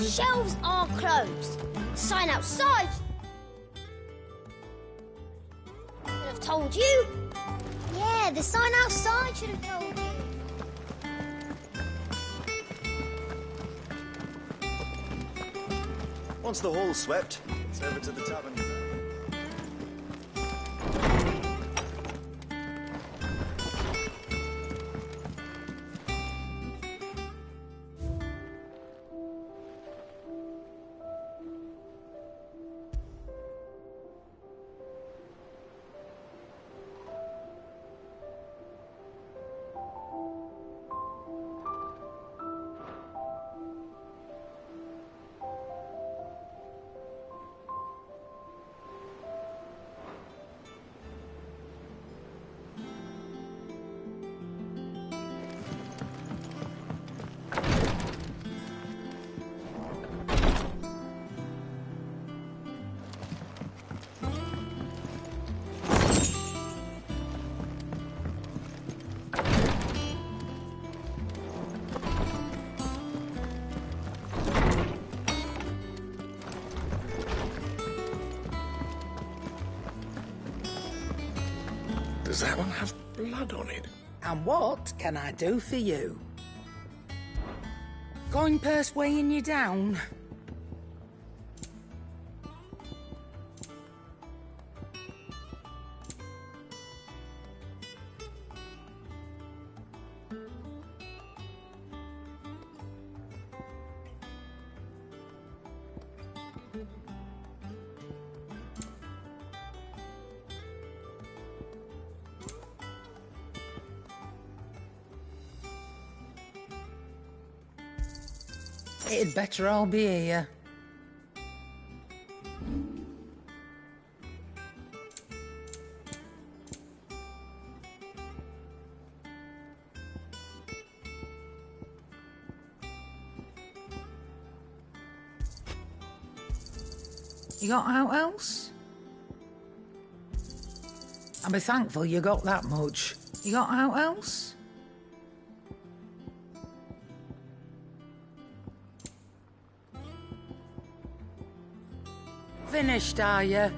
Shelves are closed. Sign outside. Should have told you. Yeah, the sign outside should have told you. Once the hall's swept, it's over to the tavern. Does that one have blood on it? And what can I do for you? Coin purse weighing you down? It'd better all be here. You got out else? I'll be thankful you got that much. You got out else? Finished, are you?